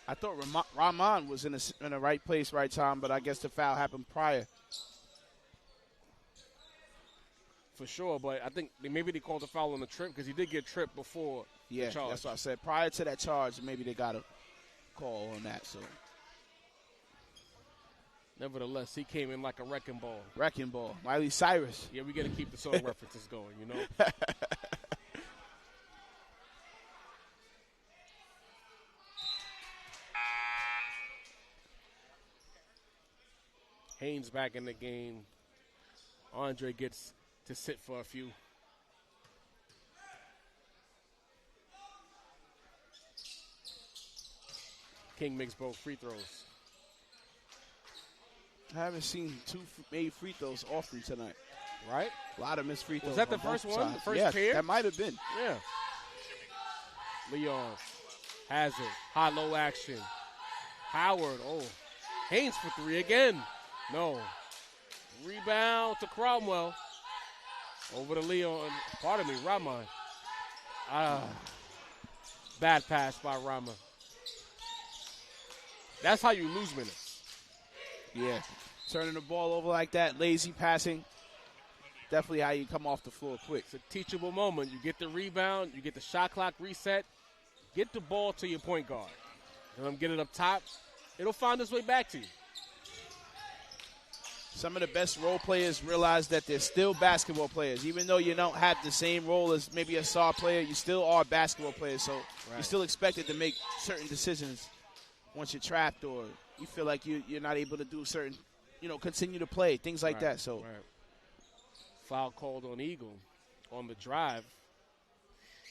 [SPEAKER 1] I thought Rahman was in the right place, right time, but I guess the foul happened prior.
[SPEAKER 24] For sure, but I think maybe they called the foul on the trip because he did get tripped before the charge.
[SPEAKER 1] That's what I said. Prior to that charge, maybe they got a call on that. So,
[SPEAKER 24] nevertheless, he came in like a wrecking ball.
[SPEAKER 1] Wrecking ball. Miley Cyrus.
[SPEAKER 24] Yeah, we got to keep the song references going, you know? Haynes back in the game. Andre gets to sit for a few. King makes both free throws.
[SPEAKER 1] I haven't seen 2 made free throws often tonight.
[SPEAKER 24] Right?
[SPEAKER 1] A lot of missed free throws.
[SPEAKER 24] Was that the first one?
[SPEAKER 1] Sides.
[SPEAKER 24] The first pair?
[SPEAKER 1] That might have been.
[SPEAKER 24] Yeah. Leon has it. High-low action. Howard. Oh. Haynes for 3 again. No. Rebound to Cromwell. Over to Leon. Pardon me, Rahman. Bad pass by Rahman. That's how you lose minutes.
[SPEAKER 1] Yeah. Turning the ball over like that, lazy passing. Definitely how you come off the floor quick.
[SPEAKER 24] It's a teachable moment. You get the rebound. You get the shot clock reset. Get the ball to your point guard. Let him get it up top. It'll find its way back to you.
[SPEAKER 1] Some of the best role players realize that they're still basketball players. Even though you don't have the same role as maybe a star player, you still are basketball players. So you're still expected to make certain decisions once you're trapped or you feel like you're not able to do certain, continue to play, things like that. So
[SPEAKER 24] foul called on Eagle on the drive.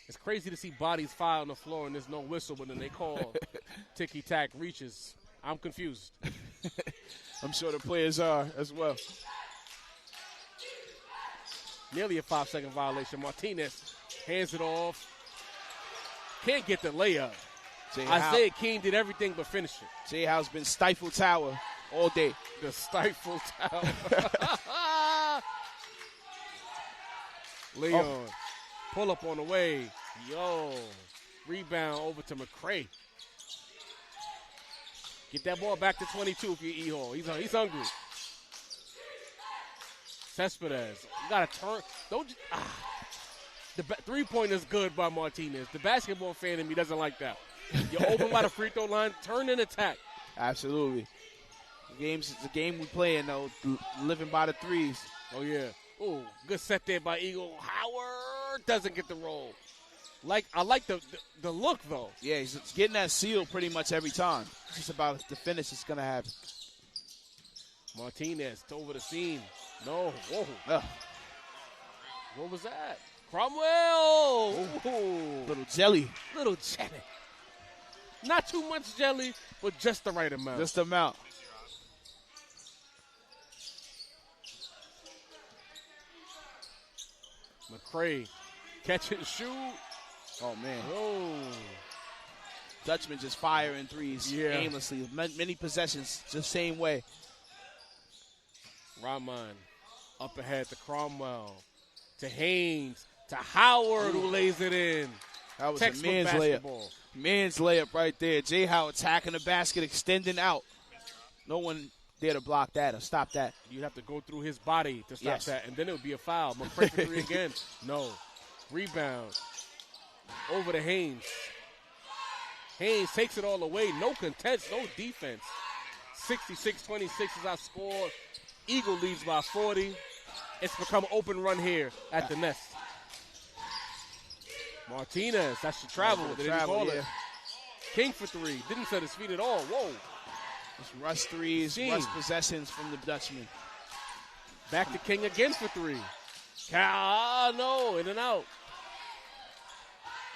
[SPEAKER 24] It's crazy to see bodies fly on the floor and there's no whistle, but then they call ticky-tack reaches. I'm confused.
[SPEAKER 1] I'm sure the players are as well.
[SPEAKER 24] Nearly a 5-second violation. Martinez hands it off. Can't get the layup. Isaiah King did everything but finish it.
[SPEAKER 1] Jay Howe's been stifled tower all day.
[SPEAKER 24] The stifled tower. Leon, pull up on the way. Rebound over to McCray. Get that ball back to 22 if you're E-Hall. He's hungry. Cespedes. You got to turn. The three-point is good by Martinez. The basketball fan in me doesn't like that. You're open by the free throw line. Turn and attack.
[SPEAKER 1] Absolutely. It's a game we playing, though, living by the threes.
[SPEAKER 24] Oh, yeah. Oh, good set there by Eagle. Howard doesn't get the roll. I like the look, though.
[SPEAKER 1] Yeah, he's getting that seal pretty much every time. It's just about the finish that's going to happen.
[SPEAKER 24] Martinez over the seam. No. Whoa. What was that? Cromwell.
[SPEAKER 1] Little jelly.
[SPEAKER 24] Not too much jelly, but just the right amount.
[SPEAKER 1] Just the amount.
[SPEAKER 24] McCray, catch and shoot.
[SPEAKER 1] Oh, man.
[SPEAKER 24] Oh.
[SPEAKER 1] Dutchman just firing threes aimlessly. Many possessions, the same way.
[SPEAKER 24] Rahman up ahead to Cromwell, to Haynes, to Howard who lays it in.
[SPEAKER 1] That was
[SPEAKER 24] Textbook
[SPEAKER 1] a man's
[SPEAKER 24] basketball.
[SPEAKER 1] layup. Man's layup right there. J. Howe attacking the basket, extending out. No one there to block that or stop that.
[SPEAKER 24] You'd have to go through his body to stop
[SPEAKER 1] Yes.
[SPEAKER 24] that, and then it would be a foul. McCray for three again. No. Rebound. Over to Haynes. Haynes takes it all away. No contest, no defense. 66-26 is our score. Eagle leads by 40. It's become open run here at the Nest. Martinez, that's the travel. They didn't call it. King for three. Didn't set his feet at all. Whoa.
[SPEAKER 1] Just rush threes, rush possessions from the Dutchman.
[SPEAKER 24] Back to King again for three. No, in and out.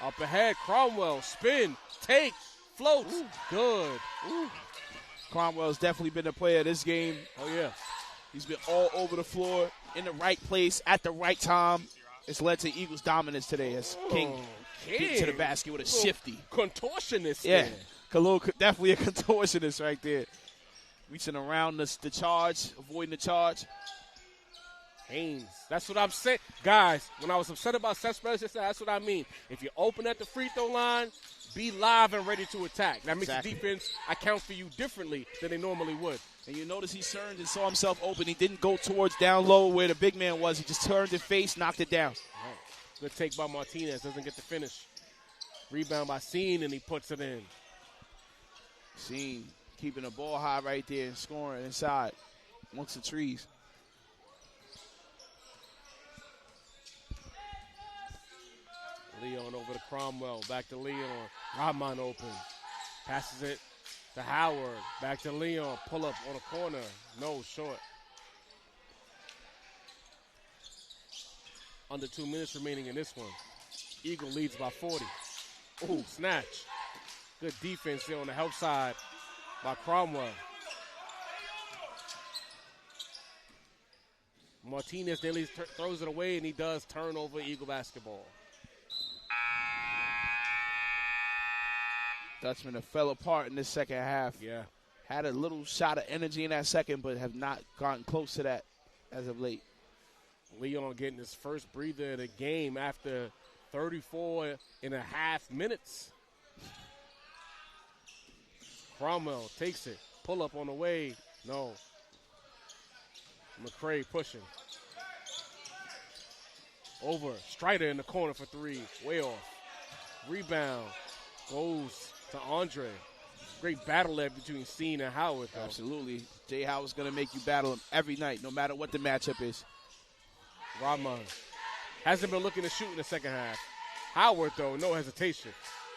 [SPEAKER 24] Up ahead, Cromwell, spin, take, floats. Ooh. Good.
[SPEAKER 1] Ooh. Cromwell's definitely been the player of this game.
[SPEAKER 24] Oh, yeah.
[SPEAKER 1] He's been all over the floor, in the right place, at the right time. It's led to Eagles' dominance today as King get to the basket with a shifty.
[SPEAKER 24] Contortionist.
[SPEAKER 1] Yeah, definitely a contortionist right there. Reaching around the charge, avoiding the charge.
[SPEAKER 24] Haynes, that's what I'm saying. Guys, when I was upset about Cespedes, that's what I mean. If you open at the free throw line, be live and ready to attack. That makes the defense account for you differently than they normally would.
[SPEAKER 1] And you notice he turned and saw himself open. He didn't go towards down low where the big man was. He just turned and face, knocked it down.
[SPEAKER 24] Right. Good take by Martinez. Doesn't get the finish. Rebound by Scene, and he puts it in.
[SPEAKER 1] Scene keeping the ball high right there and scoring inside amongst the trees.
[SPEAKER 24] Leon over to Cromwell. Back to Leon. Rahman open. Passes it to Howard. Back to Leon. Pull up on a corner. No, short. Under 2 minutes remaining in this one. Eagle leads by 40. Ooh, snatch. Good defense there on the help side by Cromwell. Martinez nearly throws it away, and he does turn over Eagle basketball.
[SPEAKER 1] Dutchman have fell apart in this second half.
[SPEAKER 24] Yeah.
[SPEAKER 1] Had a little shot of energy in that second, but have not gotten close to that as of late.
[SPEAKER 24] Leon getting his first breather of the game after 34.5 minutes. Cromwell takes it. Pull up on the way. No. McCray pushing. Over. Strider in the corner for three. Way off. Rebound. Goes to Andre. Great battle there between Scene and Howard, though.
[SPEAKER 1] Absolutely. Jay Howard's going to make you battle him every night, no matter what the matchup is.
[SPEAKER 24] Rahman hasn't been looking to shoot in the second half. Howard, though, no hesitation.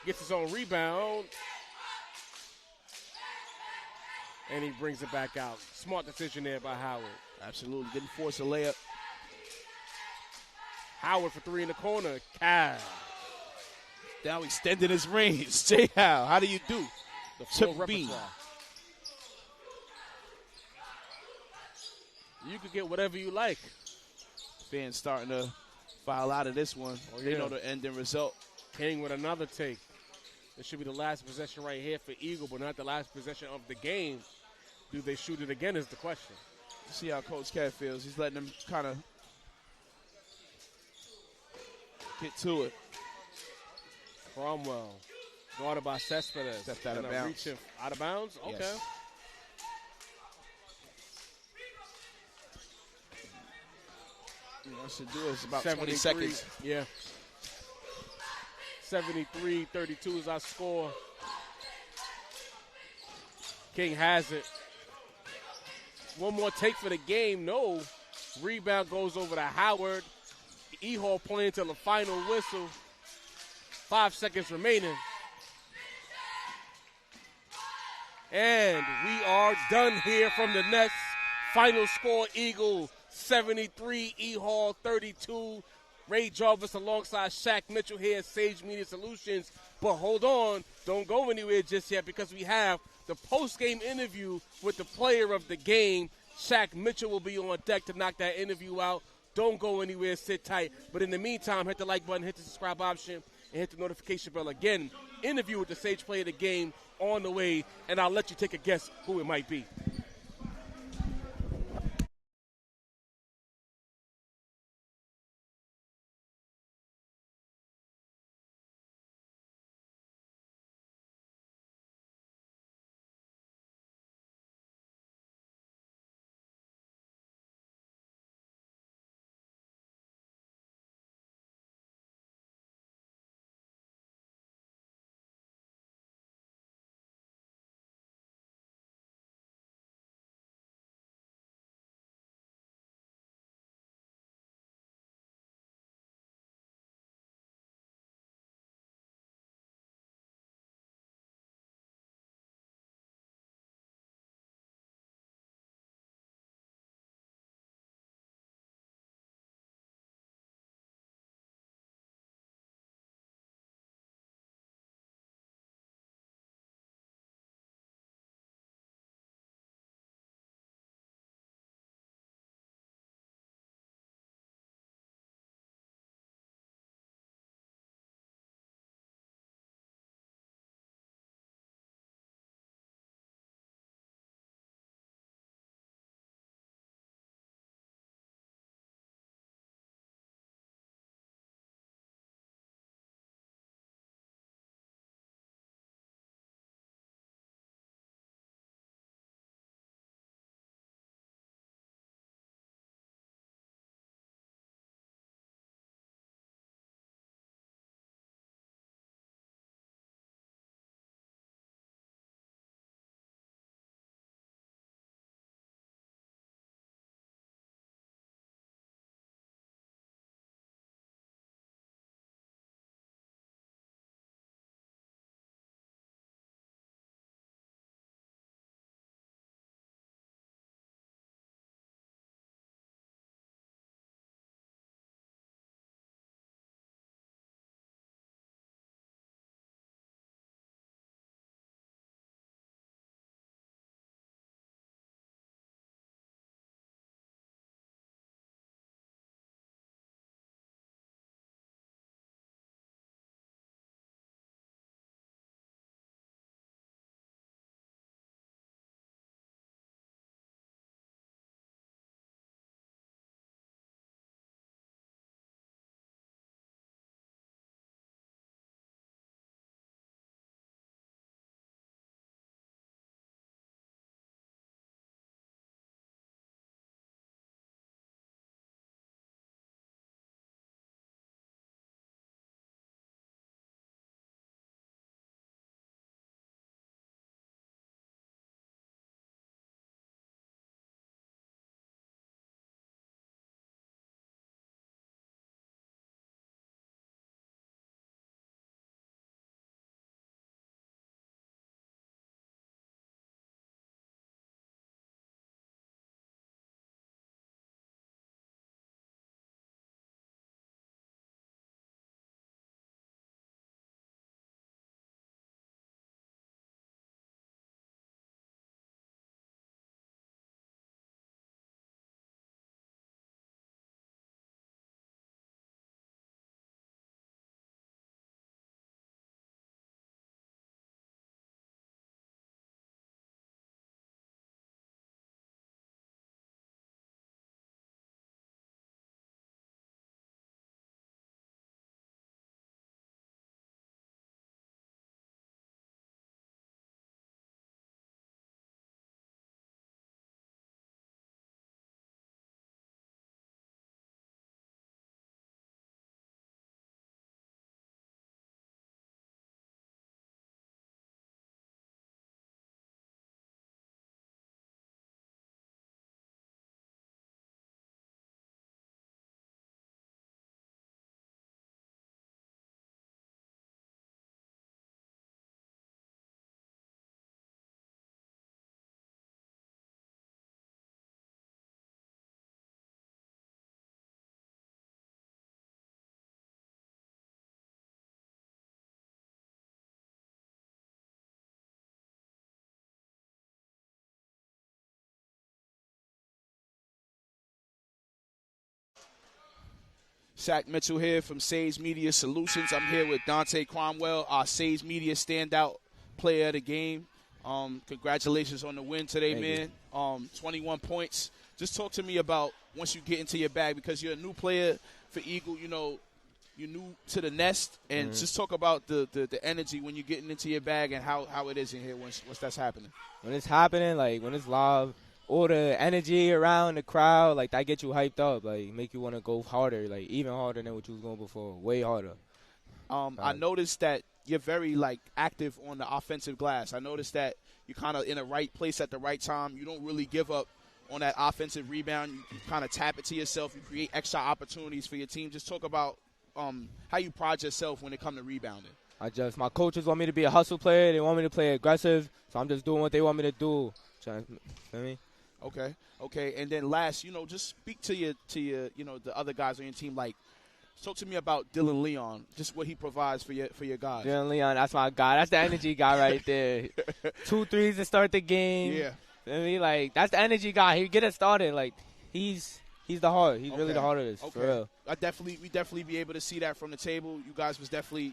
[SPEAKER 24] Gets his own rebound. And he brings it back out. Smart decision there by Howard.
[SPEAKER 1] Absolutely. Didn't force a layup.
[SPEAKER 24] Howard for three in the corner. Cav.
[SPEAKER 1] Now extending his range. Jay Howe, how do you do?
[SPEAKER 24] The full
[SPEAKER 1] Triple beam.
[SPEAKER 24] repertoire. You could get whatever you like.
[SPEAKER 1] Fans starting to file out of this one.
[SPEAKER 24] Oh,
[SPEAKER 1] They
[SPEAKER 24] yeah.
[SPEAKER 1] know the ending result.
[SPEAKER 24] King with another take. This should be the last possession right here for Eagle, but not the last possession of the game. Do they shoot it again is the question.
[SPEAKER 1] See how Coach Cat feels. He's letting them kind of get to it.
[SPEAKER 24] Cromwell, guarded by Cespedes.
[SPEAKER 1] Stepped out of bounds.
[SPEAKER 24] Out of bounds? Okay.
[SPEAKER 1] Yes. What should do is about 20 seconds.
[SPEAKER 24] Yeah. 73-32 is our score. King has it. One more take for the game. No. Rebound goes over to Howard. E-Hall playing till the final whistle. 5 seconds remaining. And we are done here from the Nets. Final score, Eagle 73, E-Hall 32. Ray Jarvis alongside Shaq Mitchell here at Sage Media Solutions. But hold on, don't go anywhere just yet because we have the post-game interview with the player of the game. Shaq Mitchell will be on deck to knock that interview out. Don't go anywhere, sit tight. But in the meantime, hit the like button, hit the subscribe option, and hit the notification bell again. Interview with the Sage player of the game on the way, and I'll let you take a guess who it might be.
[SPEAKER 1] Shaq Mitchell here from Sage Media Solutions. I'm here with Dante Cromwell, our Sage Media standout player of the game. Congratulations on the win today,
[SPEAKER 12] Thank
[SPEAKER 1] man. 21 points. Just talk to me about once you get into your bag, because you're a new player for Eagle, you know, you're new to the nest, and just talk about the energy when you're getting into your bag and how it is in here once that's happening.
[SPEAKER 12] When it's happening, like when it's live, all the energy around the crowd, like that get you hyped up, like make you want to go harder, like even harder than what you was going before, way harder.
[SPEAKER 1] I noticed that you're very like active on the offensive glass. I noticed that you're kind of in the right place at the right time. You don't really give up on that offensive rebound. You kind of tap it to yourself. You create extra opportunities for your team. Just talk about how you pride yourself when it comes to rebounding.
[SPEAKER 12] My coaches want me to be a hustle player. They want me to play aggressive, so I'm just doing what they want me to do. Feel me?
[SPEAKER 1] Okay. And then last, just speak to your, the other guys on your team. Like, talk to me about Dylan Leon, just what he provides for your guys.
[SPEAKER 12] Dylan Leon, that's my guy. That's the energy guy right there. 2 threes to start the game.
[SPEAKER 1] Yeah.
[SPEAKER 12] Feel me? Like, that's the energy guy. He get it started. Like, he's the heart. He's really the heart of this, for real.
[SPEAKER 1] We definitely be able to see that from the table. You guys was definitely,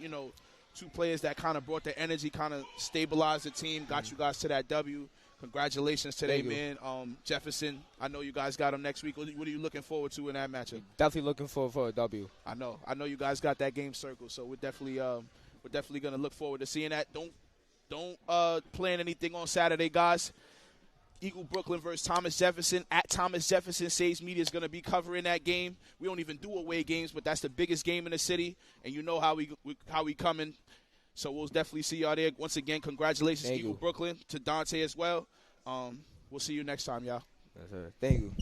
[SPEAKER 1] 2 players that kind of brought the energy, kind of stabilized the team, got you guys to that W. Congratulations today, man. Jefferson, I know you guys got him next week. What are you looking forward to in that matchup?
[SPEAKER 12] Definitely looking forward for a W.
[SPEAKER 1] I know you guys got that game circled, so we're definitely going to look forward to seeing that. Don't plan anything on Saturday, guys. Eagle Brooklyn versus Thomas Jefferson. At Thomas Jefferson, Sage Media is going to be covering that game. We don't even do away games, but that's the biggest game in the city, and you know how we coming. So we'll definitely see y'all there. Once again, congratulations, Eagle Brooklyn, to Dante as well. We'll see you next time, y'all.
[SPEAKER 12] Yes, sir. Thank you.